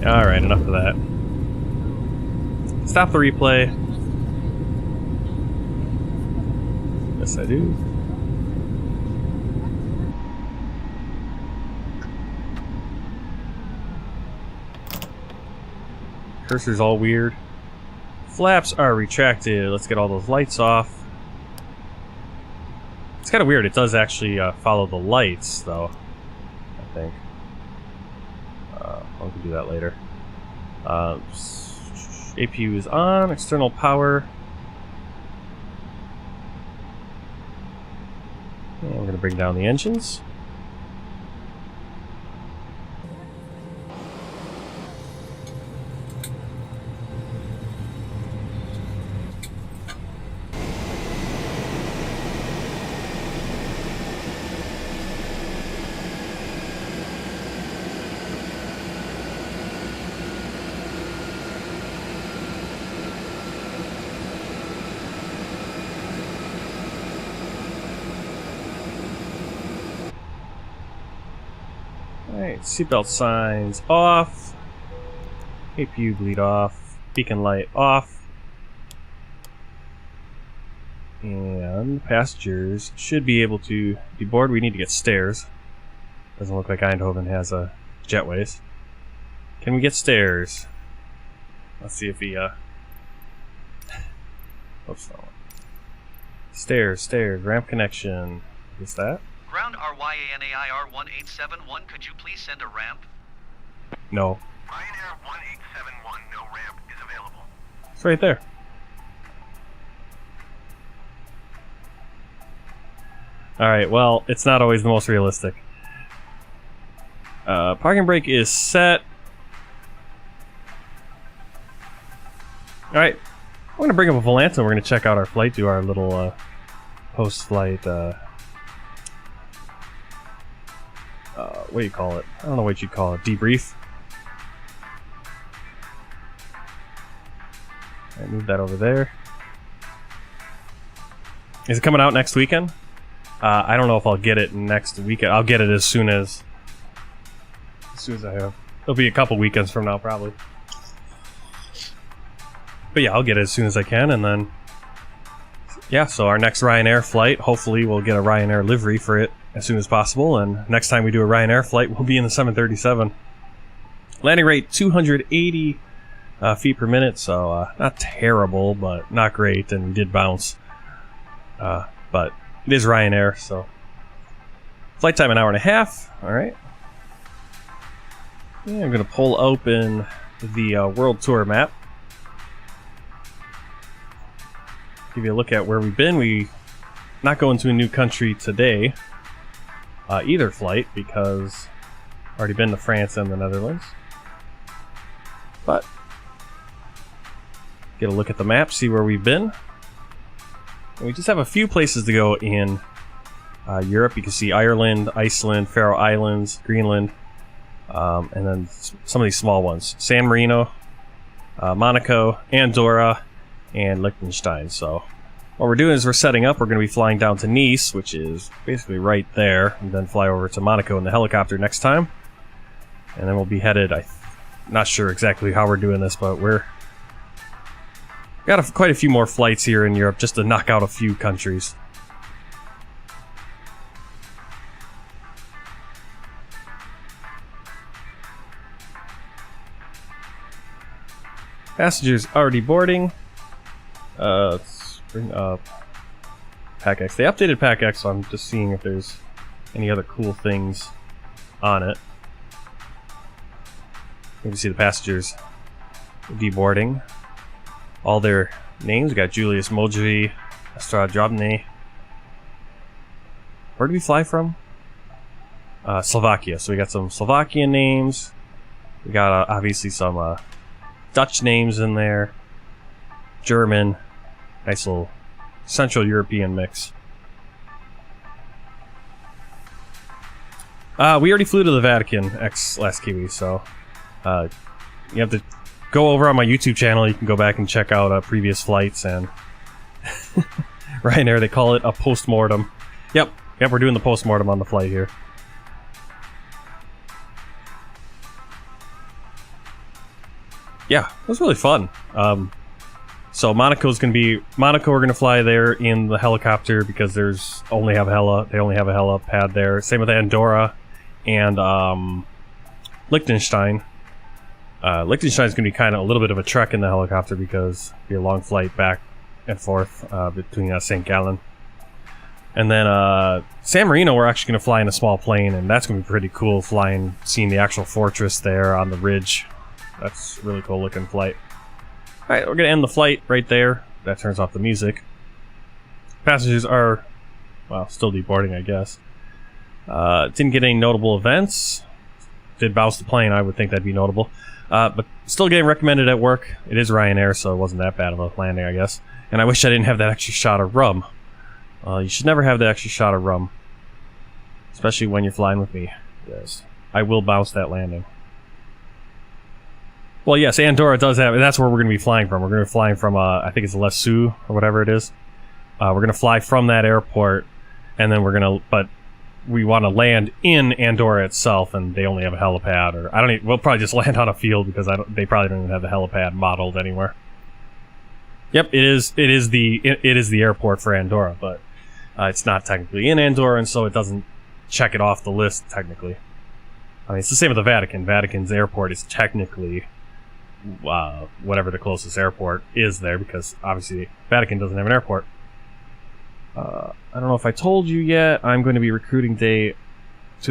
Alright, enough of that. Stop the replay. Yes, I do. Cursor's all weird. Flaps are retracted. Let's get all those lights off. It's kind of weird. It does actually follow the lights, though. I think. We can do that later. APU is on. External power. And we're going to bring down the engines. Alright, seatbelt signs off. APU bleed off. Beacon light off. And passengers should be able to deboard. We need to get stairs. Doesn't look like Eindhoven has jetways. Can we get stairs? Let's see if he oops, no. Stairs, ramp connection. Is that? Ground RYANAIR 1871, could you please send a ramp? No. Ryanair 1871, no ramp is available. It's right there. Alright, well, it's not always the most realistic. Parking brake is set. Alright, I'm going to bring up a Volanta. We're going to check out our flight, do our little post-flight what do you call it? I don't know what you'd call it. Debrief. Alright, move that over there. Is it coming out next weekend? I don't know if I'll get it next weekend. I'll get it as soon as I have. It'll be a couple weekends from now, probably. But yeah, I'll get it as soon as I can, and then yeah, so our next Ryanair flight, hopefully we'll get a Ryanair livery for it as soon as possible, and next time we do a Ryanair flight, we'll be in the 737. Landing rate 280 feet per minute, so not terrible, but not great, and we did bounce. But it is Ryanair, so flight time 1.5 hours. Alright. Yeah, I'm going to pull open the World Tour map. Give you a look at where we've been. We not going to a new country today, either flight, because already been to France and the Netherlands. But get a look at the map, see where we've been. And we just have a few places to go in Europe, you can see Ireland, Iceland, Faroe Islands, Greenland, and then some of these small ones. San Marino, Monaco, Andorra, and Liechtenstein. So what we're doing is we're setting up. We're going to be flying down to Nice, which is basically right there, and then fly over to Monaco in the helicopter next time. And then we'll be headed, not sure exactly how we're doing this, but we're got quite a few more flights here in Europe just to knock out a few countries. Passengers already boarding. Let's bring up PackX. They updated PackX, so I'm just seeing if there's any other cool things on it. You can see the passengers deboarding. All their names. We got Julius Modri, Astradrobny. Where did we fly from? Slovakia. So we got some Slovakian names. We got obviously some Dutch names in there. German. Nice little Central European mix. We already flew to the Vatican last Kiwi, so you have to go over on my YouTube channel. You can go back and check out previous flights, and Ryanair, they call it a post-mortem. Yep, we're doing the post-mortem on the flight here. Yeah, it was really fun. So Monaco's gonna be we're gonna fly there in the helicopter because they only have a helipad there. Same with Andorra and Liechtenstein. Liechtenstein's gonna be kind of a little bit of a trek in the helicopter because it'll be a long flight back and forth between St. Gallen. And then San Marino, we're actually gonna fly in a small plane, and that's gonna be pretty cool. Seeing the actual fortress there on the ridge. That's a really cool looking flight. Alright, we're gonna end the flight right there. That turns off the music. Passengers are, well, still deboarding, I guess. Didn't get any notable events. Did bounce the plane, I would think that'd be notable. But still getting recommended at work. It is Ryanair, so it wasn't that bad of a landing, I guess. And I wish I didn't have that extra shot of rum. You should never have the extra shot of rum. Especially when you're flying with me. Yes. I will bounce that landing. Well, yes, Andorra does have, and that's where we're going to be flying from. We're going to be flying from, I think it's Lesu, or whatever it is. We're going to fly from that airport, and then but we want to land in Andorra itself, and they only have a helipad, or, we'll probably just land on a field, because they probably don't even have the helipad modeled anywhere. Yep, it is the airport for Andorra, but it's not technically in Andorra, and so it doesn't check it off the list, technically. I mean, it's the same with the Vatican. Vatican's airport is technically whatever the closest airport is there, because obviously Vatican doesn't have an airport. I don't know if I told you yet, I'm going to be recruiting day of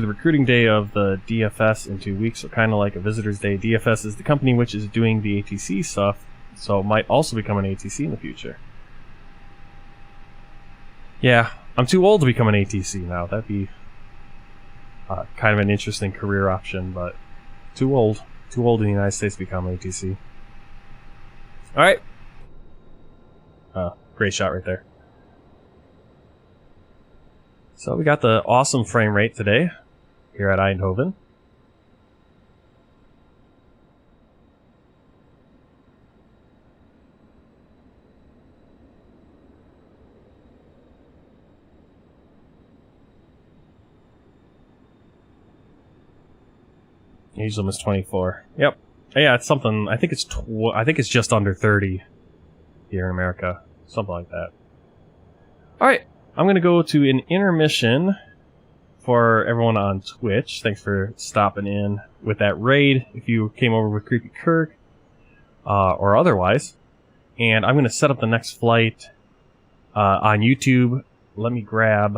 the DFS in 2 weeks, so kind of like a visitor's day. DFS is the company which is doing the ATC stuff, so it might also become an ATC in the future. Yeah, I'm too old to become an ATC now. That'd be kind of an interesting career option, but too old. Too old in the United States to become ATC. Alright. Great shot right there. So we got the awesome frame rate today here at Eindhoven. Age limit is 24. Yep. Yeah, it's something. I think it's just under 30 here in America, something like that. All right, I'm gonna go to an intermission for everyone on Twitch. Thanks for stopping in with that raid. If you came over with Creepy Kirk or otherwise, and I'm gonna set up the next flight on YouTube. Let me grab.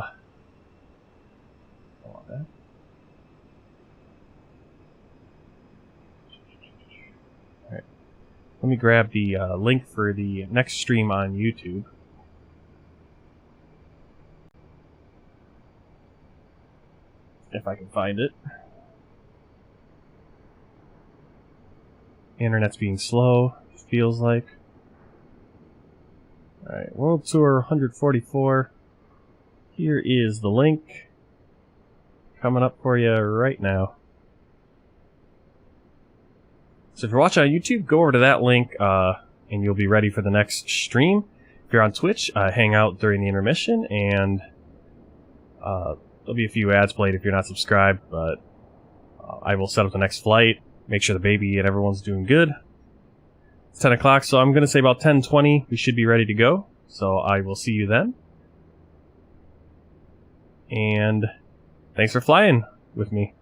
Let me grab the link for the next stream on YouTube. If I can find it. Internet's being slow, it feels like. Alright, World Tour 144. here is the link coming up for you right now. So if you're watching on YouTube, go over to that link and you'll be ready for the next stream. If you're on Twitch, hang out during the intermission, and there'll be a few ads played if you're not subscribed, but I will set up the next flight, make sure the baby and everyone's doing good. It's 10 o'clock, so I'm going to say about 10:20 we should be ready to go. So I will see you then. And thanks for flying with me.